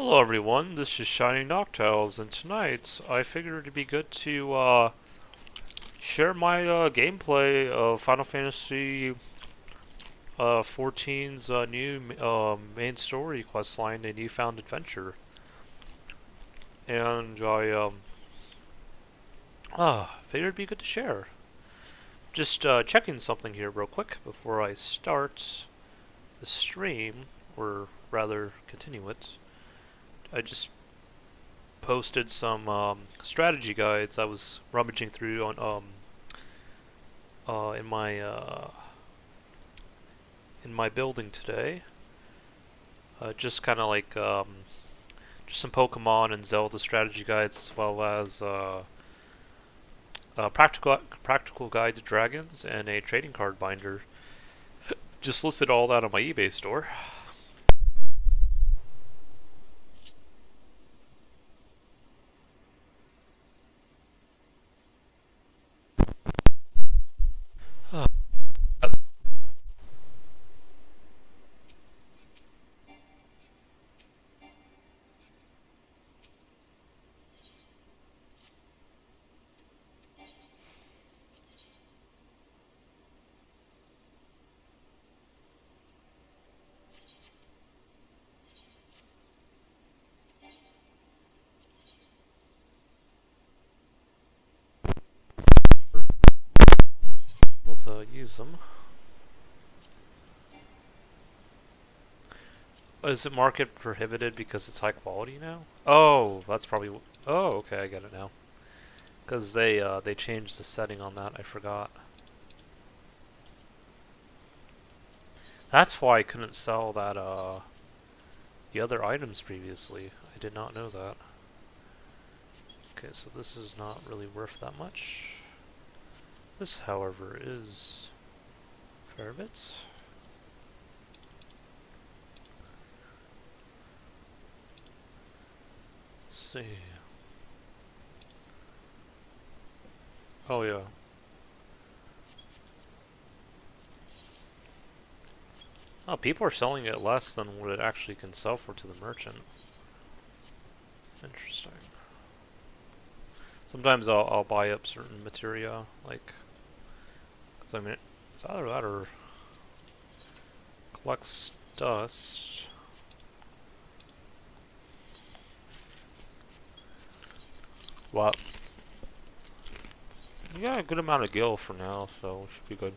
Hello everyone, this is Shining Noctiles, and tonight I figured it'd be good to share my gameplay of Final Fantasy 14's new main story questline, A Newfound Adventure. And I figured it'd be good to share. Just checking something here real quick before I start the stream, or rather continue it. I just posted some strategy guides I was rummaging through on in my building today. Just kind of like just some Pokemon and Zelda strategy guides, as well as practical guide to dragons and a trading card binder. Just listed all that on my eBay store. Able to use them. Is it market prohibited because it's high quality now? Oh, that's probably. Oh, okay, I get it now. Because they changed the setting on that. I forgot. That's why I couldn't sell that the other items previously. I did not know that. Okay, so this is not really worth that much. This, however, is fair bits. Let's see. Oh yeah. Oh, people are selling it less than what it actually can sell for to the merchant. Interesting. Sometimes I'll buy up certain materia, like, cause I mean, it's either that or collects dust. Well, you got a good amount of gil for now, so should be good.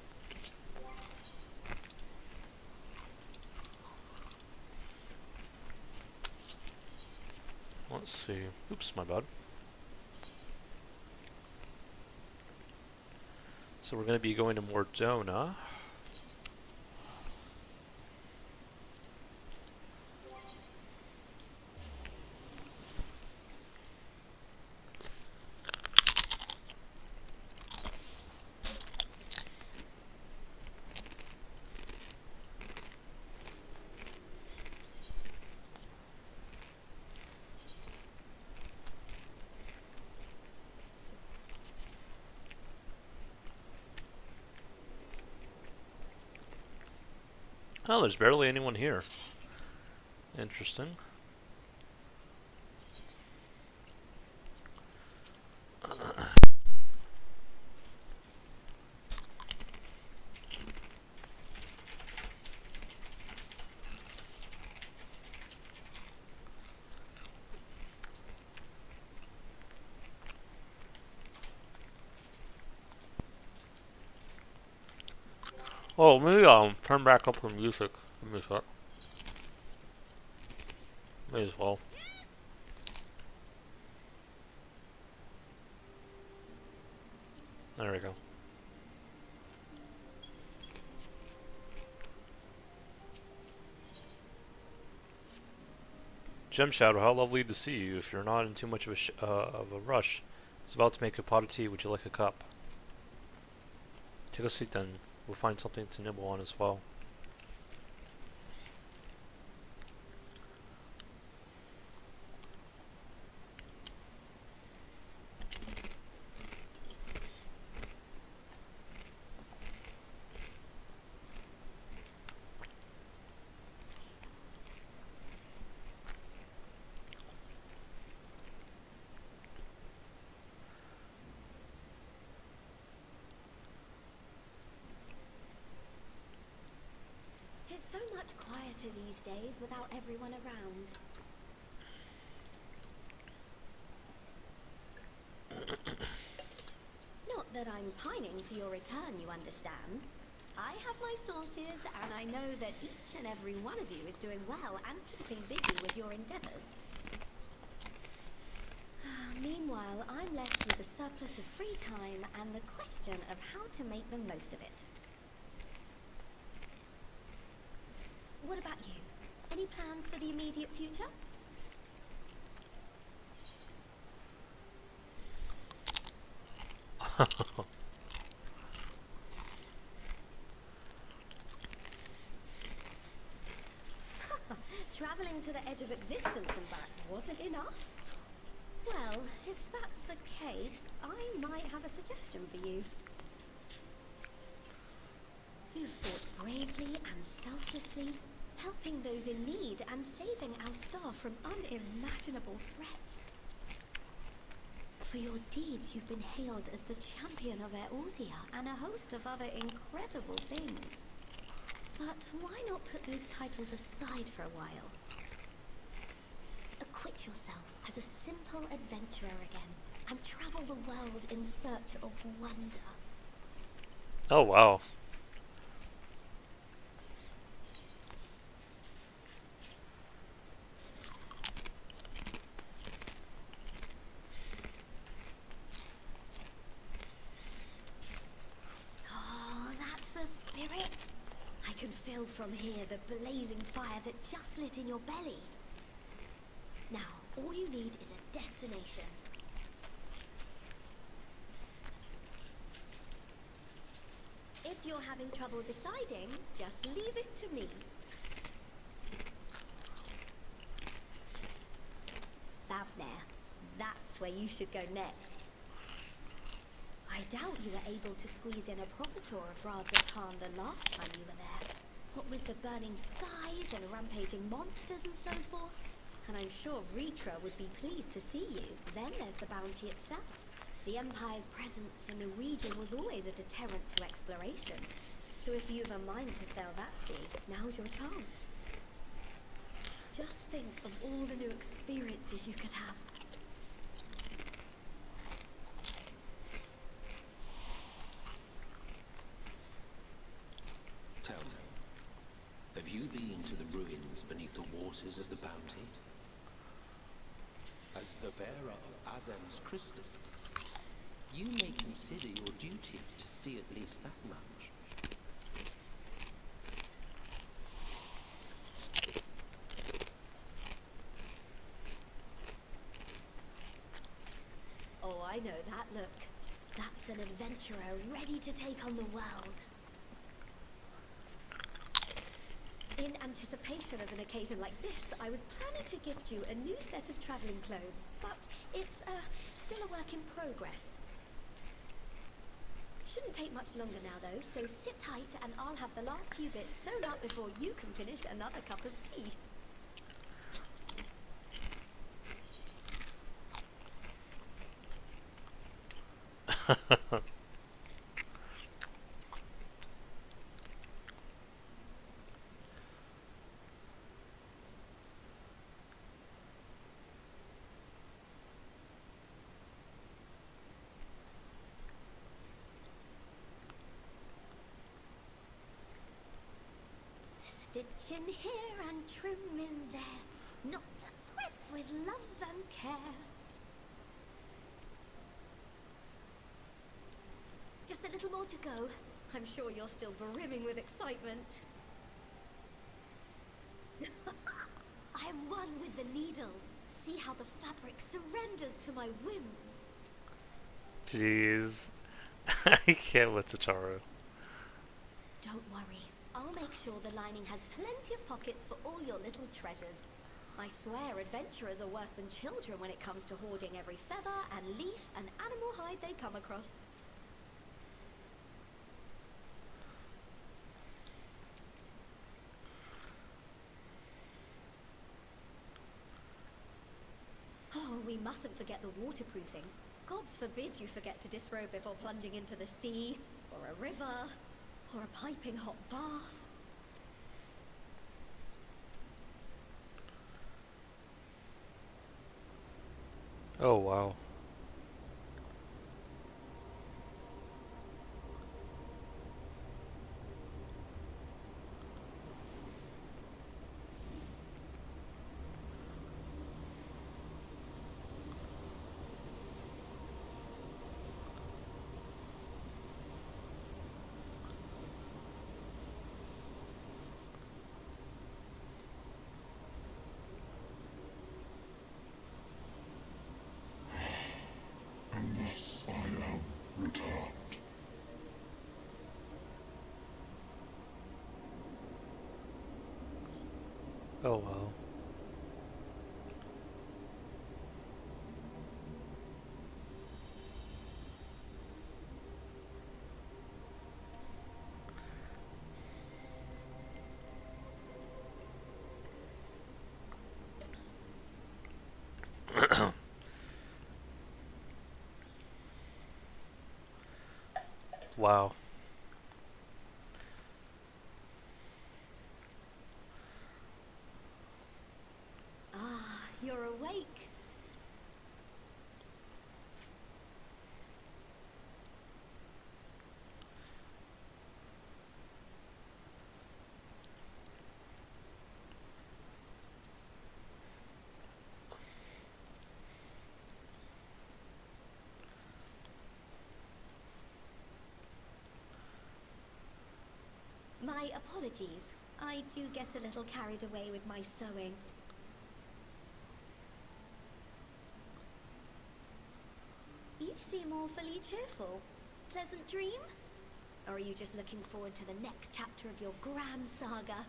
Let's see. Oops, my bad. So we're going to be going to Mordona. Oh, there's barely anyone here. Interesting. Oh, maybe turn back up the music. Give me a sec. May as well. There we go. Gem Shadow, how lovely to see you. If you're not in too much of a rush, it's about to make a pot of tea. Would you like a cup? Take a seat then. We'll find something to nibble on as well. much quieter these days without everyone around. Not that I'm pining for your return, you understand. I have my sources, and I know that each and every one of you is doing well and keeping busy with your endeavors. Meanwhile, I'm left with a surplus of free time and the question of how to make the most of it. What about you? Any plans for the immediate future? Traveling to the edge of existence and back wasn't enough? Well, if that's the case, I might have a suggestion for you. You fought bravely and selflessly, helping those in need and saving our star from unimaginable threats. For your deeds, you've been hailed as the champion of Eorzea and a host of other incredible things. But why not put those titles aside for a while? Acquit yourself as a simple adventurer again, and travel the world in search of wonder. Oh, wow. Oh, that's the spirit. I can feel from here the blazing fire that just lit in your belly. Now, all you need is a destination. If you're having trouble deciding, just leave it to me. Thavner, that's where you should go next. I doubt you were able to squeeze in a proper tour of Radz-at-Tarn the last time you were there. What with the burning skies and rampaging monsters and so forth. And I'm sure Ritra would be pleased to see you. Then there's the bounty itself. The Empire's presence in the region was always a deterrent to exploration. So if you've a mind to sail that sea, now's your chance. Just think of all the new experiences you could have. Tell me, have you been to the ruins beneath the waters of the bounty? As the bearer of Azem's crystal, you may consider your duty to see at least that much. Oh, I know that look. That's an adventurer ready to take on the world. In anticipation of an occasion like this, I was planning to gift you a new set of traveling clothes, but it's still a work in progress. Shouldn't take much longer now though, so sit tight and I'll have the last few bits sewn up before you can finish another cup of tea. Stitch in here and trim in there, knot the threads with love and care. Just a little more to go. I'm sure you're still brimming with excitement. I am one with the needle. See how the fabric surrenders to my whims. Jeez. I can't with Tataru. Don't worry. I'll make sure the lining has plenty of pockets for all your little treasures. I swear adventurers are worse than children when it comes to hoarding every feather and leaf and animal hide they come across. Oh, we mustn't forget the waterproofing. Gods forbid you forget to disrobe before plunging into the sea, or a river, or a piping hot bath. Oh wow. And thus I am returned. Oh wow. Wow. Ah, you're awake. My apologies. I do get a little carried away with my sewing. You seem awfully cheerful. Pleasant dream? Or are you just looking forward to the next chapter of your grand saga?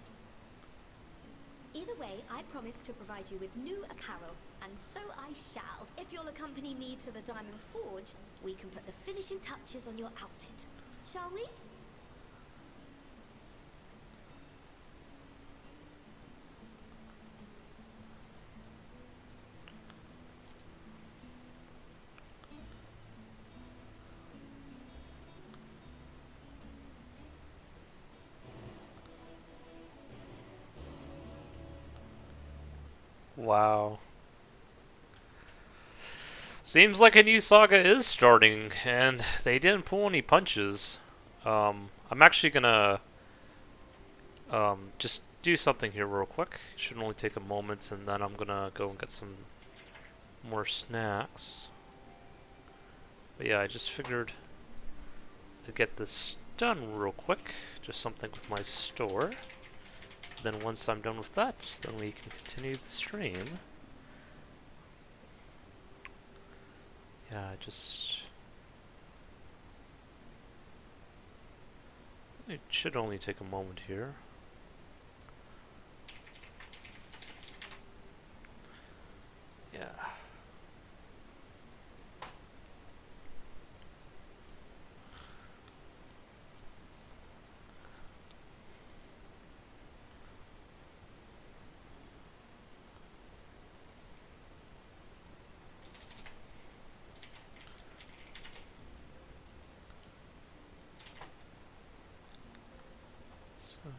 Either way, I promise to provide you with new apparel, and so I shall. If you'll accompany me to the Diamond Forge, we can put the finishing touches on your outfit. Shall we? Wow. Seems like a new saga is starting, and they didn't pull any punches. I'm actually gonna just do something here real quick. Should only take a moment, and then I'm gonna go and get some more snacks. But yeah, I just figured to get this done real quick. Just something with my store. Then once I'm done with that, then we can continue the stream. Yeah, it should only take a moment here. Yeah. So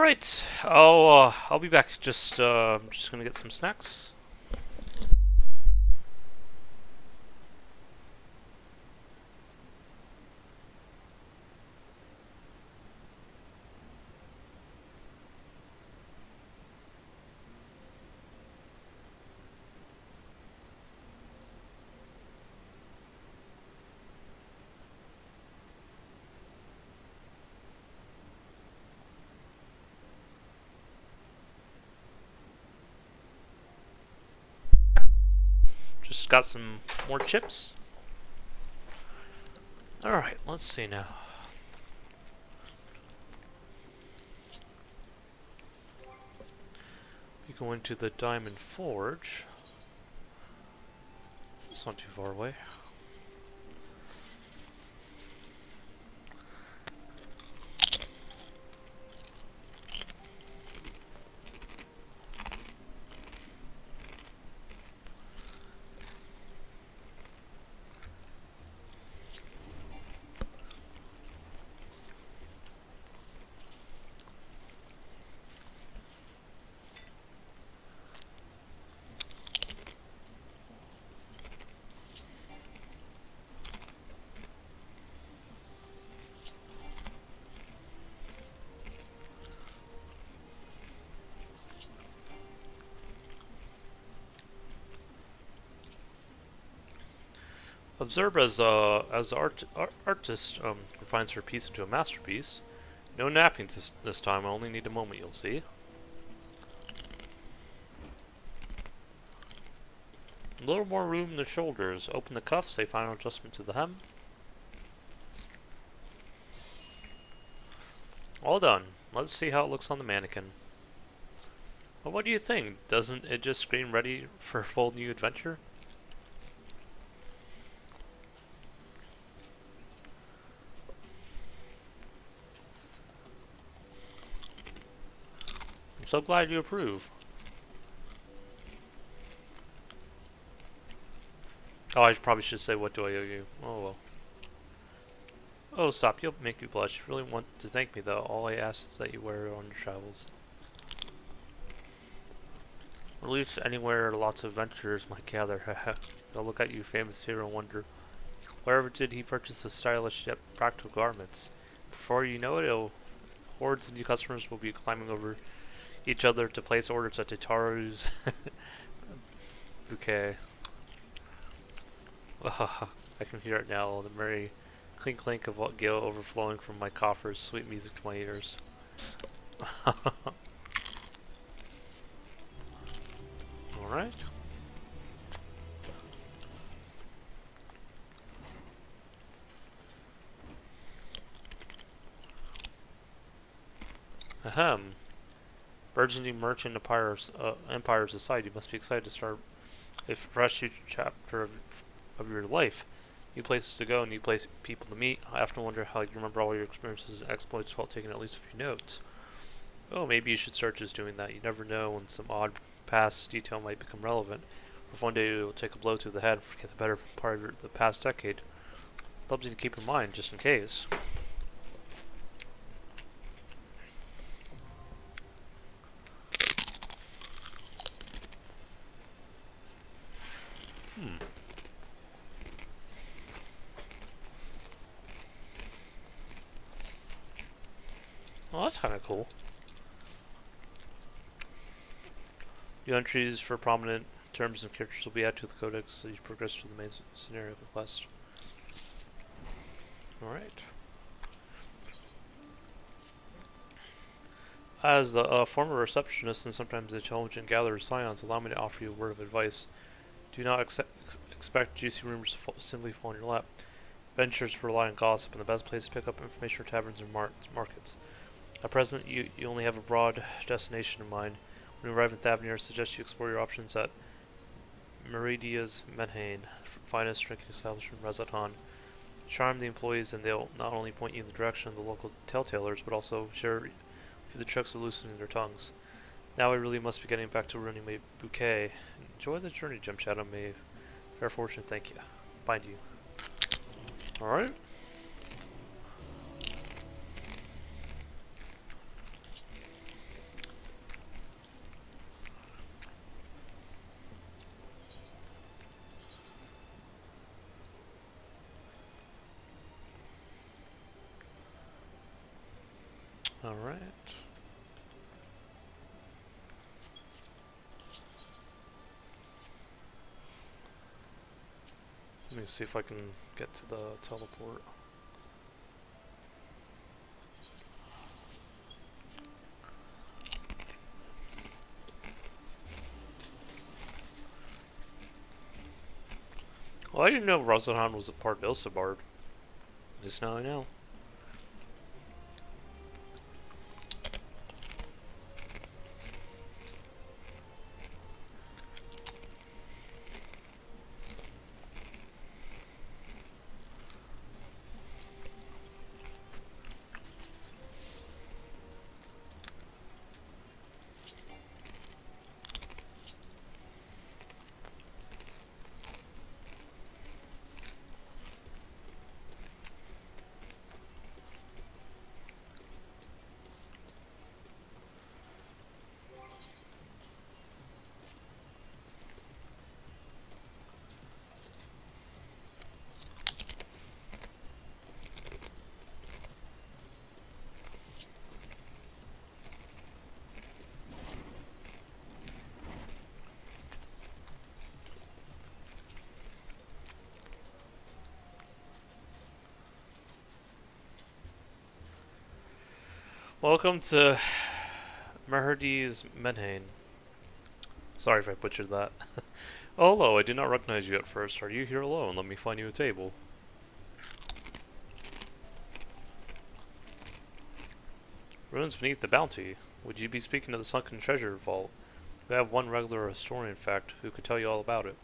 Alright, I'll be back. Just gonna get some snacks. Just got some more chips. Alright, let's see now. We go into the Diamond Forge. It's not too far away. Observe as the artist refines her piece into a masterpiece. No napping this time. I only need a moment. You'll see. A little more room in the shoulders. Open the cuffs. A final adjustment to the hem. All done. Let's see how it looks on the mannequin. Well, what do you think? Doesn't it just scream ready for a full new adventure? I'm so glad you approve. Oh, I probably should say, what do I owe you? Oh well. Oh, stop. You'll make me blush. If you really want to thank me, though, all I ask is that you wear it on your travels. At least anywhere lots of adventurers might gather. They'll look at you, famous hero, and wonder, wherever did he purchase those stylish yet practical garments? Before you know it, hordes of new customers will be climbing over each other to place orders at Tataru's bouquet. I can hear it now, the merry clink clink of what gale overflowing from my coffers, sweet music to my ears. Alright. Ahem. Burgeoning merchant empire society, must be excited to start a fresh future chapter of your life. New places to go, new people to meet. I often wonder how you remember all your experiences and exploits while taking at least a few notes. Oh, maybe you should start just doing that. You never know when some odd past detail might become relevant. Or if one day you will take a blow to the head and forget the better part of the past decade. Something to keep in mind, just in case. Well, that's kind of cool. New entries for prominent terms and characters will be added to the codex as you progress through the main scenario of the quest. Alright. As the former receptionist and sometimes intelligent gatherer of scions, allow me to offer you a word of advice. Do not expect juicy rumors to simply fall in your lap. Ventures rely on gossip, and the best place to pick up information are taverns and markets. At present, you only have a broad destination in mind. When you arrive at Thavnir, I suggest you explore your options at Meridia's Menhain, finest drinking establishment in Razatan. Charm the employees, and they'll not only point you in the direction of the local telltalers, but also share with you the tricks of loosening their tongues. Now I really must be getting back to ruining my bouquet. Enjoy the journey, Gem Shadow. May fair fortune thank you. Bind you. Alright. Alright. Let me see if I can get to the teleport. Well, I didn't know Rosahan was a part of Ilsabard. Just now I know. Welcome to Merhadi's Menhain. Sorry if I butchered that. Oh, hello, I did not recognize you at first. Are you here alone? Let me find you a table. Ruins beneath the bounty. Would you be speaking of the sunken treasure vault? We have one regular historian, in fact, who could tell you all about it.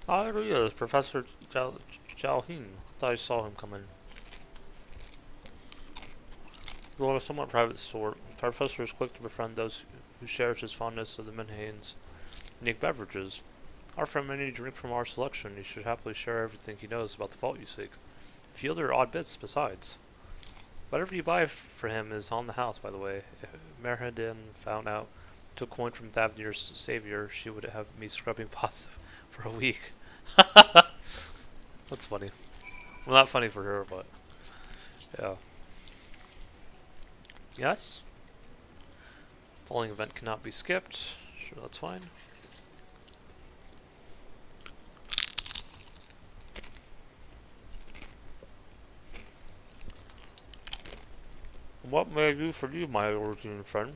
Ah, there he is, Professor Jalhin. Thought I saw him come in. Well, of a somewhat private sort, the professor is quick to befriend those who share his fondness of the Menhain's unique beverages. Offer him any drink from our selection, he should happily share everything he knows about the vault you seek. A few other odd bits besides. Whatever you buy for him is on the house, by the way. If Merhadin found out took coin from Thavnir's savior, she would have me scrubbing pots for a week. That's funny. Well, not funny for her, but yeah. Yes? Following event cannot be skipped. Sure, that's fine. What may I do for you, my origin friend?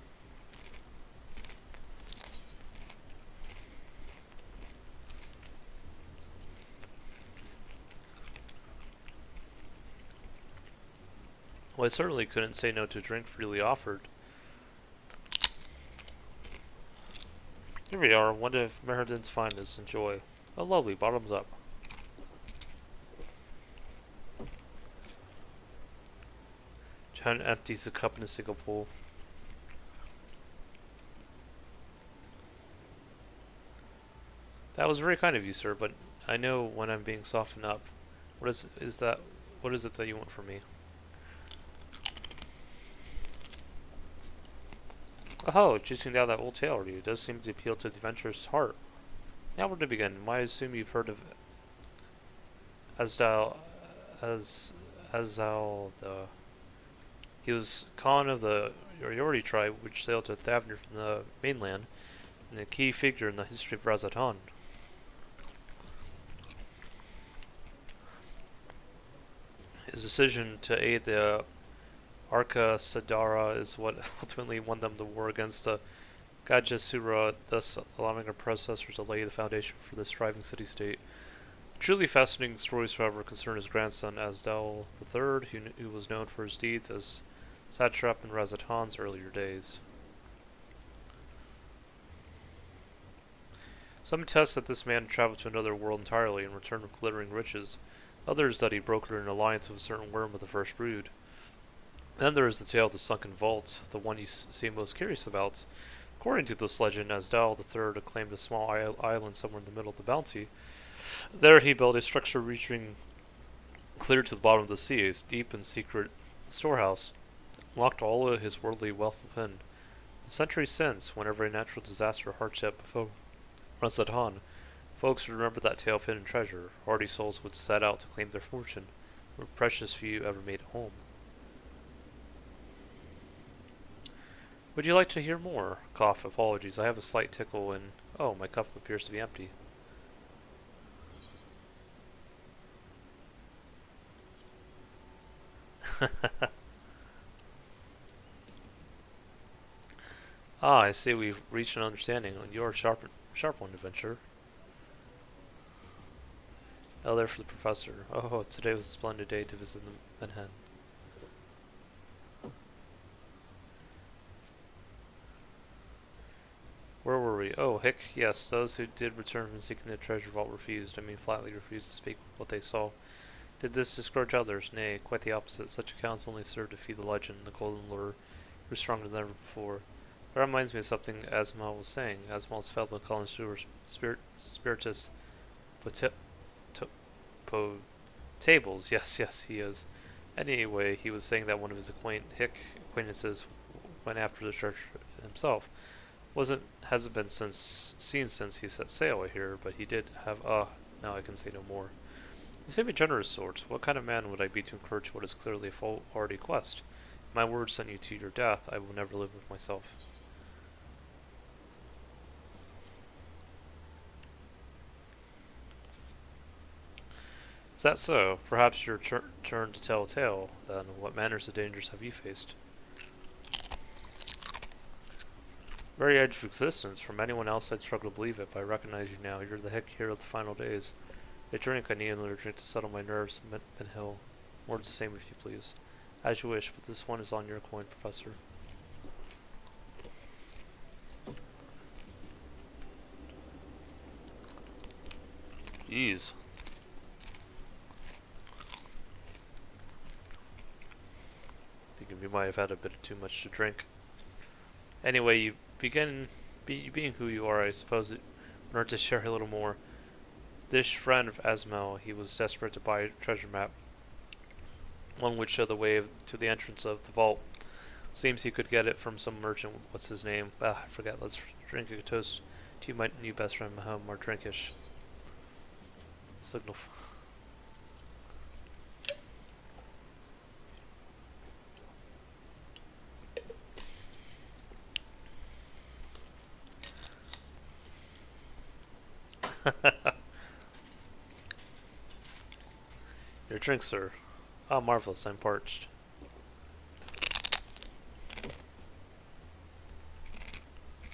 Well, I certainly couldn't say no to a drink freely offered. Here we are, one of Merhadin's finest. Enjoy. Oh, lovely, bottoms up. John empties the cup in a single pull. That was very kind of you, sir, but I know when I'm being softened up. What is it that you want from me? Oh, judging down that old tale already, it does seem to appeal to the adventurer's heart. Now where to begin? I assume you've heard of Asdal, he was Khan of the Yori tribe, which sailed to Thavnir from the mainland, and a key figure in the history of Razatan. His decision to aid the Arca Sadara is what ultimately won them the war against the Gajasura, thus allowing our predecessors to lay the foundation for this thriving city-state. Truly fascinating stories, however, concern his grandson Asdal III, who was known for his deeds as satrap in Razatan's earlier days. Some attest that this man traveled to another world entirely in return of glittering riches. Others that he brokered an alliance with a certain worm of the first brood. Then there is the tale of the sunken vault, the one you seem most curious about. According to this legend, Asdal III claimed a small island somewhere in the middle of the bounty. There he built a structure reaching clear to the bottom of the sea, a deep and secret storehouse, locked all of his worldly wealth within. A century since, whenever a natural disaster or hardship befell Razatan, Folks would remember that tale of hidden treasure. Hardy souls would set out to claim their fortune, a precious few ever made it home. Would you like to hear more? Cough, apologies. I have a slight tickle and... Oh, my cup appears to be empty. Ah, I see we've reached an understanding on your sharp one, adventure. Oh, there for the professor. Oh, today was a splendid day to visit the Manhattan. Where were we? Oh, Hick, yes, those who did return from seeking the treasure vault refused, flatly refused to speak what they saw. Did this discourage others? Nay, quite the opposite. Such accounts only served to feed the legend. The golden lure grew stronger than ever before. That reminds me of something Asmal was saying. Asmal's fellow connoisseur, spiritus, tables. Yes, he is. Anyway, he was saying that one of his acquaintances went after the treasure himself. Hasn't been seen since he set sail here, but he did have now I can say no more. You seem a generous sort. What kind of man would I be to encourage what is clearly a foolhardy quest? If my words sent you to your death, I will never live with myself. Is that so? Perhaps your turn to tell a tale, then. What manners of dangers have you faced? Very edge of existence. From anyone else, I'd struggle to believe it, but I recognize you now. You're the Hick hero of the final days. A drink, I need another drink to settle my nerves, and Hill. More the same, if you please. As you wish, but this one is on your coin, Professor. Jeez. Thinking we might have had a bit too much to drink. Anyway, you being who you are, I suppose it in order to share a little more. This friend of Asmal, he was desperate to buy a treasure map. One would show the way to the entrance of the vault. Seems he could get it from some merchant. What's his name? I forget. Let's drink a toast to you, my new best friend, Mahom, or drinkish. Signal. Your drink, sir. Ah, marvelous. I'm parched.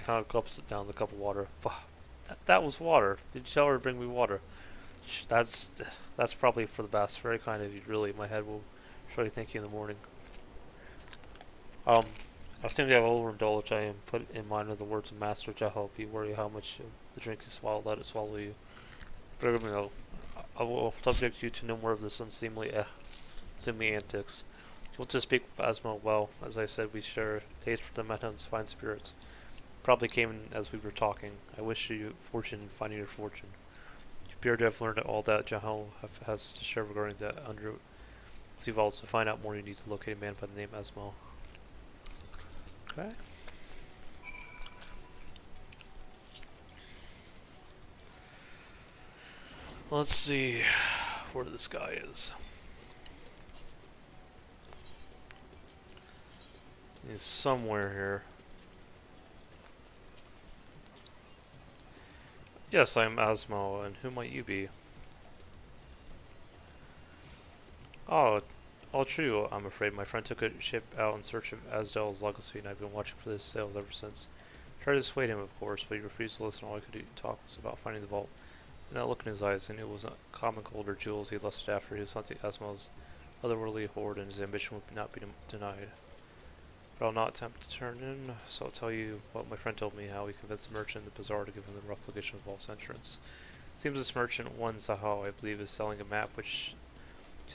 Kind of gulps it down the cup of water. That was water. Did you tell her to bring me water? That's probably for the best. Very kind of you, really. My head will surely thank you in the morning. I think I have overindulged. I am put in mind of the words of Master Jahal. Be wary how much the drink you swallow. Let it swallow you. But I will subject you to no more of this unseemly antics. We'll just speak with Asmo. Well, as I said, we share a taste for the Manhattan's fine spirits. Probably came in as we were talking. I wish you fortune in finding your fortune. You appear to have learned all that Jahal has to share regarding the undersea vaults. To find out more, you need to locate a man by the name Asmo. Okay. Let's see where this guy is. He's somewhere here. Yes, I am Asmo, and who might you be? Oh, all true, I'm afraid. My friend took a ship out in search of Asdel's legacy, and I've been watching for his sails ever since. Tried to dissuade him, of course, but he refused to listen. All I could do talk was about finding the vault. And that look in his eyes, I knew it wasn't common gold or jewels he lusted after. He was hunting Asmo's otherworldly hoard, and his ambition would not be denied. But I'll not attempt to turn in, so I'll tell you what my friend told me, how he convinced the merchant in the bazaar to give him the rough location of the vault's entrance. Seems this merchant, one Zahal, I believe, is selling a map which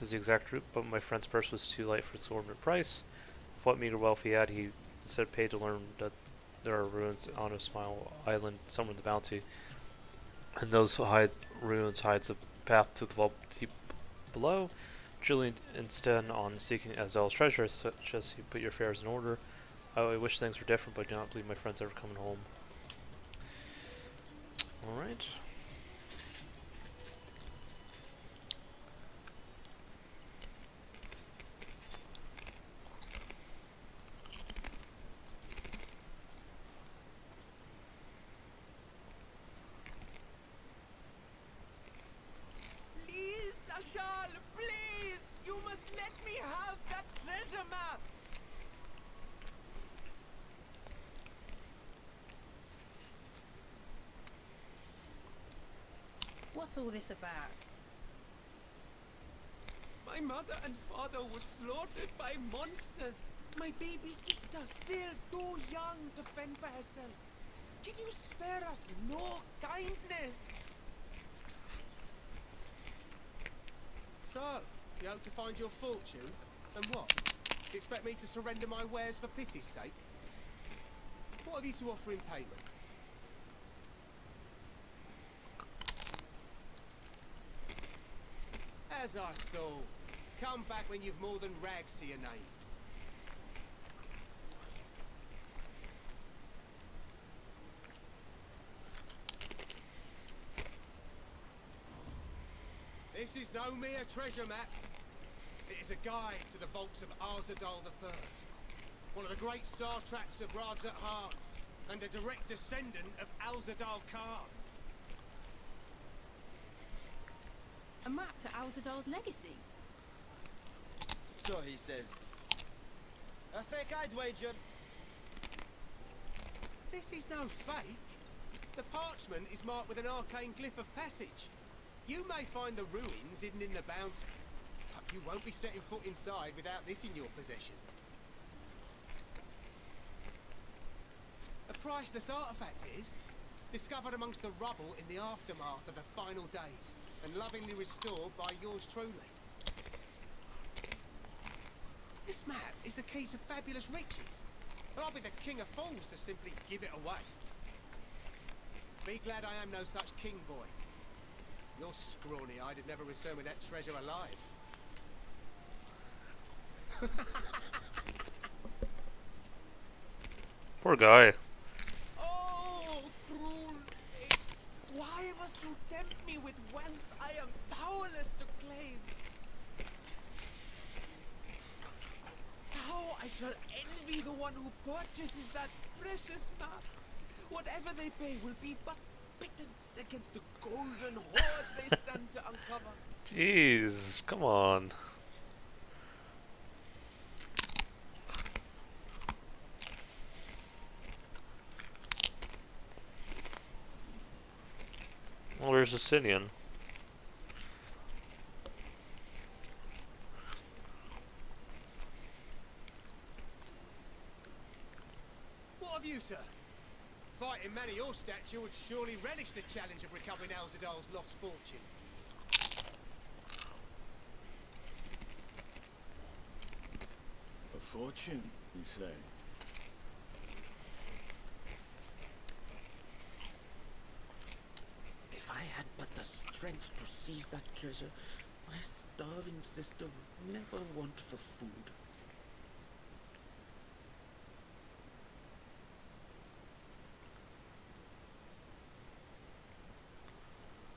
is the exact route, but my friend's purse was too light for its exorbitant price. Of what meager wealth he had, he instead paid to learn that there are ruins on a small island somewhere in the Bounty, and those ruins hides a path to the vault deep below. Truly instead on seeking Azel's treasure, such as you put your affairs in order. I wish things were different, but I do not believe my friend's ever coming home. Alright. What's all this about? My mother and father were slaughtered by monsters. My baby sister, still too young to fend for herself. Can you spare us no kindness? So, you hope to find your fortune? And what? You expect me to surrender my wares for pity's sake? What have you to offer in payment? As I thought. Come back when you've more than rags to your name. This is no mere treasure map. It is a guide to the vaults of Arzadal III, one of the great satraps of Radzat-Han, and a direct descendant of Alzadal Khan. A map to Alzadal's legacy? So he says. A fake, I'd wager. This is no fake. The parchment is marked with an arcane glyph of passage. You may find the ruins hidden in the bounty, but you won't be setting foot inside without this in your possession. A priceless artifact is, discovered amongst the rubble in the aftermath of the final days, and lovingly restored by yours truly. This map is the key to fabulous riches, and I'll be the king of fools to simply give it away. Be glad I am no such king, boy. Your scrawny-eyed would never return with that treasure alive. Poor guy. Oh, cruel fate! Why must you tempt me with wealth I am powerless to claim? How I shall envy the one who purchases that precious map. Whatever they pay will be but pittance against the golden hoards they stand to uncover. Jeez, come on. Well, there's Justinian. What of you, sir? Fighting man of your stature would surely relish the challenge of recovering Alzadal's lost fortune. A fortune, you say? If I had but the strength to seize that treasure, my starving sister would never want for food.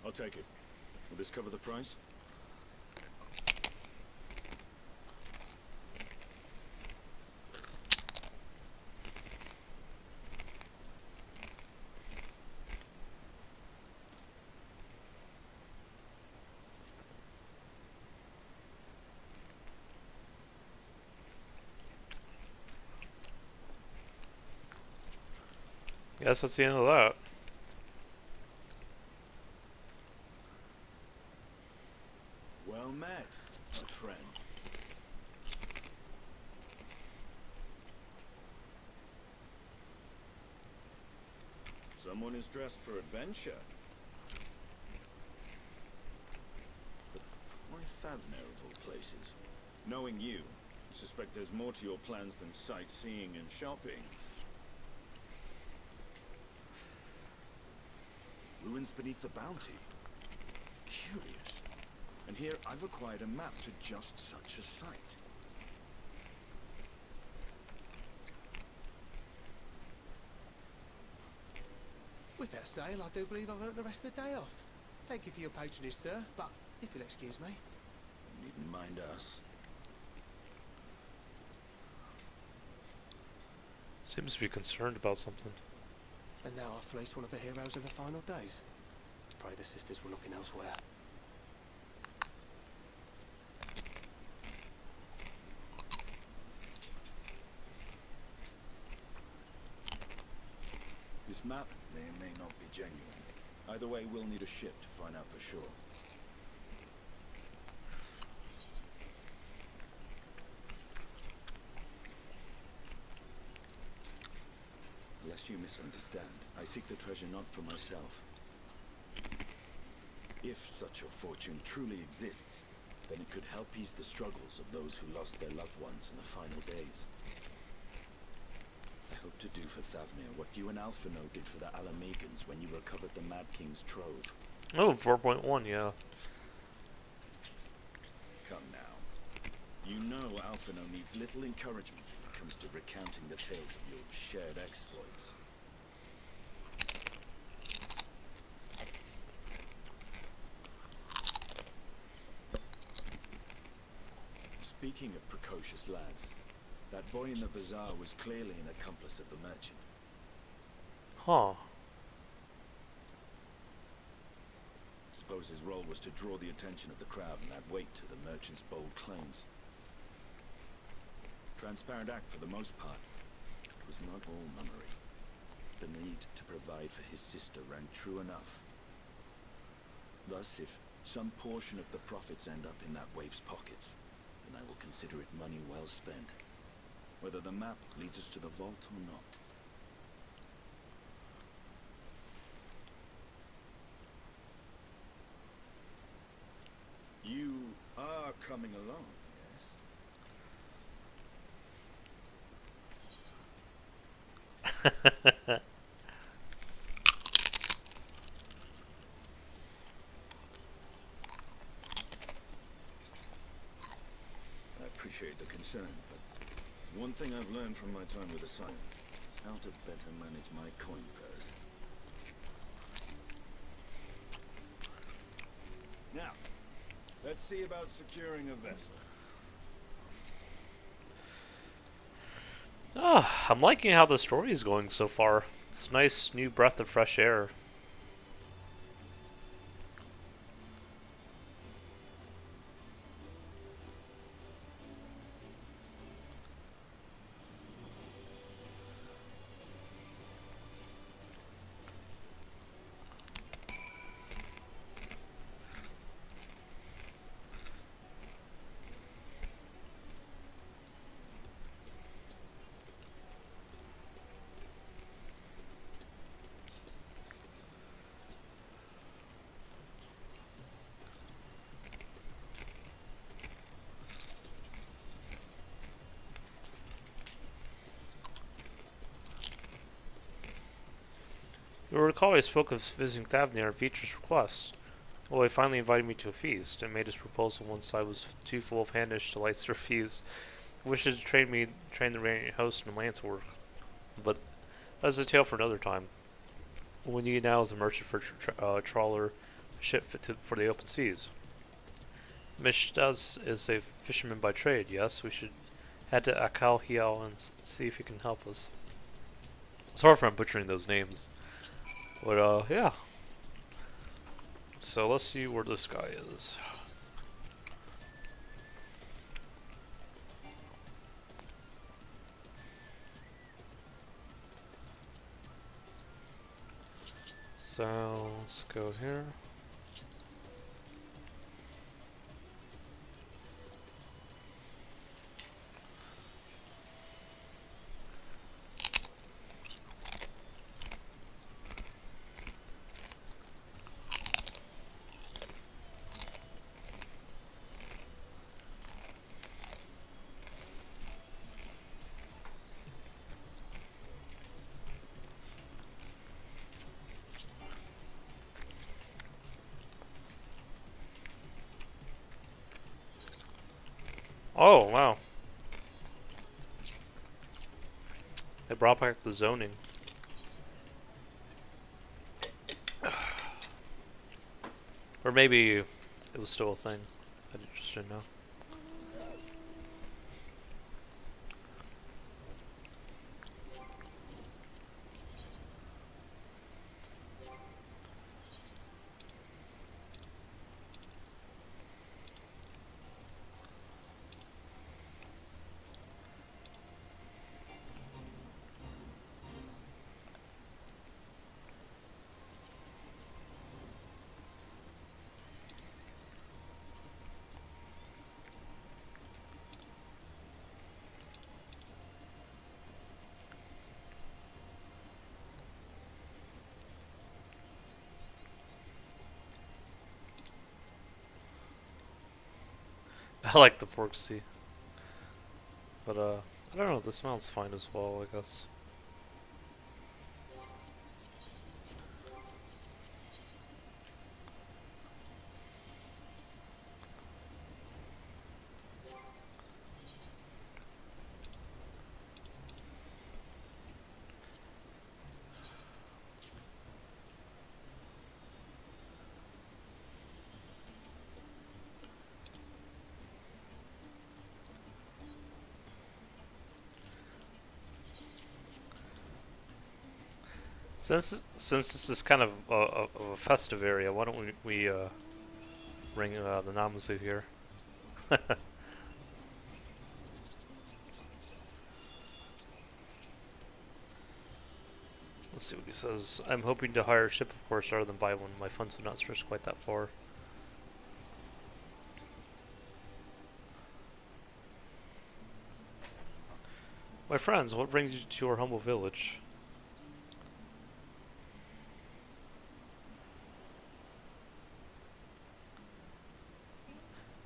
I'll take it. Will this cover the price? Guess that's the end of that. Well met, my friend. Someone is dressed for adventure. But why Favner of all places? Knowing you, I suspect there's more to your plans than sightseeing and shopping. Ruins beneath the bounty. Curious. And here I've acquired a map to just such a site. With that sale, I do believe I've earned the rest of the day off. Thank you for your patronage, sir, but if you'll excuse me. You needn't mind us. Seems to be concerned about something. And now I've fleeced one of the heroes of the final days. Pray the sisters were looking elsewhere. This map may or may not be genuine. Either way, we'll need a ship to find out for sure. Lest you misunderstand, I seek the treasure not for myself. If such a fortune truly exists, then it could help ease the struggles of those who lost their loved ones in the final days. I hope to do for Thavnir what you and Alphino did for the Alamegans when you recovered the Mad King's trove. Oh, 4.1, yeah. Come now. You know Alphino needs little encouragement when it comes to recounting the tales of your shared exploits. Speaking of precocious lads, that boy in the bazaar was clearly an accomplice of the merchant. Huh. Suppose his role was to draw the attention of the crowd and add weight to the merchant's bold claims. Transparent act for the most part. It was not all mummery. The need to provide for his sister rang true enough. Thus, if some portion of the profits end up in that waif's pockets, then I will consider it money well spent. Whether the map leads us to the vault or not. You are coming along, yes? I appreciate the concern, but one thing I've learned from my time with the Silence is how to better manage my coin purse. Now, let's see about securing a vessel. Ah, I'm liking how the story is going so far. It's a nice new breath of fresh air. You'll recall I spoke of visiting Thavnir at Beatrice's request. Well, he finally invited me to a feast, and made his proposal once I was too full of handish delights to refuse. He wishes to train the reigning host in lance work, but that's a tale for another time. What we need now is a merchant for a trawler, a ship fit for the open seas. Mishdaz is a fisherman by trade, yes? We should head to Akal Hial and see if he can help us. Sorry if I'm butchering those names. But, yeah. So let's see where this guy is. So, let's go here. Oh, wow. They brought back the zoning. Or maybe it was still a thing. I just didn't know. I like the pork sea. But, I don't know, this smells fine as well, I guess. Since this is kind of a festive area, why don't we ring the Namazu here? Let's see what he says. I'm hoping to hire a ship, of course, rather than buy one. My funds would not stretch quite that far. My friends, what brings you to our humble village?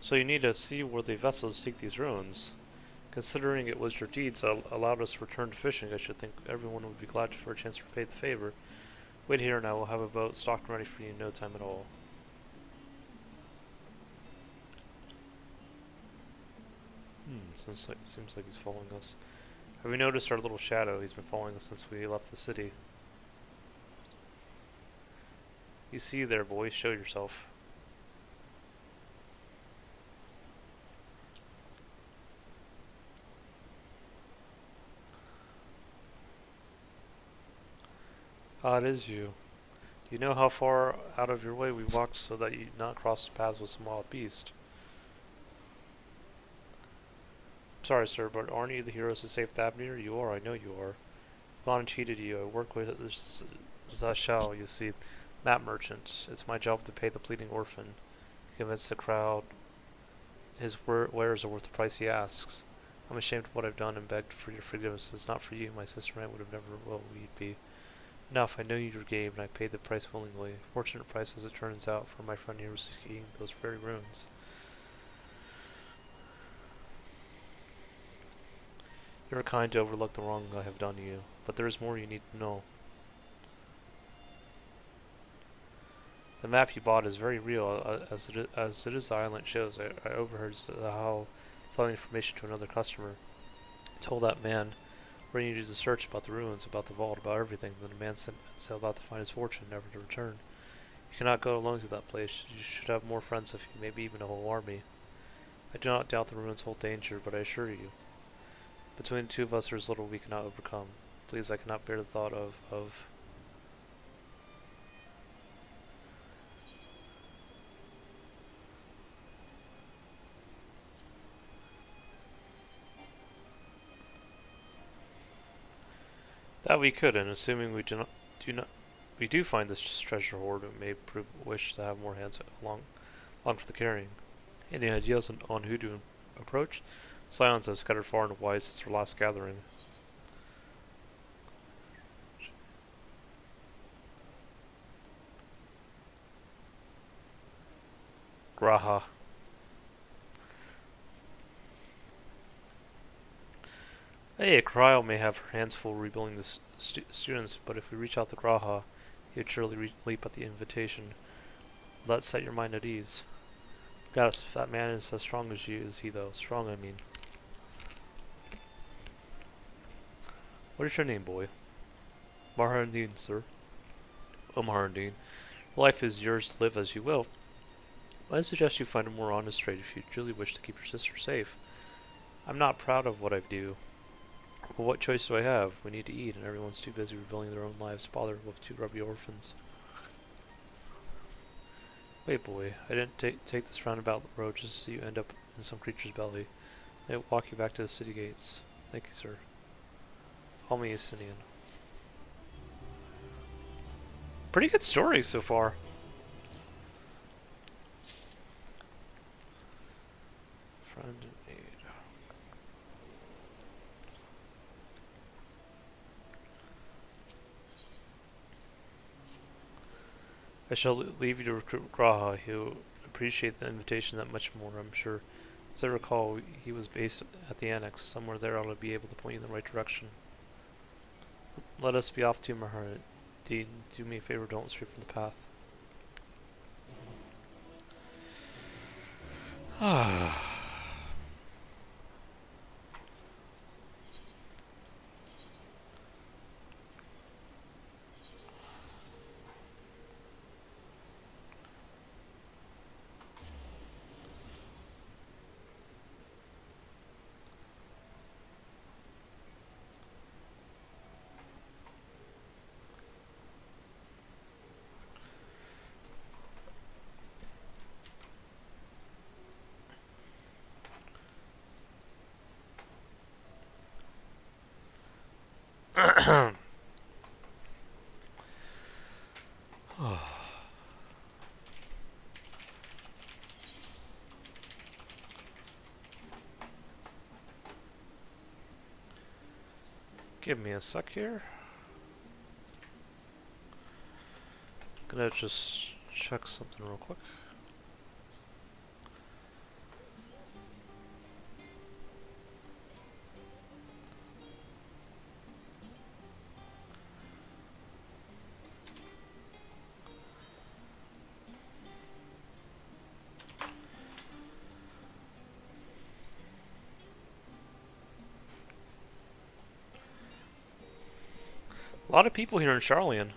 So you need a seaworthy vessel to seek these ruins. Considering it was your deeds that allowed us to return to fishing, I should think everyone would be glad for a chance to repay the favor. Wait here and I will have a boat stocked and ready for you in no time at all. Seems like he's following us. Have you noticed our little shadow? He's been following us since we left the city. You see there, boy, show yourself. Ah, it is you. Do you know how far out of your way we walked so that you not cross paths with some wild beast? Sorry, sir, but aren't you the heroes who saved Thabnir? You are, I know you are. I've gone and cheated you. I work with Zashal, you see, map merchant. It's my job to pay the pleading orphan. Convince the crowd his wares are worth the price he asks. I'm ashamed of what I've done and begged for your forgiveness. It's not for you, my sister and I would have never, well, we'd be. Enough, I know your game, and I paid the price willingly. Fortunate price as it turns out, for my friend here was seeking those very ruins. You are kind to overlook the wrong I have done to you, but there is more you need to know. The map you bought is very real, as it is the island shows. I overheard how selling information to another customer. I told that man where you needed to search about the ruins, about the vault, about everything. Then the man sailed out to find his fortune, never to return. You cannot go alone to that place. You should have more friends with you, maybe even a whole army. I do not doubt the ruins hold danger, but I assure you, between the two of us there is little we cannot overcome. Please, I cannot bear the thought of that we could, and assuming we do find this treasure hoard, it may prove a wish to have more hands along for the carrying. Any ideas on who to approach? Scions have scattered far and wide since our last gathering. Graha. Hey, Kryl may have her hands full rebuilding the students, but if we reach out to Graha, he would surely leap at the invitation. Let's set your mind at ease. Yes, if that man is as strong as you, is he though? Strong, I mean. What is your name, boy? Maharandin, sir. Oh, Maharandin. Life is yours to live as you will. I suggest you find a more honest trade if you truly wish to keep your sister safe. I'm not proud of what I do. But what choice do I have? We need to eat, and everyone's too busy rebuilding their own lives to bother with two grubby orphans. Wait, boy, I didn't take this roundabout road just so you end up in some creature's belly. They will walk you back to the city gates. Thank you, sir. Call me Asinian. Pretty good story so far. Friend in aid. I shall leave you to recruit Graha. He'll appreciate the invitation that much more, I'm sure. As I recall, he was based at the Annex. Somewhere there ought to be able to point you in the right direction. Let us be off to Maharit. Do me a favor, don't stray from the path. Give me a sec here. Gonna just check something real quick. A lot of people here in Charlian.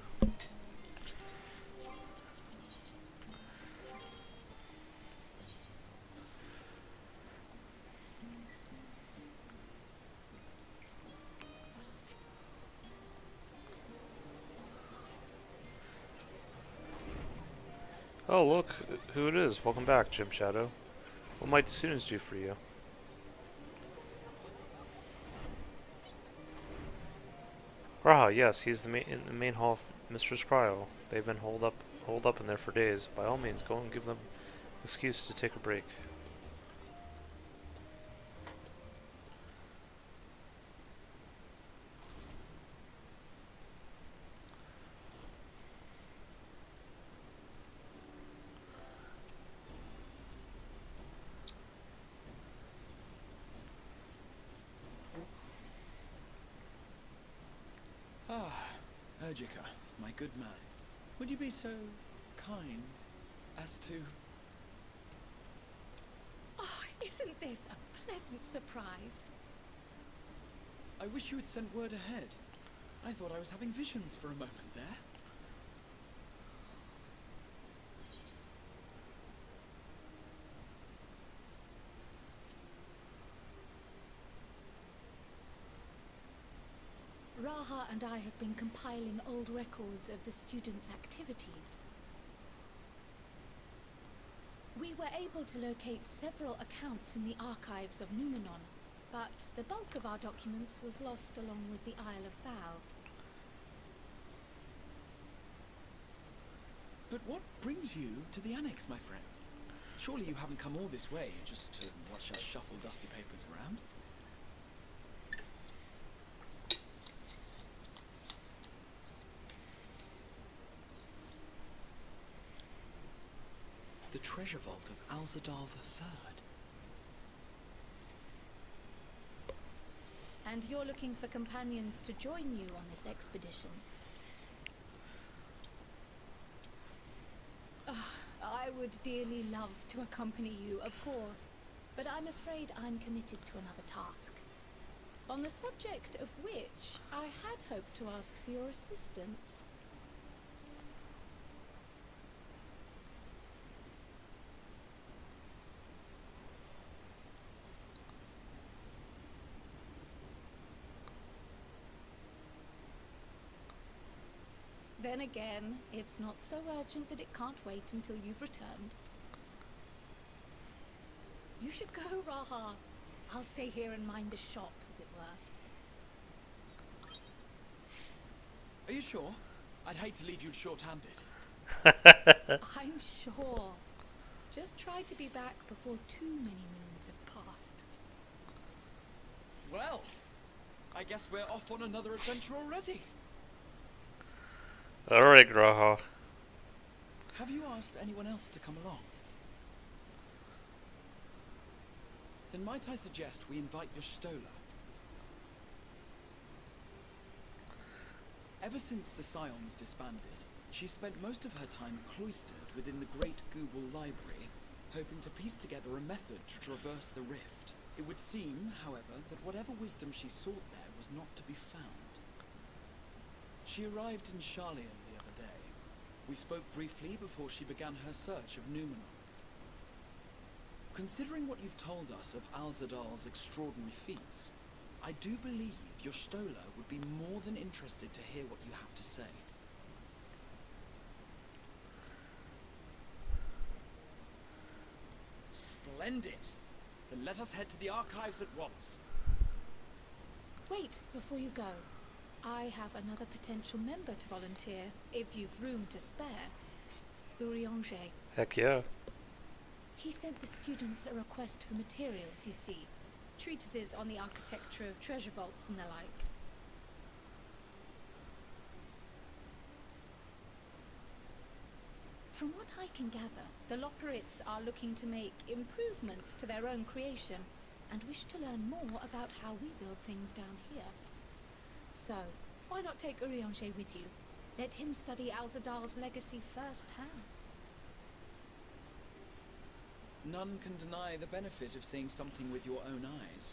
Oh look, who it is. Welcome back, Jim Shadow. What might the students do for you? Raha, yes, he's in the main hall of Mistress Cryo. They've been holed up in there for days. By all means, go and give them an excuse to take a break. Urgica, my good man, would you be so kind as to... Oh, isn't this a pleasant surprise? I wish you had sent word ahead. I thought I was having visions for a moment there. Raha and I have been compiling old records of the students' activities. We were able to locate several accounts in the archives of Numenon, but the bulk of our documents was lost along with the Isle of Fowl. But what brings you to the Annex, my friend? Surely you haven't come all this way just to watch us shuffle dusty papers around? The treasure vault of Alzadal III. And you're looking for companions to join you on this expedition? I would dearly love to accompany you, of course, but I'm afraid I'm committed to another task, on the subject of which I had hoped to ask for your assistance. Then again, it's not so urgent that it can't wait until you've returned. You should go, Raha. I'll stay here and mind the shop, as it were. Are you sure? I'd hate to leave you short-handed. I'm sure. Just try to be back before too many moons have passed. Well, I guess we're off on another adventure already. Alright, Graha. Have you asked anyone else to come along? Then might I suggest we invite your Stola? Ever since the Scions disbanded, she spent most of her time cloistered within the Great Google Library, hoping to piece together a method to traverse the rift. It would seem, however, that whatever wisdom she sought there was not to be found. She arrived in Charlian the other day. We spoke briefly before she began her search of Numenor. Considering what you've told us of Alzadal's extraordinary feats, I do believe your Stola would be more than interested to hear what you have to say. Splendid! Then let us head to the archives at once. Wait, before you go. I have another potential member to volunteer, if you've room to spare. Urianger. Heck yeah. He sent the students a request for materials, you see. Treatises on the architecture of treasure vaults and the like. From what I can gather, the Lockerites are looking to make improvements to their own creation and wish to learn more about how we build things down here. So, why not take Urianger with you? Let him study Alzadal's legacy firsthand. None can deny the benefit of seeing something with your own eyes.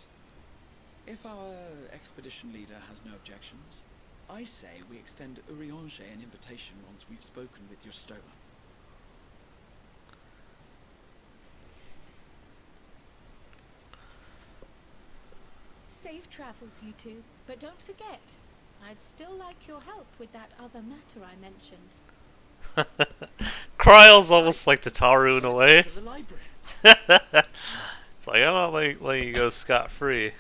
If our expedition leader has no objections, I say we extend Urianger an invitation once we've spoken with your Stola. Safe travels, you two. But don't forget, I'd still like your help with that other matter I mentioned. Kryle's almost like Tataru in a way. To the library. It's like, I'm not letting you go scot-free.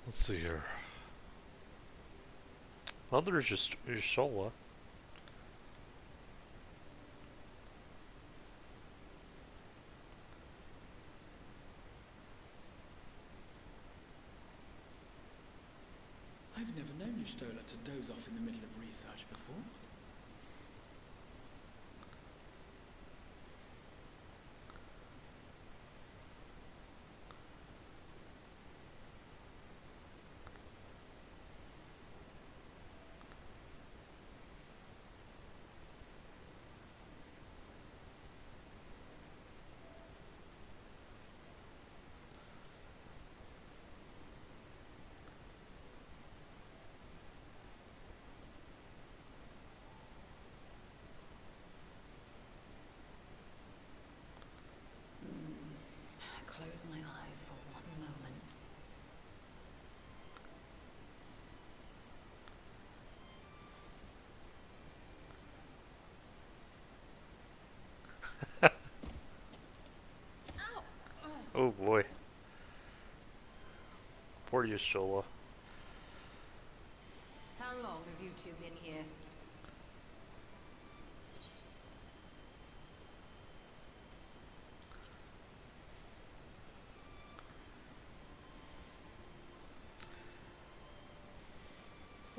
Let's see here. Well, there's just Shola. I've never known your Stola to doze off in the middle of research before. Close my eyes for one moment. Oh boy. Poor you, Shola. How long have you two been here?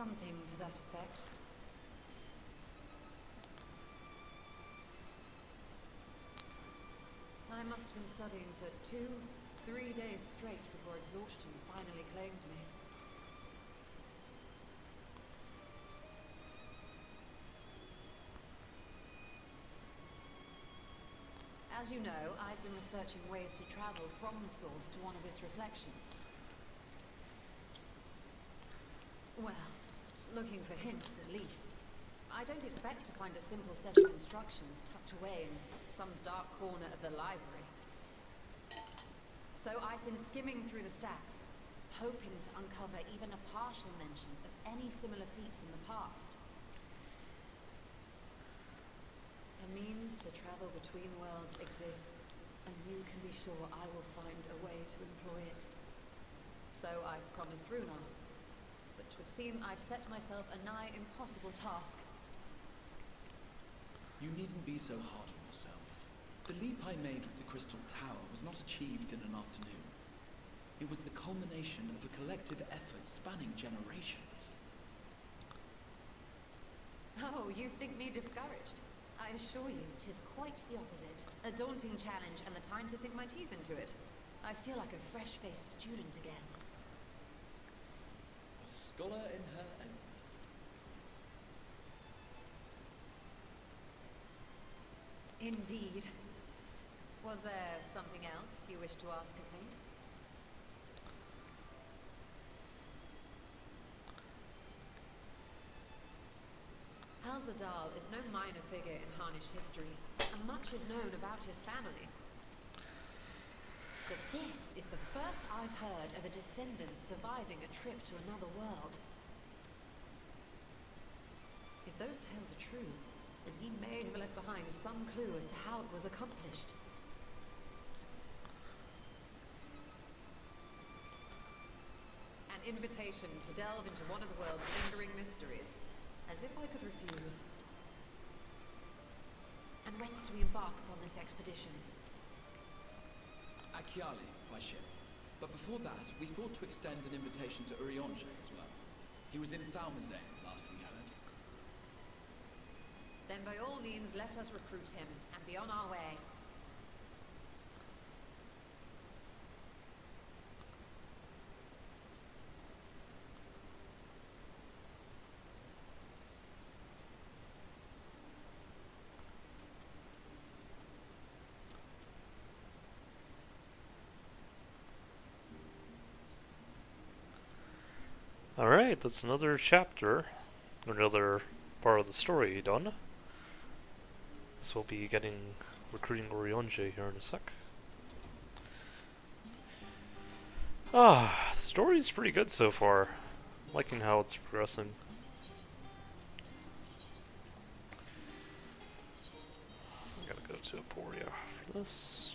Something to that effect. I must have been studying for 2-3 days straight before exhaustion finally claimed me. As you know, I've been researching ways to travel from the source to one of its reflections. Well, looking for hints at least. I don't expect to find a simple set of instructions tucked away in some dark corner of the library. So I've been skimming through the stacks, hoping to uncover even a partial mention of any similar feats in the past. A means to travel between worlds exists, and you can be sure I will find a way to employ it. So I promised Runa, but 'twould seem I've set myself a nigh impossible task. You needn't be so hard on yourself. The leap I made with the Crystal Tower was not achieved in an afternoon. It was the culmination of a collective effort spanning generations. Oh, you think me discouraged? I assure you, 'tis quite the opposite. A daunting challenge and the time to sink my teeth into it. I feel like a fresh-faced student again. A scholar in her element. Indeed. Was there something else you wish to ask of me? Alzadal is no minor figure in Harnish history, and much is known about his family. But this is the first I've heard of a descendant surviving a trip to another world. If those tales are true, then he may have left behind some clue as to how it was accomplished. An invitation to delve into one of the world's lingering mysteries. As if I could refuse. And whence do we embark upon this expedition? Achiali, by ship. But before that, we thought to extend an invitation to Urianger as well. He was in Thalmazane last we heard. Then by all means let us recruit him, and be on our way. Alright, that's another chapter, another part of the story done. This will be recruiting Orionje here in a sec. The story's pretty good so far. I'm liking how it's progressing. So I gotta go to Aporia for this.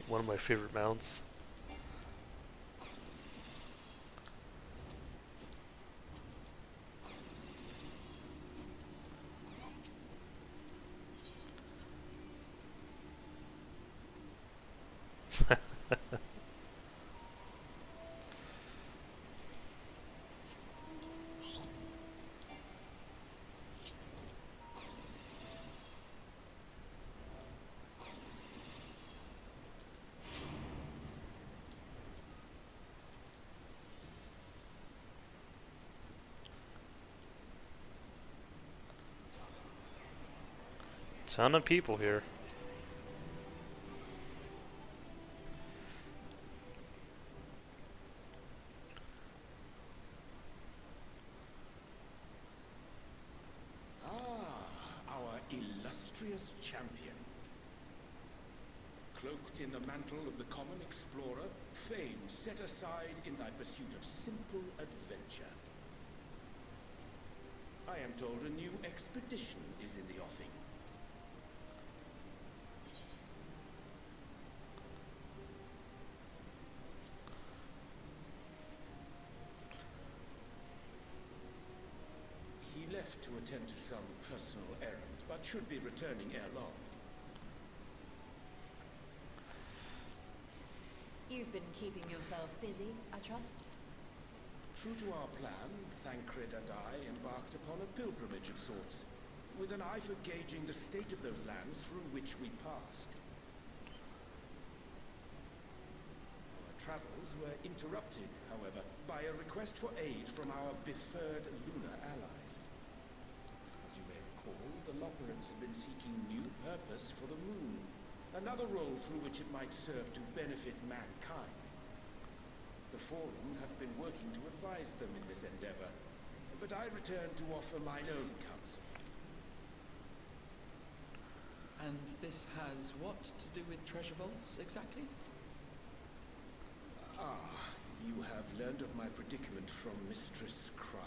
One of my favorite mounts. Ton of people here. Our illustrious champion. Cloaked in the mantle of the common explorer, fame set aside in thy pursuit of simple adventure. I am told a new expedition is in the offing. He left to attend to some personal errand, but should be returning ere long. You've been keeping yourself busy, I trust? True to our plan, Thancred and I embarked upon a pilgrimage of sorts, with an eye for gauging the state of those lands through which we passed. Our travels were interrupted, however, by a request for aid from our befurred lunar allies. As you may recall, the Loperants had been seeking new purpose for the moon, another role through which it might serve to benefit mankind. The Forum have been working to advise them in this endeavor, but I return to offer mine own counsel. And this has what to do with treasure vaults, exactly? Ah, you have learned of my predicament from Mistress Cryle.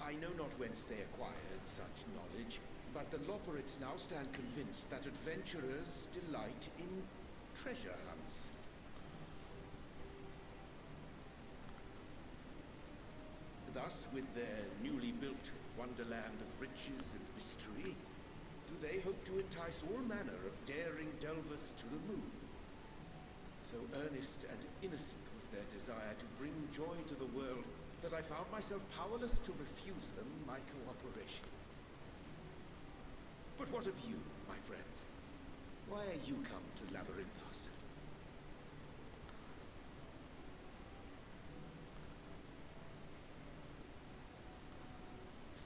I know not whence they acquired such knowledge, but the Loperits now stand convinced that adventurers delight in treasure hunts. Thus, with their newly built wonderland of riches and mystery, do they hope to entice all manner of daring delvers to the moon. So earnest and innocent was their desire to bring joy to the world that I found myself powerless to refuse them my cooperation. But what of you, my friends? Why are you come to Labyrinthos?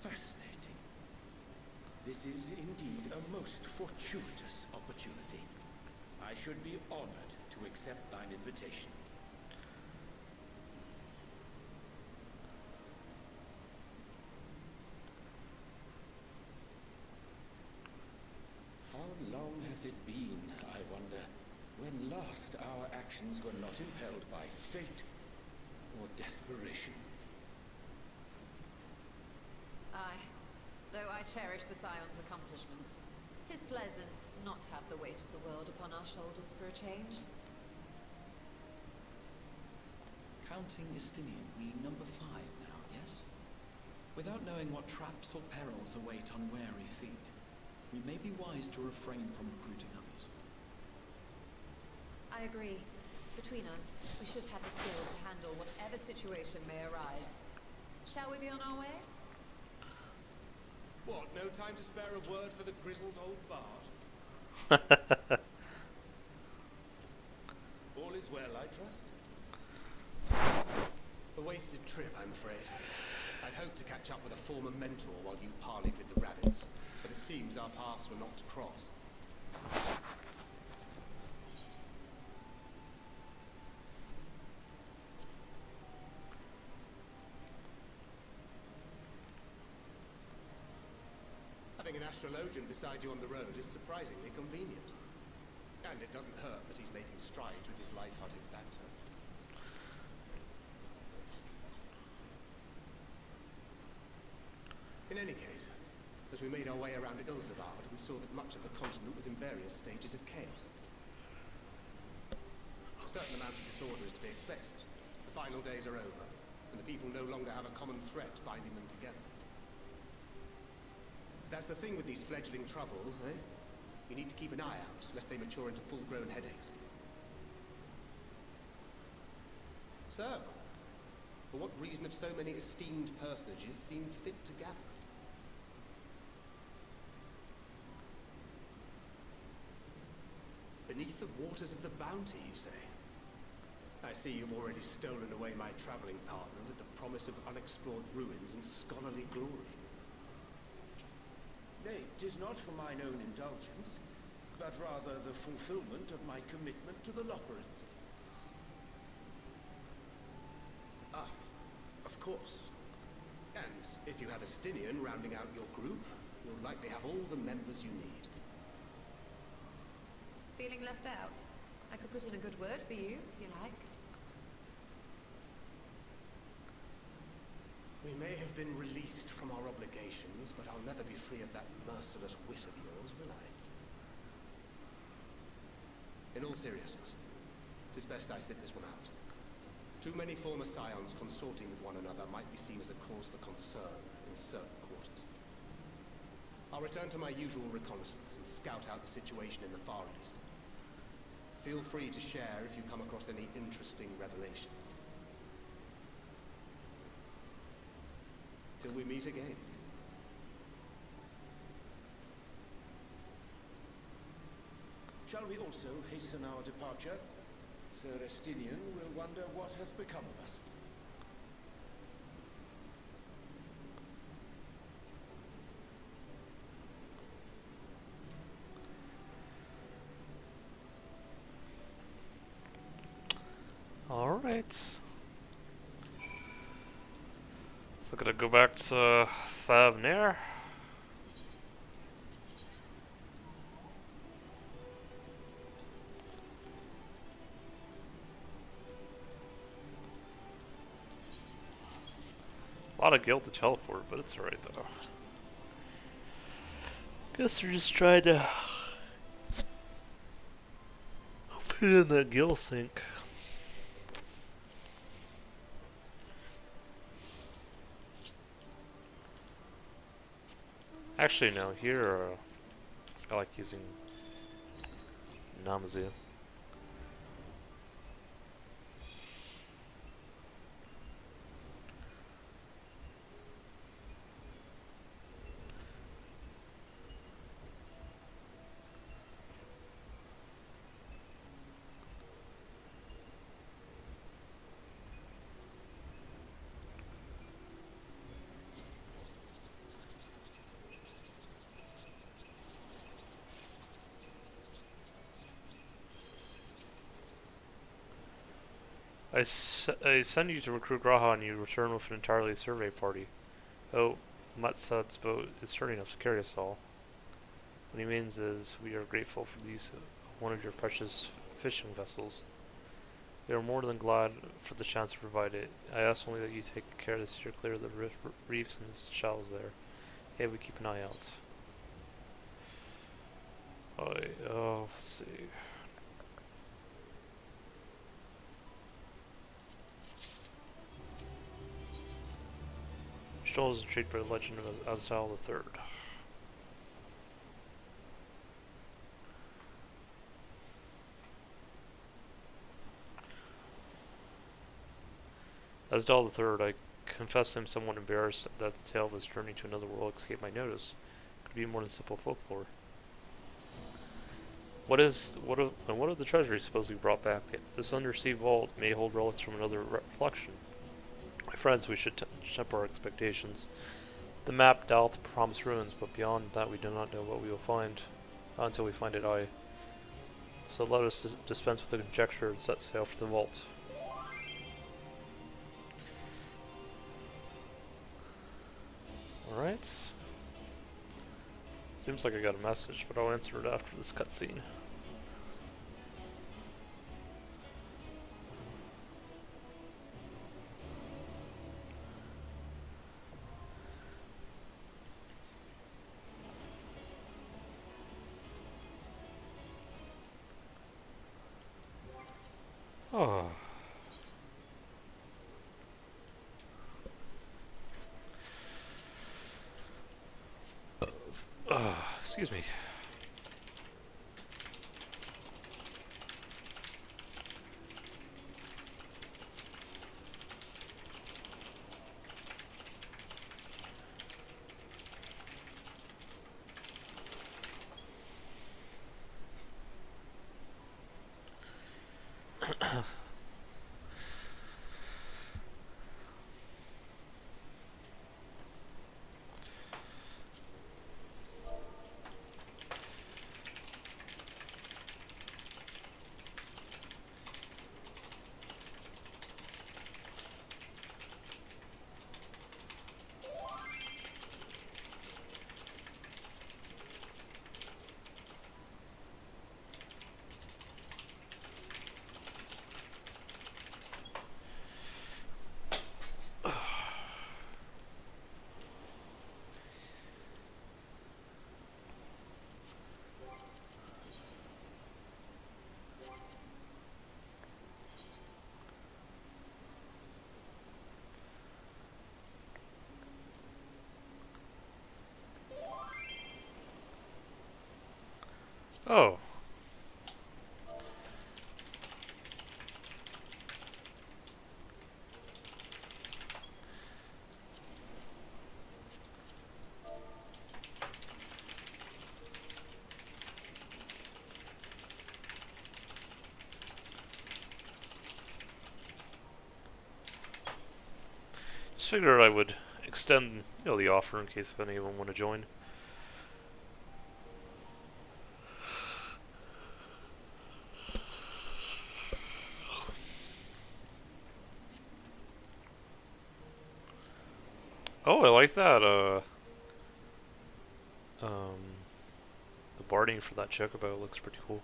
Fascinating. This is indeed a most fortuitous opportunity. I should be honored to accept thine invitation. How long hath it been, I wonder, when last our actions were not impelled by fate or desperation? Aye. Though I cherish the Scion's accomplishments, 'tis pleasant to not have the weight of the world upon our shoulders for a change. Counting Estinian, we number 5 now, yes? Without knowing what traps or perils await unwary feet, we may be wise to refrain from recruiting others. I agree. Between us, we should have the skills to handle whatever situation may arise. Shall we be on our way? What, no time to spare a word for the grizzled old bard? All is well, I trust? A wasted trip, I'm afraid. I'd hoped to catch up with a former mentor while you parleyed with the rabbits, but it seems our paths were not to cross. Having an astrologian beside you on the road is surprisingly convenient. And it doesn't hurt that he's making strides with his light-hearted banter. In any case, as we made our way around Ilsabard, we saw that much of the continent was in various stages of chaos. A certain amount of disorder is to be expected. The final days are over, and the people no longer have a common threat binding them together. That's the thing with these fledgling troubles, eh? You need to keep an eye out, lest they mature into full-grown headaches. So, for what reason have so many esteemed personages seen fit to gather? Beneath the waters of the Bounty, you say? I see you've already stolen away my traveling partner with the promise of unexplored ruins and scholarly glory. Nay, 'tis not for mine own indulgence, but rather the fulfillment of my commitment to the Loperits. Ah, of course. And if you have Estinian rounding out your group, you'll likely have all the members you need. Feeling left out? I could put in a good word for you, if you like. We may have been released from our obligations, but I'll never be free of that merciless wit of yours, will I? In all seriousness, it is best I sit this one out. Too many former scions consorting with one another might be seen as a cause for concern in certain quarters. I'll return to my usual reconnaissance and scout out the situation in the Far East. Feel free to share if you come across any interesting revelations. Till we meet again. Shall we also hasten our departure? Sir Estinian will wonder what hath become of us. All right. So gonna go back to Thavnir. A lot of guild to teleport, but it's alright though. Guess we're just trying to put in that guild sync. Actually, no, here I like using Namazu. I send you to recruit Graha and you return with an entirely survey party. Oh, Matsad's boat is sturdy enough to carry us all. What he means is, we are grateful for the use of one of your precious fishing vessels. We are more than glad for the chance to provide it. I ask only that you take care to steer clear of the reefs and the shallows there. Hey, we keep an eye out. Let's see. Stoll is intrigued by the legend of Azdal III. Azdal III, I confess I'm somewhat embarrassed that the tale of his journey to another world escaped my notice. It could be more than simple folklore. What of the treasury supposedly brought back? This undersea vault may hold relics from another reflection. My friends, we should temper our expectations. The map doth promise ruins, but beyond that we do not know what we will find until we find it. So let us dispense with the conjecture and set sail for the vault. Alright. Seems like I got a message, but I'll answer it after this cutscene. Oh. Excuse me. Oh. Just figured I would extend, the offer in case if anyone want to join. Oh, I like that, the barding for that chocobo looks pretty cool.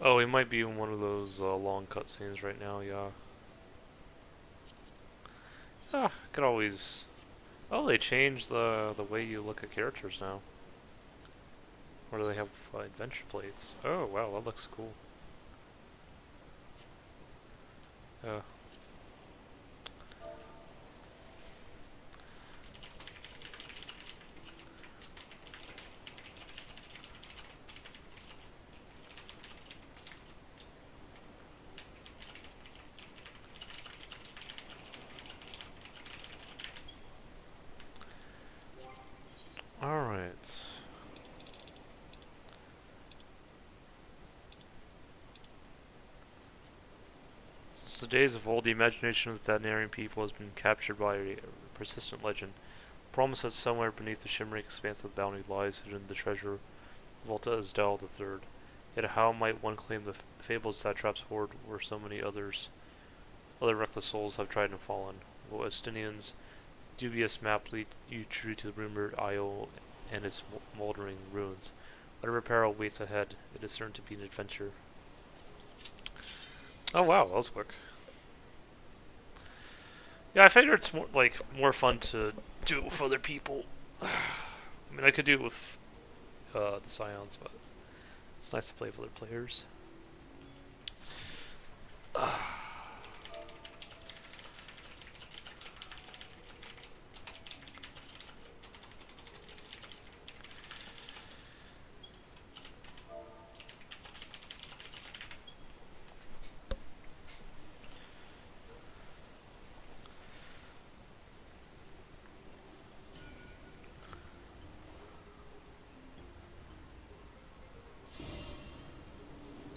Oh, he might be in one of those long cutscenes right now, yeah. Ah, could always... Oh, they changed the way you look at characters now. Or do they have adventure plates? Oh, wow, that looks cool. Yeah. Alright. Since the days of old, the imagination of the Thanarian people has been captured by a persistent legend. Promise that somewhere beneath the shimmering expanse of bounty lies hidden the treasure Volta Asdal III. Yet how might one claim the fabled satrap's hoard where so many other reckless souls have tried and fallen? Will Estinian's dubious map lead you true to the rumored isle and its moldering ruins? Whatever peril waits ahead, it is certain to be an adventure. Oh wow, that was quick. Yeah, I figure it's more fun to do it with other people. I mean, I could do it with the Scions, but it's nice to play with other players.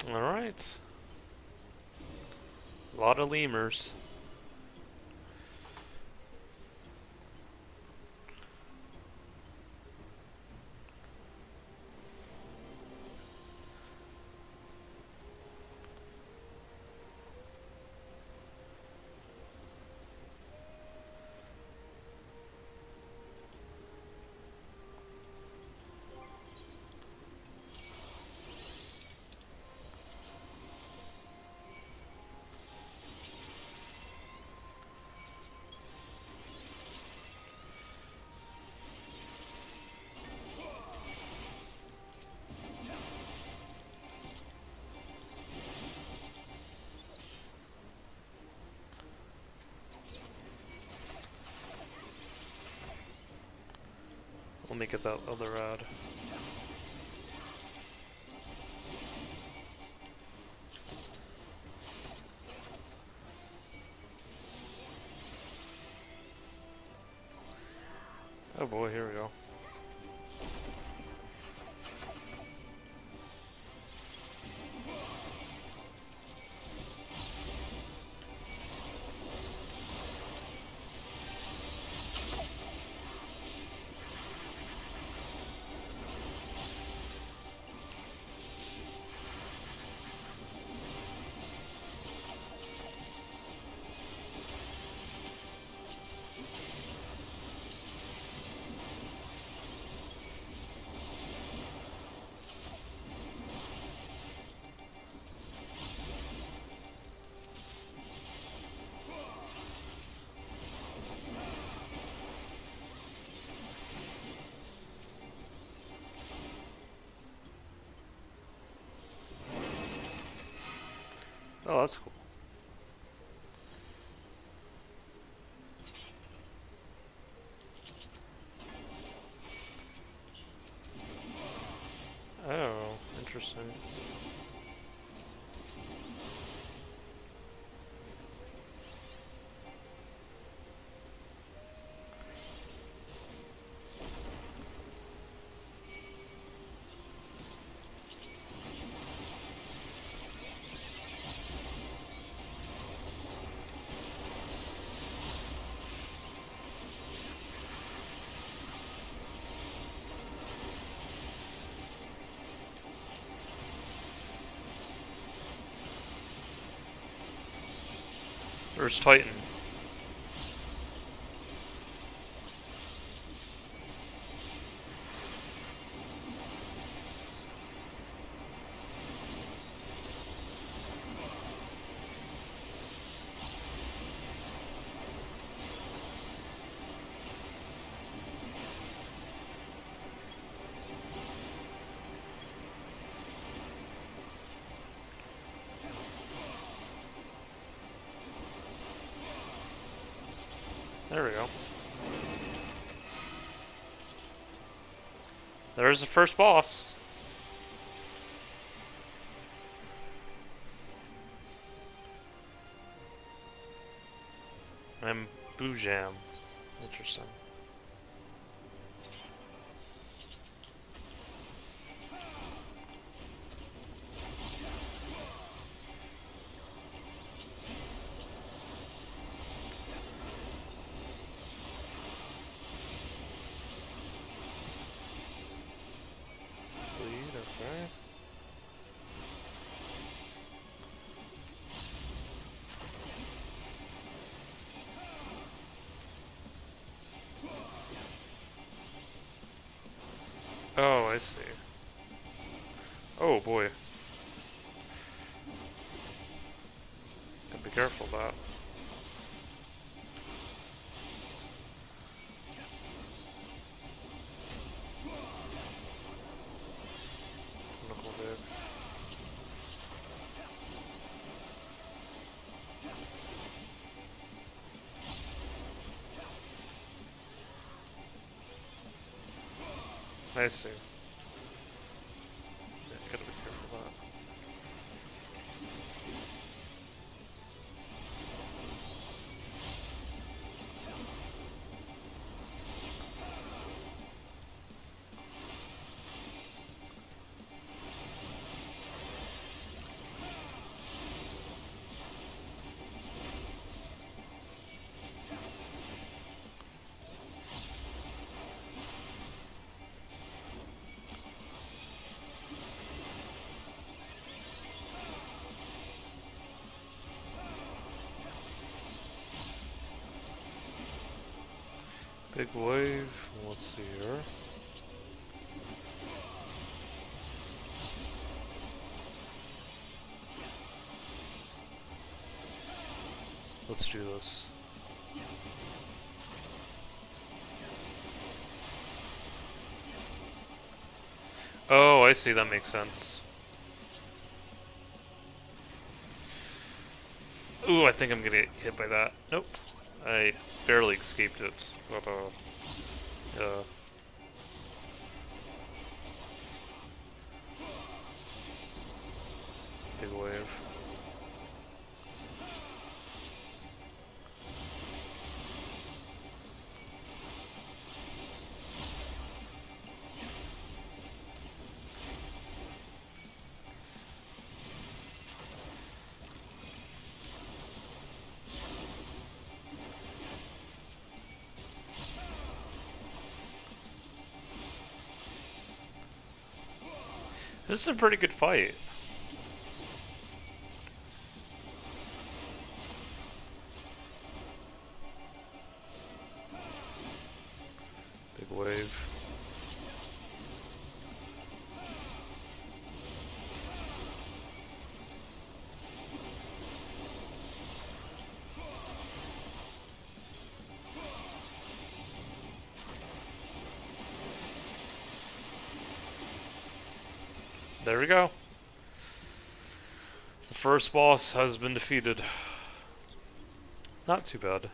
Alright. A lot of lemurs. Let me get that other ad. Oh boy, here we go. Oh, that's cool. Oh, interesting. There's Titan. There we go. There's the first boss. I'm Boojam. Interesting. Bleed, okay. Oh, I see. Oh boy. Gotta be careful of that. Tentacle dig. I see. Yeah, gotta be careful of that. Big wave. Let's see here. Let's do this. Oh, I see. That makes sense. Ooh, I think I'm gonna get hit by that. Nope. I barely escaped it. But, yeah. Big wave. This is a pretty good fight. Big wave. There we go. The First boss has been defeated. Not too bad.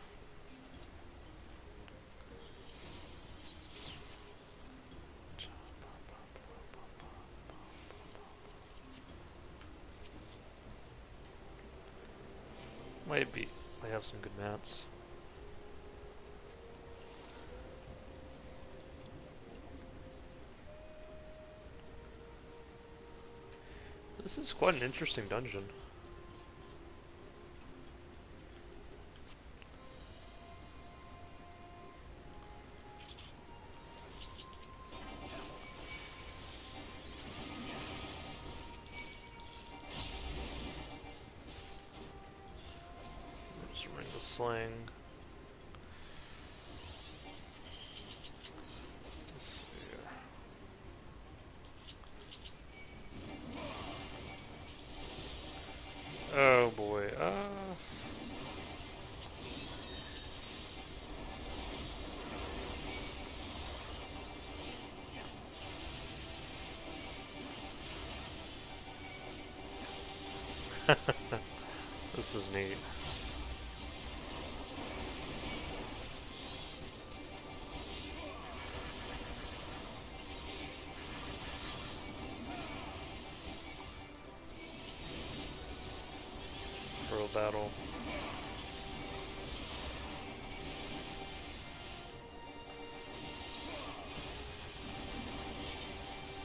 Might have some good mats. This is quite an interesting dungeon. Just ring the sling. Let's see here. Oh boy, this is neat. Pro battle.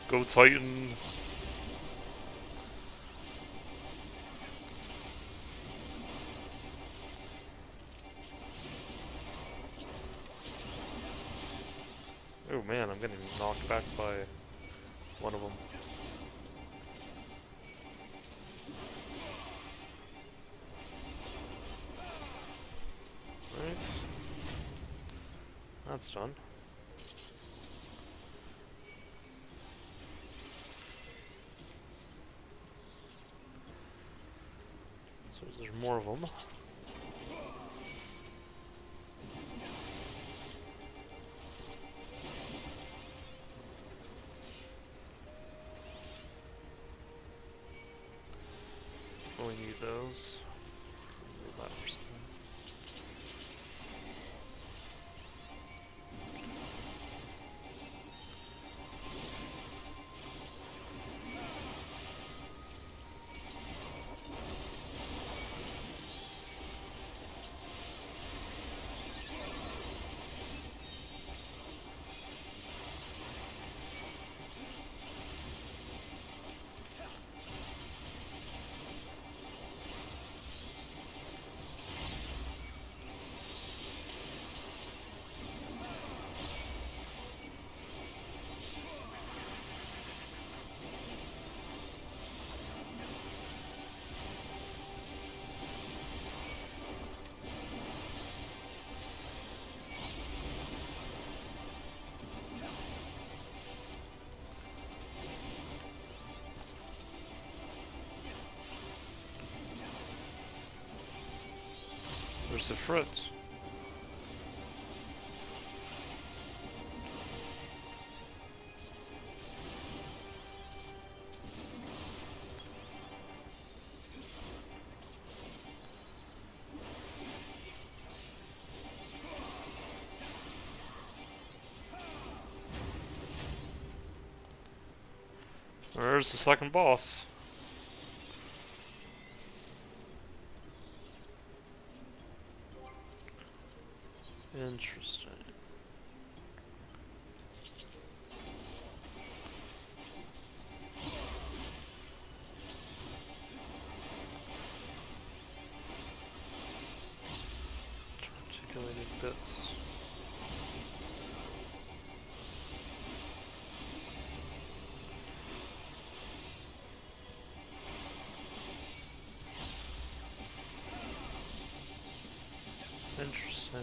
Go Titan! Oh man, I'm getting knocked back by one of them. Right. That's done. So there's more of them. We need those. Need that for something. There's the fruit. There's the second boss. Interesting. Articulated bits. Interesting.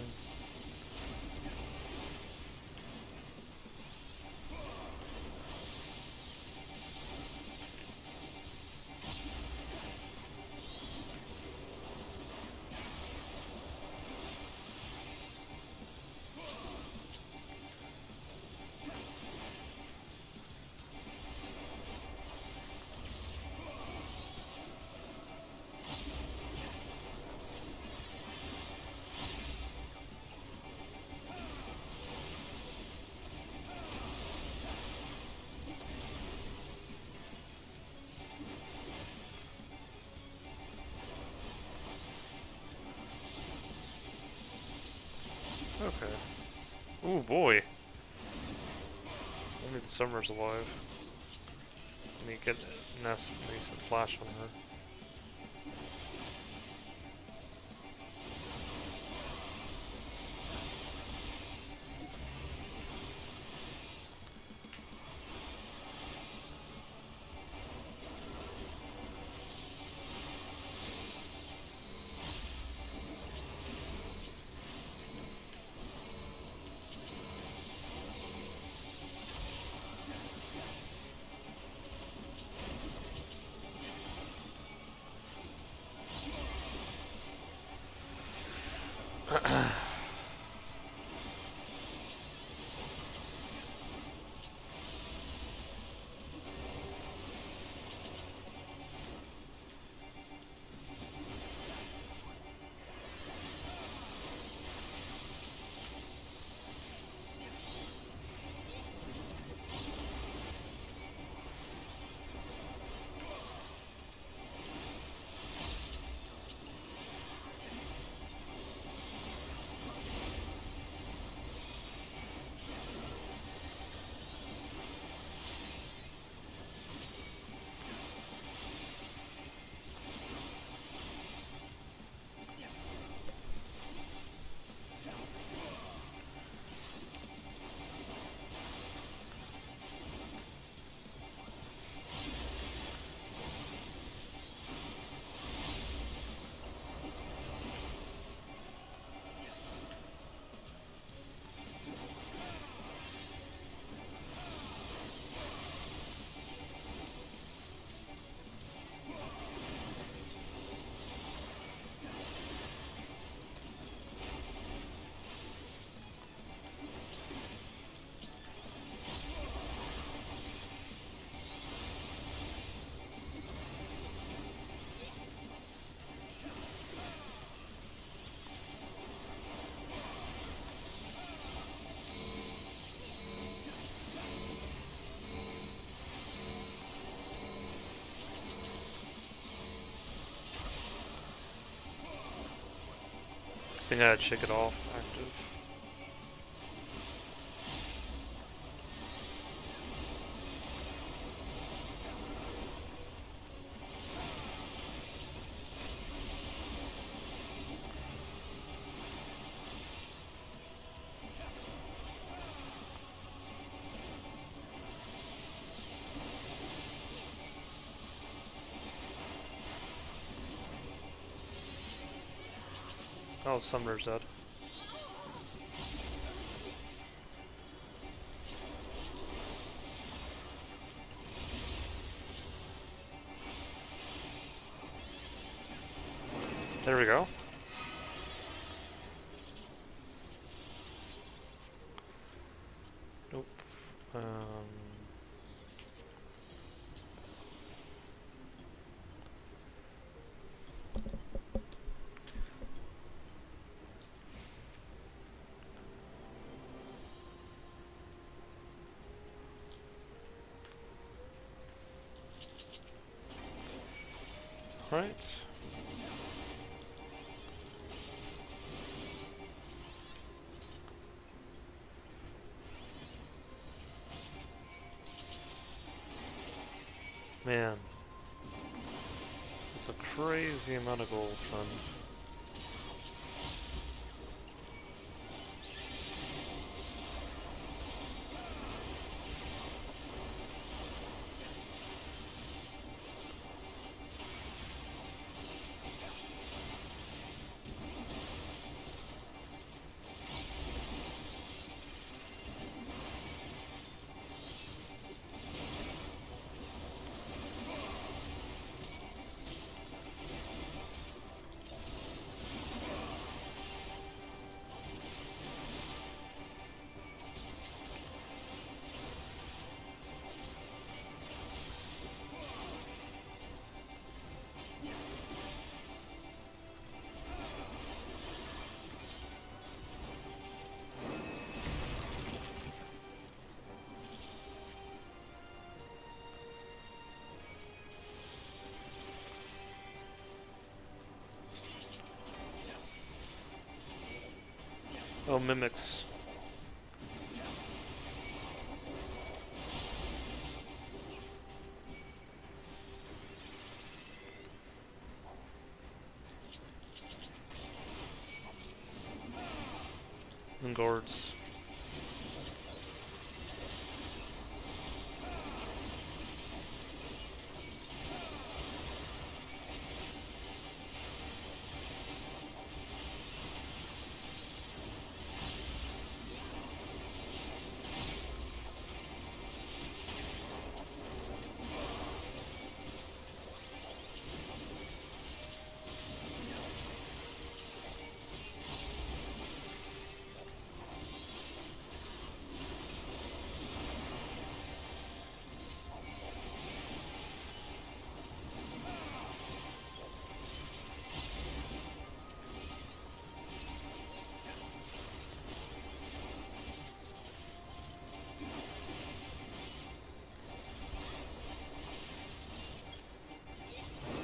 boy. Only the summer's alive. Let me get Ness some flash on her. I think I gotta check it off active. Oh, Summoner's dead. There we go. Nope. Right. Man, it's a crazy amount of gold from. Oh, mimics. guards.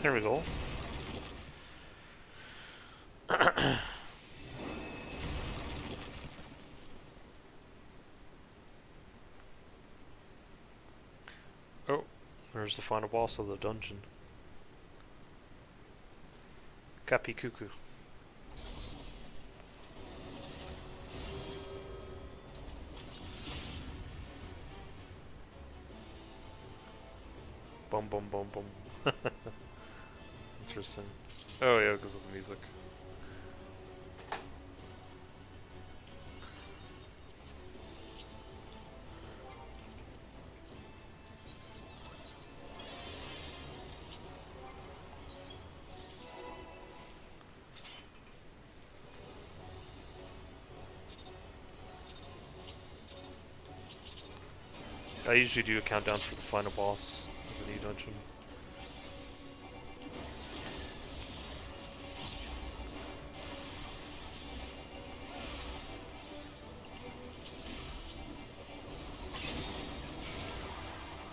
There we go. Oh, there's the final boss of the dungeon. Kapi Cuckoo. Bum bum bum bum. Interesting. Oh yeah, because of the music. I usually do a countdown for the final boss of the new dungeon.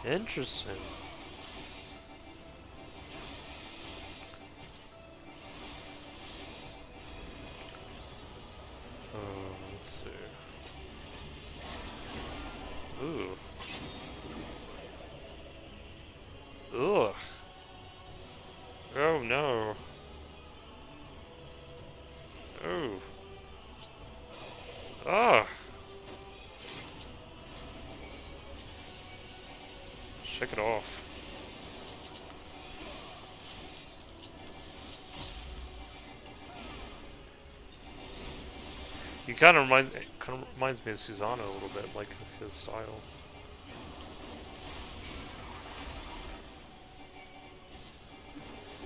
Interesting. Let's see. Ooh. Ugh. Oh no. Oh. Ah. Shake it off. He kind of reminds me of Susanna a little bit, like his style.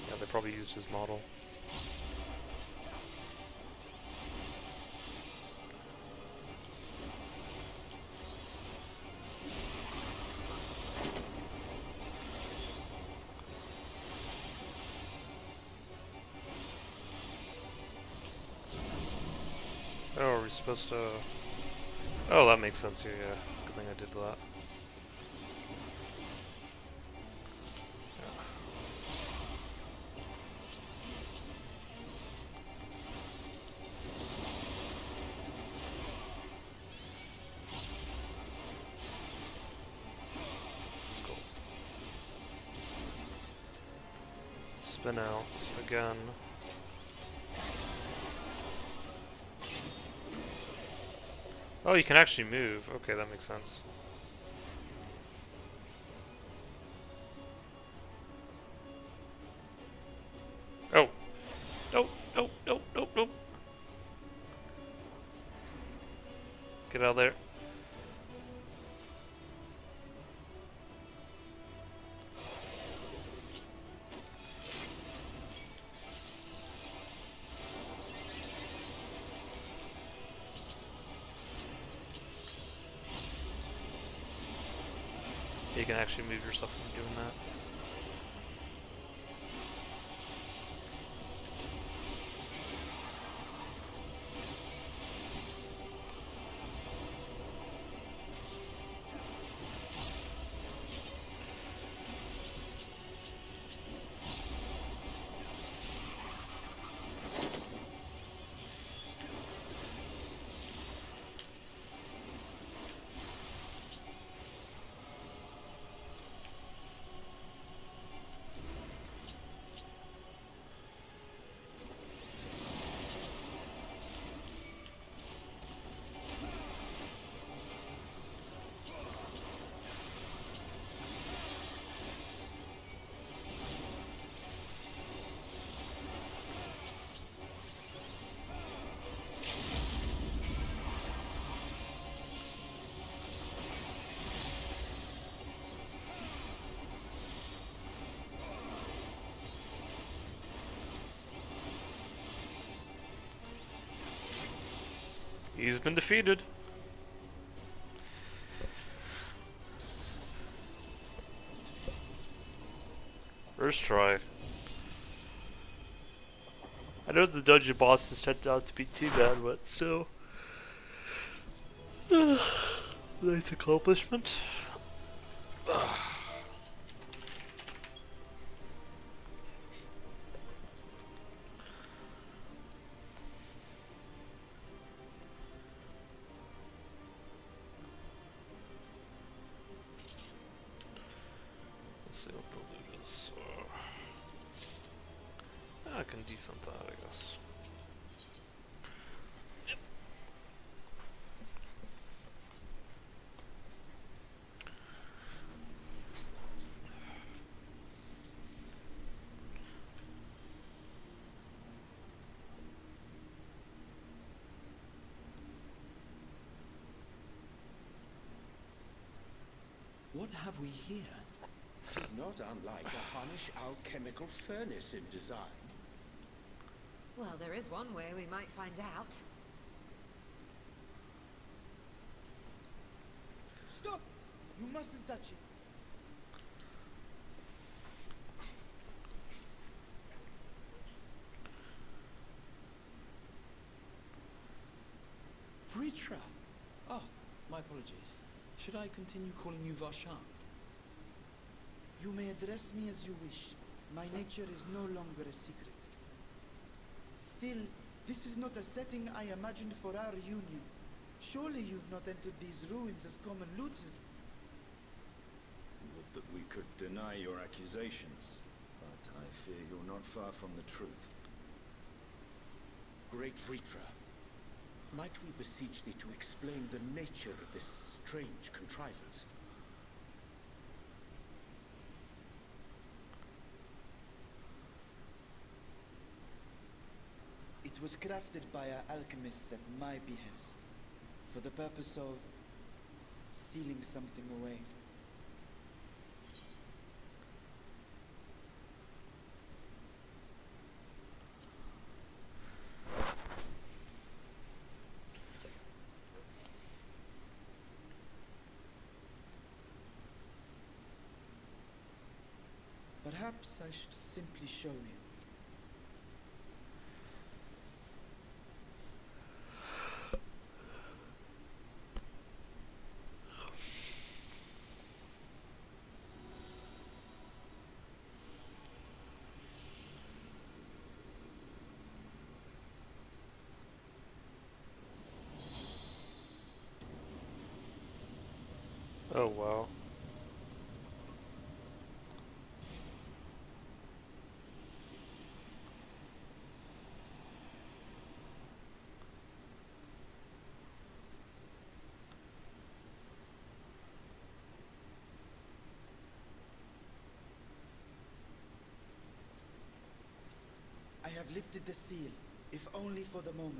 Yeah, they probably used his model. Oh, are we supposed to... Oh, that makes sense here, yeah. Good thing I did that. Let's go. Spin out again. Oh, you can actually move. Okay, that makes sense. Oh. Nope, nope, nope, nope, nope. Get out of there. You can actually move yourself from doing that. He's been defeated. First try. I know the dungeon bosses turned out to be too bad, but still. Nice accomplishment. Let's see what the loot is. I can decent that, I guess. Yep. What have we here? It is not unlike a Hunnish alchemical furnace in design. Well, there is one way we might find out. Stop! You mustn't touch it. Vritra! Oh, my apologies. Should I continue calling you Varshant? You may address me as you wish. My nature is no longer a secret. Still, this is not a setting I imagined for our union. Surely you've not entered these ruins as common looters. Would that we could deny your accusations, but I fear you're not far from the truth. Great Vritra, might we beseech thee to explain the nature of this strange contrivance? It was crafted by our alchemists at my behest, for the purpose of sealing something away. Perhaps I should simply show you. Oh wow. I have lifted the seal, if only for the moment,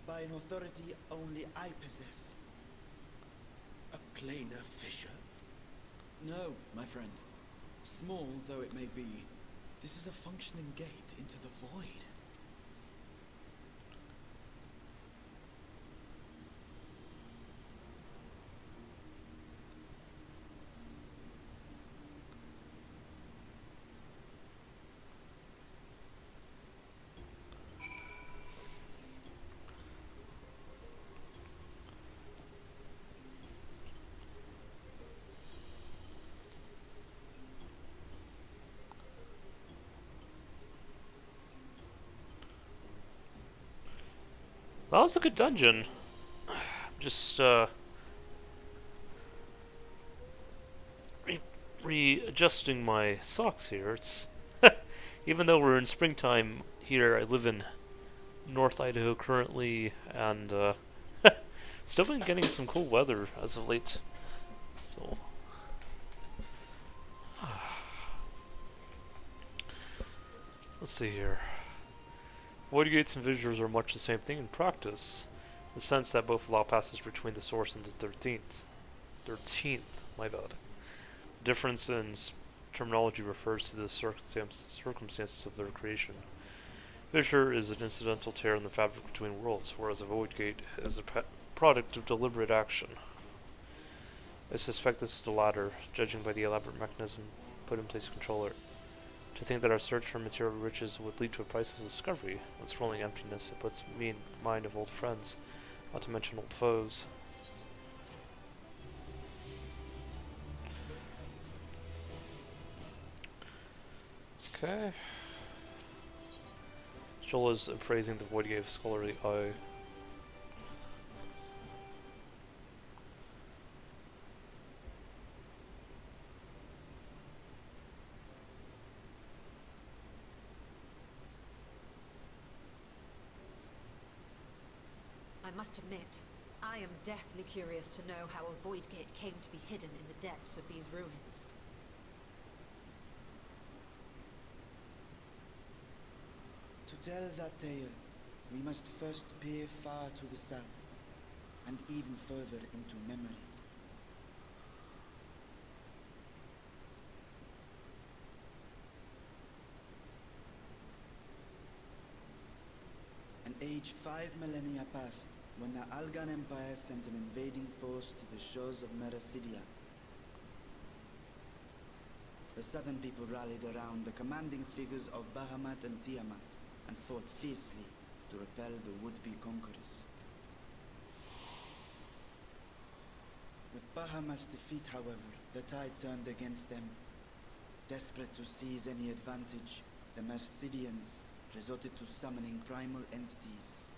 by an authority only I possess. A planar fissure? No, my friend. Small though it may be, this is a functioning gate into the void. That was a good dungeon. Just readjusting my socks here. It's even though we're in springtime here, I live in North Idaho currently, and still been getting some cool weather as of late. So let's see here. Void gates and visitors are much the same thing in practice, in the sense that both allow passage between the source and the 13th, my bad. The difference in terminology refers to the circumstances of their creation. Fissure is an incidental tear in the fabric between worlds, whereas a void gate is a product of deliberate action. I suspect this is the latter, judging by the elaborate mechanism put in place to control it. To think that our search for material riches would lead to a priceless discovery, with swirling emptiness, it puts me in mind of old friends, not to mention old foes. Okay. Joel is appraising the void gate of scholarly eye. I must admit, I am deathly curious to know how a void gate came to be hidden in the depths of these ruins. To tell that tale, we must first peer far to the south, and even further into memory. An age 5 millennia passed when the Algan Empire sent an invading force to the shores of Mericidia. The southern people rallied around the commanding figures of Bahamut and Tiamat and fought fiercely to repel the would-be conquerors. With Bahamut's defeat, however, the tide turned against them. Desperate to seize any advantage, the Mercidians resorted to summoning primal entities.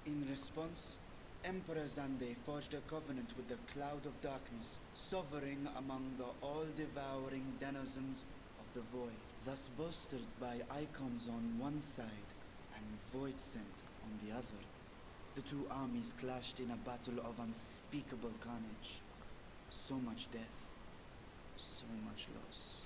In response, Emperor Zande forged a covenant with the Cloud of Darkness, sovereign among the all-devouring denizens of the Void, thus bolstered by icons on one side and Void Scent on the other. The two armies clashed in a battle of unspeakable carnage. So much death, so much loss.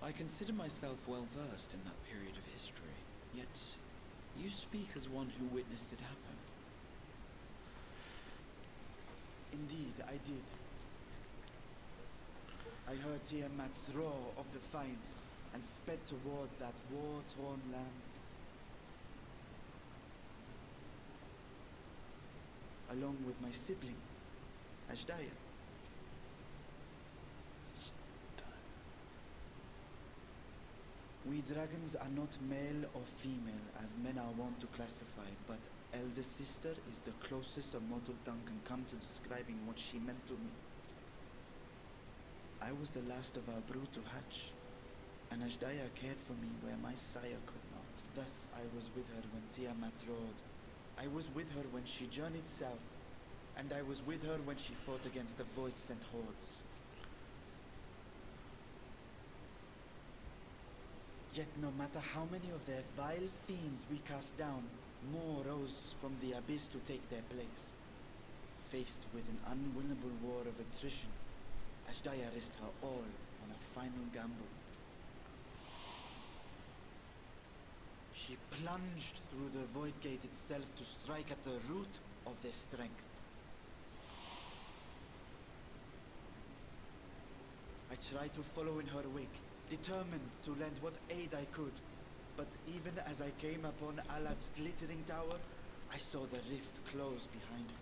I consider myself well versed in that period of history, yet you speak as one who witnessed it happen. Indeed, I did. I heard Tiamat's roar of defiance and sped toward that war-torn land. Along with my sibling, Ashdaya. We dragons are not male or female as men are wont to classify, but elder sister is the closest a mortal tongue can come to describing what she meant to me. I was the last of our brood to hatch, and Ashdaya cared for me where my sire could not. Thus I was with her when Tiamat roared. I was with her when she journeyed south, and I was with her when she fought against the Void-sent hordes. Yet no matter how many of their vile fiends we cast down, more rose from the abyss to take their place. Faced with an unwinnable war of attrition, Ashdaya risked her all on a final gamble. She plunged through the Void Gate itself to strike at the root of their strength. I tried to follow in her wake, determined to lend what aid I could. But even as I came upon Alag's glittering tower, I saw the rift close behind her.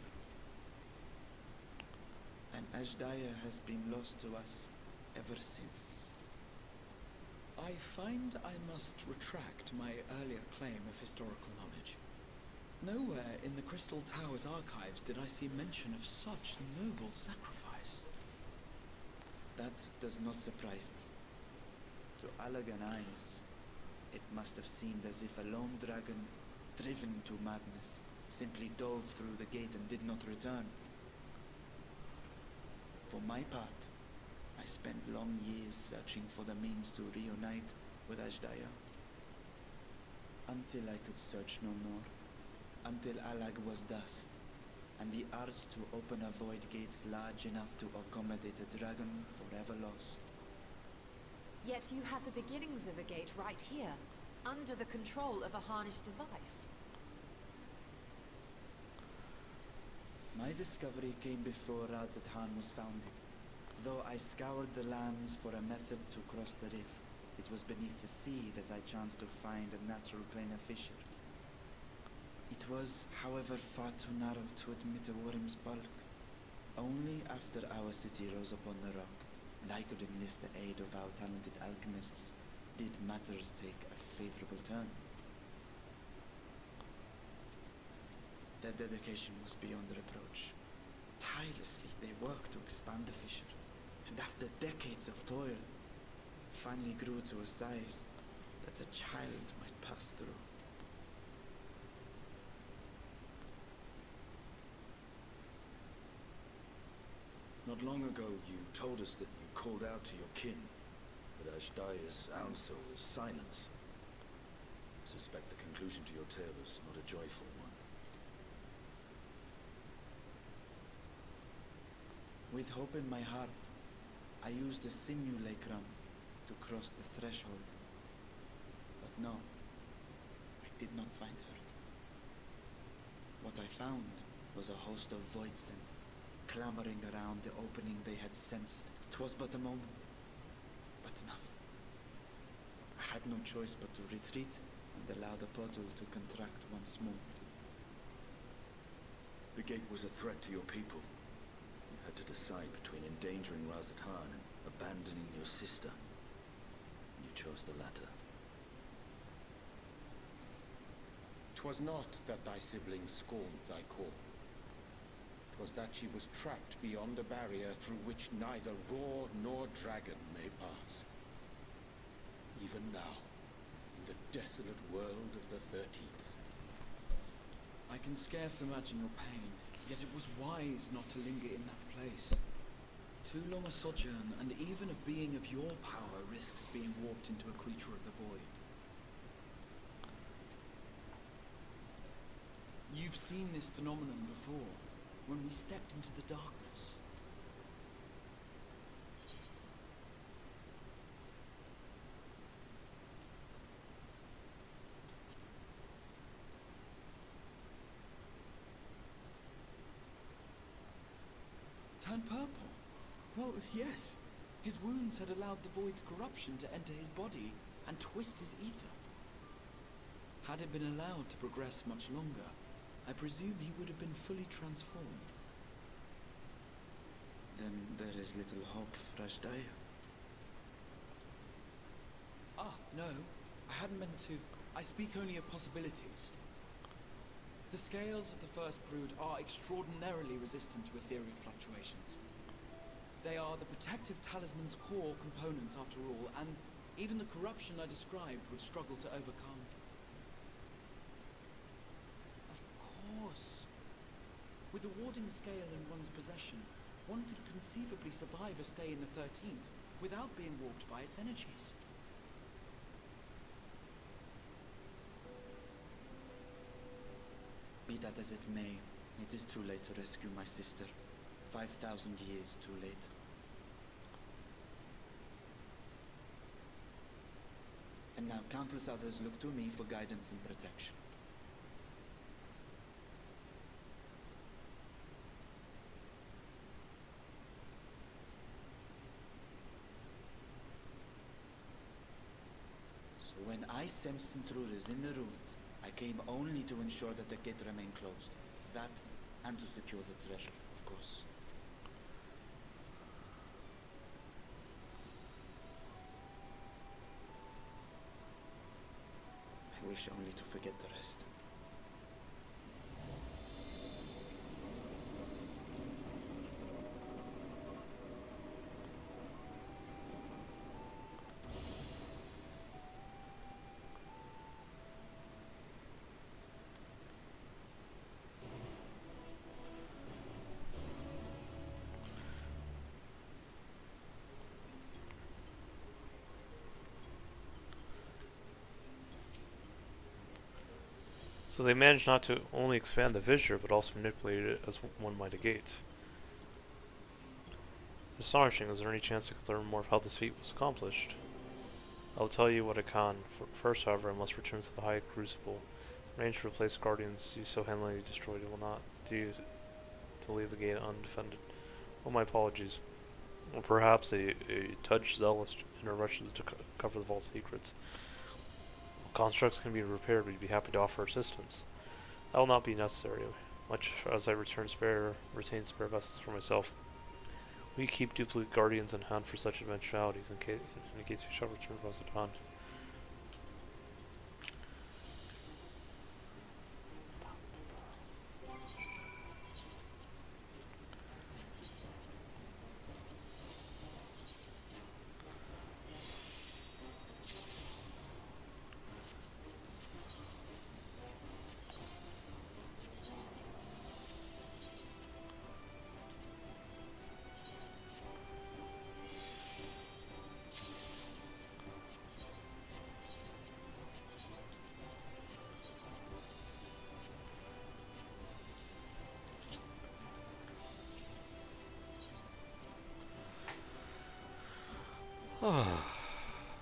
And Ashdaya has been lost to us ever since. I find I must retract my earlier claim of historical knowledge. Nowhere in the Crystal Tower's archives did I see mention of such noble sacrifice. That does not surprise me. To Alagan eyes, it must have seemed as if a lone dragon, driven to madness, simply dove through the gate and did not return. For my part, I spent long years searching for the means to reunite with Ashdaya. Until I could search no more. Until Alag was dust, and the art to open a void gate large enough to accommodate a dragon forever lost. Yet you have the beginnings of a gate right here, under the control of a harnessed device. My discovery came before Radzat Han was founded. Though I scoured the lands for a method to cross the rift, it was beneath the sea that I chanced to find a natural planar fissure. It was, however, far too narrow to admit a worm's bulk. Only after our city rose upon the rock, and I could enlist the aid of our talented alchemists, did matters take a favorable turn. Their dedication was beyond reproach. Tirelessly they worked to expand the fissure, and after decades of toil, it finally grew to a size that a child might pass through. Not long ago, you told us that you called out to your kin, but Ashdaya's answer was silence. I suspect the conclusion to your tale is not a joyful one. With hope in my heart, I used a simulacrum to cross the threshold. But no, I did not find her. What I found was a host of void scent, clamoring around the opening they had sensed. 'Twas but a moment, but enough. I had no choice but to retreat and allow the portal to contract once more. The gate was a threat to your people. You had to decide between endangering Razatan and abandoning your sister. You chose the latter. 'Twas not that thy sibling scorned thy call. 'Twas that she was trapped beyond a barrier through which neither roar nor dragon may pass. Even now, in the desolate world of the 13th. I can scarce imagine your pain, yet it was wise not to linger in that place. Too long a sojourn, and even a being of your power risks being warped into a creature of the void. You've seen this phenomenon before, when we stepped into the darkness. Turned purple? Well, yes. His wounds had allowed the void's corruption to enter his body and twist his ether. Had it been allowed to progress much longer, I presume he would have been fully transformed. Then there is little hope for Ashdaya. Ah, no. I hadn't meant to. I speak only of possibilities. The scales of the first brood are extraordinarily resistant to ethereal fluctuations. They are the protective talisman's core components after all, and even the corruption I described would struggle to overcome. Of course. With the warding scale in one's possession, one could conceivably survive a stay in the 13th without being warped by its energies. Be that as it may, it is too late to rescue my sister. 5,000 years too late. And now countless others look to me for guidance and protection. So when I sensed intruders in the ruins, I came only to ensure that the gate remained closed. That, and to secure the treasure, of course. I wish only to forget the rest. So they managed not to only expand the fissure, but also manipulate it as one might a gate. Astonishing. Is there any chance I could learn more of how this feat was accomplished? I'll tell you what I can. First, however, I must return to the High Crucible. Arrange to replace guardians you so handily destroyed. It will not do to leave the gate undefended. Oh, my apologies. Or perhaps a touch zealous in her rushes to cover the vault secrets. Constructs can be repaired, we'd be happy to offer assistance. That will not be necessary, much as I retain spare vessels for myself. We keep duplicate guardians in hand for such eventualities in case we shall return across the pond.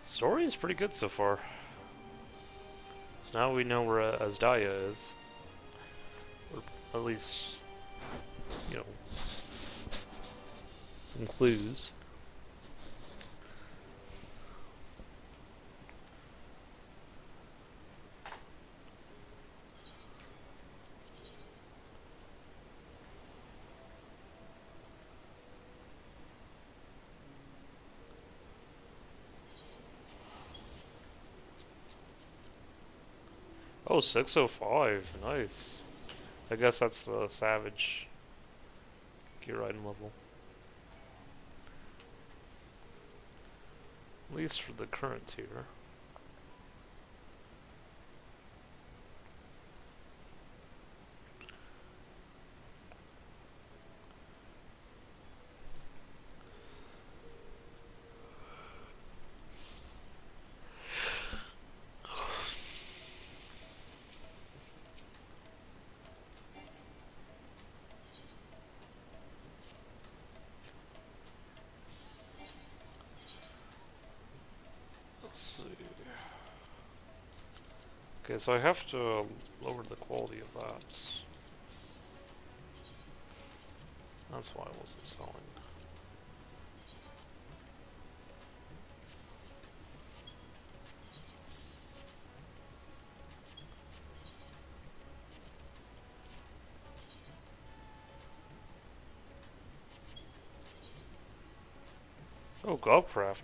Story is pretty good so far. So now we know where Asdaya is. Or at least, you know, some clues. Oh, 605. Nice. I guess that's the Savage gear item level. At least for the current tier. Okay, so I have to lower the quality of that. That's why I wasn't selling. Oh, Gobcraft.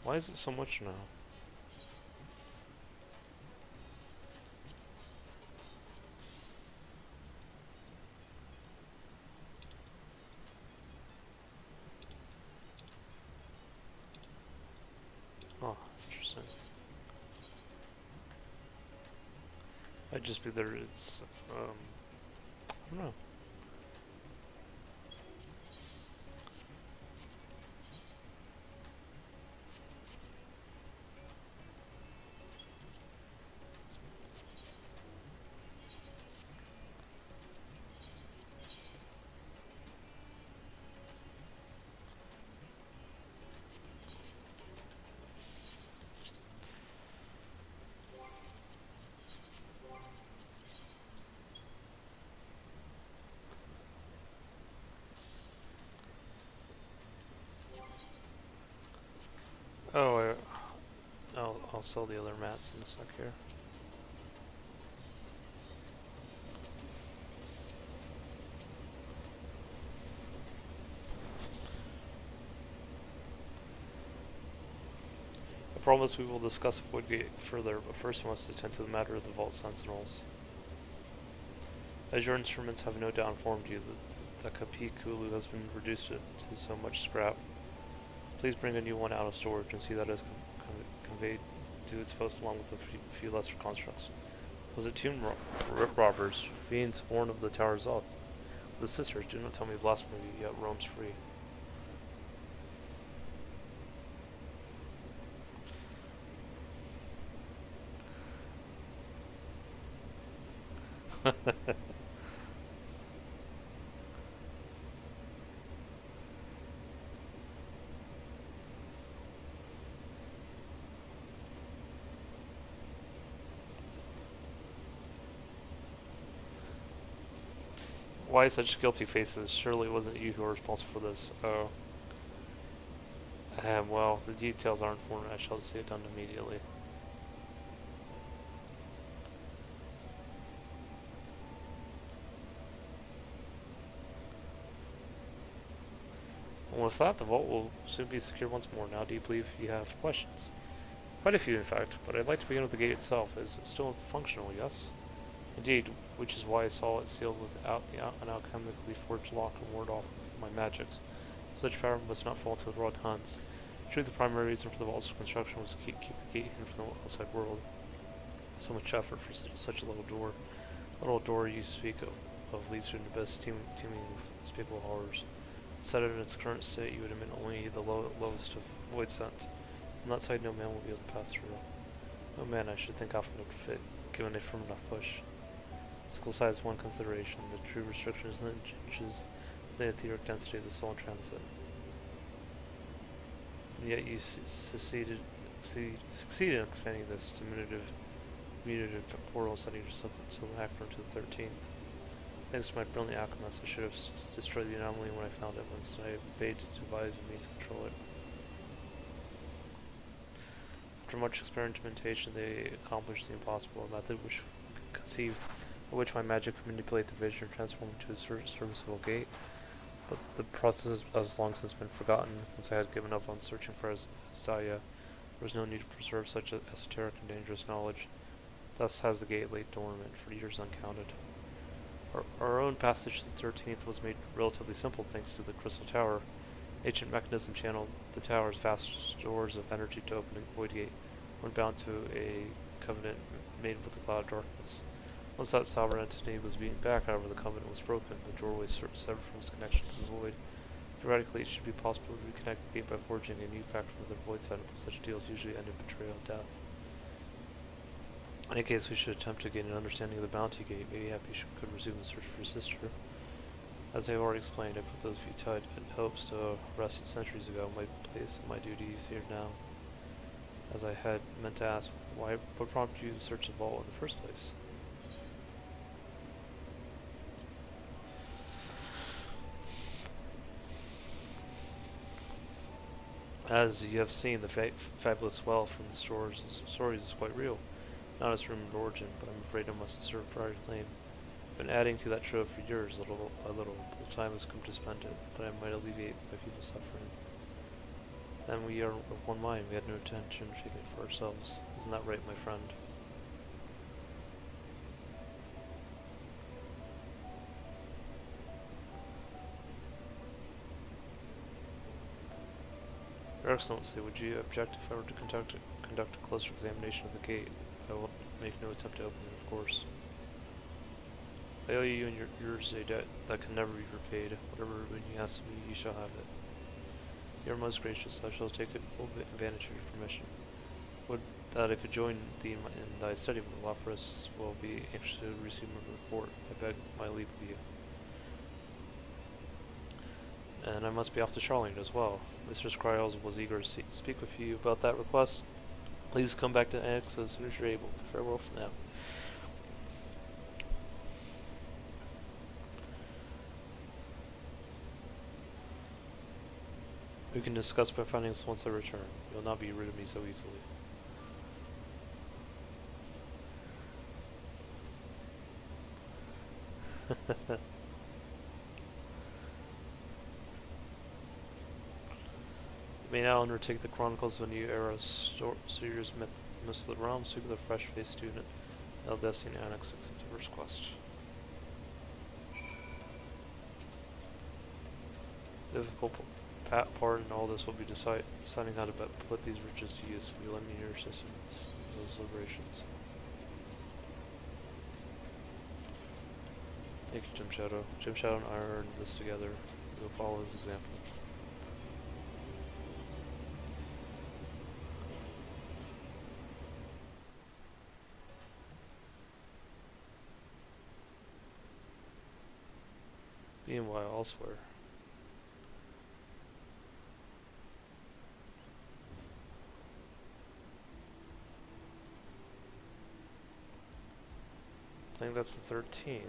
Why is it so much now? Oh, interesting. Might just be there. It's I don't know. Oh, I'll sell the other mats in a sec here. I promise we will discuss Woodgate further, but first we must attend to the matter of the Vault Sentinels. As your instruments have no doubt informed you that Kapikulu has been reduced to so much scrap, please bring a new one out of storage and see that it is conveyed to its post along with a few lesser constructs. Was it tomb robbers, fiends born of the Tower Zod? The sisters, do not tell me blasphemy yet roams free. Why such guilty faces? Surely it wasn't you who were responsible for this. Oh. Well, the details aren't important. I shall see it done immediately. And with that, the vault will soon be secure once more. Now, do you believe you have questions? Quite a few, in fact, but I'd like to begin with the gate itself. Is it still functional, yes? Indeed, which is why I saw it sealed without an alchemically forged lock and ward off my magics. Such power must not fall to the wrong hands. True, the primary reason for the vault's construction was to keep the gate hidden from the outside world. So much effort for such a little door. A little door you speak of leads to an abyss teeming with unspeakable horrors. Set it in its current state, you would emit only the lowest of void scent. On that side, no man will be able to pass through. No man, I should think, often enough to fit, given a firm enough push. School size one consideration. The true restriction is in inches the etheric density of the soul in transit. And yet you succeeded in expanding this diminutive portal, sending yourself to Akron to the 13th. Thanks to my brilliant alchemist, I should have destroyed the anomaly when I found it, once I obeyed to devise a means to control it. After much experimentation, they accomplished the impossible, a method which conceived by which my magic could manipulate the vision and transform into a serviceable gate. But the process has long since been forgotten. Once I had given up on searching for Azaya, there was no need to preserve such esoteric and dangerous knowledge. Thus has the gate laid dormant for years uncounted. Our own passage to the 13th was made relatively simple thanks to the Crystal Tower. Ancient mechanism channeled the tower's vast stores of energy to open a void gate, when bound to a covenant made with the cloud of darkness. Once that sovereign entity was beaten back, however, the covenant was broken, the doorway severed from its connection to the void. Theoretically, it should be possible to reconnect the gate by forging a new pact with the void side, but such deals usually end in betrayal and death. In any case, we should attempt to gain an understanding of the bounty gate. Maybe Happy could resume the search for his sister. As I already explained, I put those few tied hopes to rest centuries ago. My place and my duties here now. As I had meant to ask, what prompted you to search the vault in the first place? As you have seen, the fabulous wealth from the stories is quite real. Not its rumored origin, but I'm afraid I must assert prior claim. I've been adding to that trove for years, little by little. The time has come to spend it, that I might alleviate my people's suffering. Then we are of one mind. We had no intention of taking it for ourselves. Isn't that right, my friend? Your Excellency, would you object if I were to conduct a closer examination of the gate? I will make no attempt to open it, of course. I owe you and yours a debt that can never be repaid. Whatever boon you ask of me, you shall have it. You are most gracious. I shall take full advantage of your permission. Would that I could join thee in thy study, but Lapras will be anxious to receive my report. I beg my leave of you. And I must be off to Charlene as well. Mr. Scryles was eager to speak with you about that request. Please come back to Annex as soon as you're able. Farewell for now. We can discuss my findings once I return. You'll not be rid of me so easily. You may now undertake the Chronicles of a New Era series Myths of the Realm, speak with a fresh-faced student, Eldestian Annex, accept the first quest. Difficult part in all this will be deciding how to put these riches to use. Will you lend me your assistance in those deliberations? Thank you, Jim Shadow. Jim Shadow and I are in this together. We'll follow his example. Meanwhile, elsewhere. I think that's the 13th.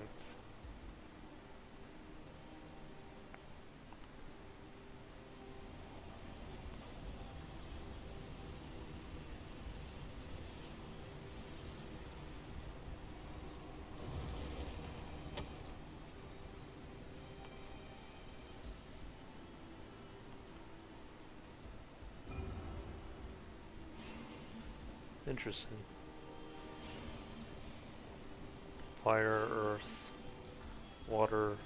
Interesting. Fire, earth, water,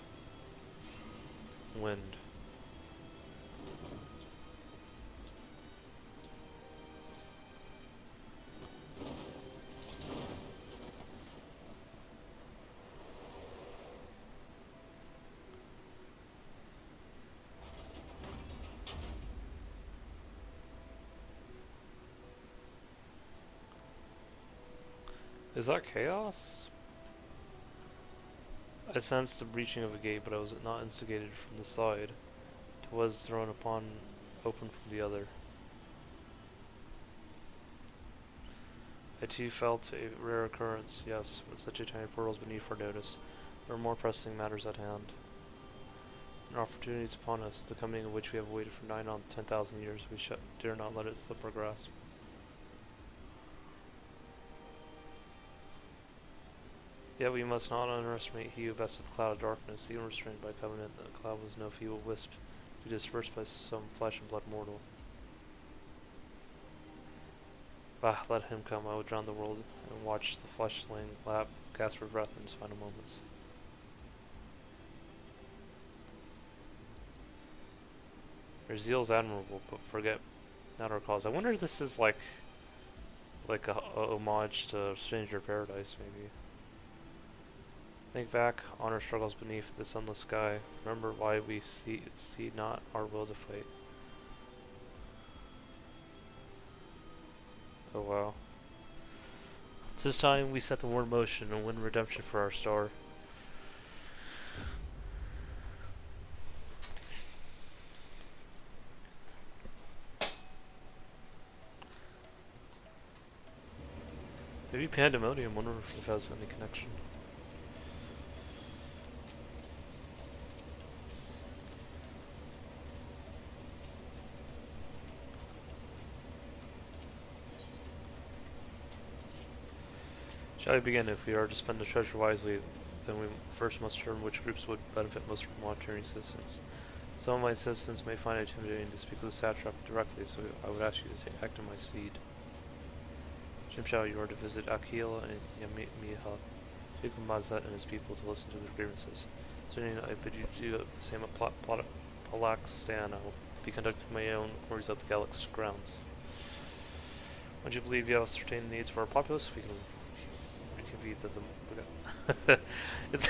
wind. Is that chaos? I sensed the breaching of a gate, but I was not instigated from the side. It was thrown upon open from the other. I too felt a rare occurrence, yes, with such a tiny portal beneath our notice. There are more pressing matters at hand. An opportunity is upon us, the coming of which we have waited for 9 on 10,000 years. We dare not let it slip our grasp. Yet we must not underestimate he who vested the cloud of darkness, even restrained by covenant. The cloud was no feeble wisp to be dispersed by some flesh and blood mortal. Bah, let him come. I would drown the world and watch the flesh-slaying lap gasp for breath in his final moments. Their zeal is admirable, but forget not our cause. I wonder if this is like a homage to Stranger Paradise, maybe. Think back on our struggles beneath the sunless sky. Remember why we see not our will to fight. Oh wow. It's this time we set the war in motion and win redemption for our star. Maybe Pandemonium, wonder if it has any connection. Shall we begin? If we are to spend the treasure wisely, then we first must determine which groups would benefit most from monetary assistance. Some of my citizens may find it intimidating to speak with the satrap directly, so I would ask you to act in my stead. Shimshao, you are to visit Akil and Yamiha. Speak with Mazet and his people to listen to their grievances. Soon I bid you do the same at Palakstan. I will be conducting my own inquiries of the Galac's grounds. Once you believe you have ascertained the needs for our populace, we can reconvene the it's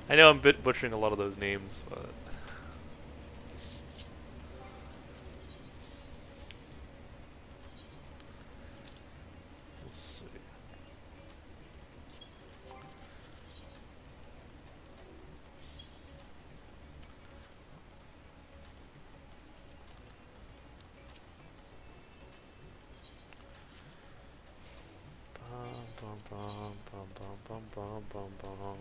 I know I'm butchering a lot of those names, but let's see. Bum bum bum bum bum bum bum bum.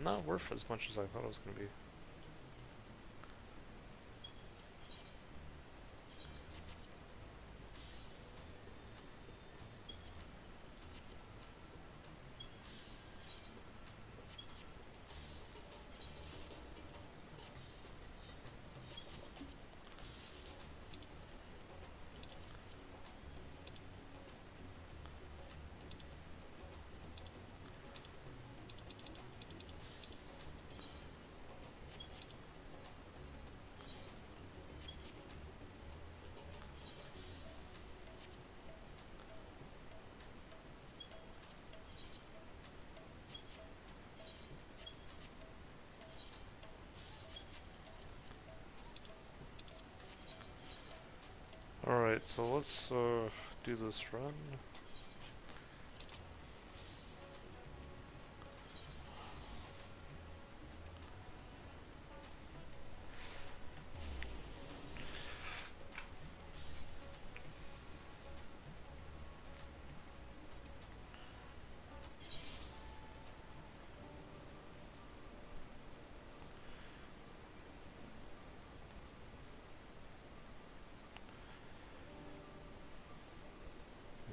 Not worth as much as I thought it was going to be. Alright, so let's do this run.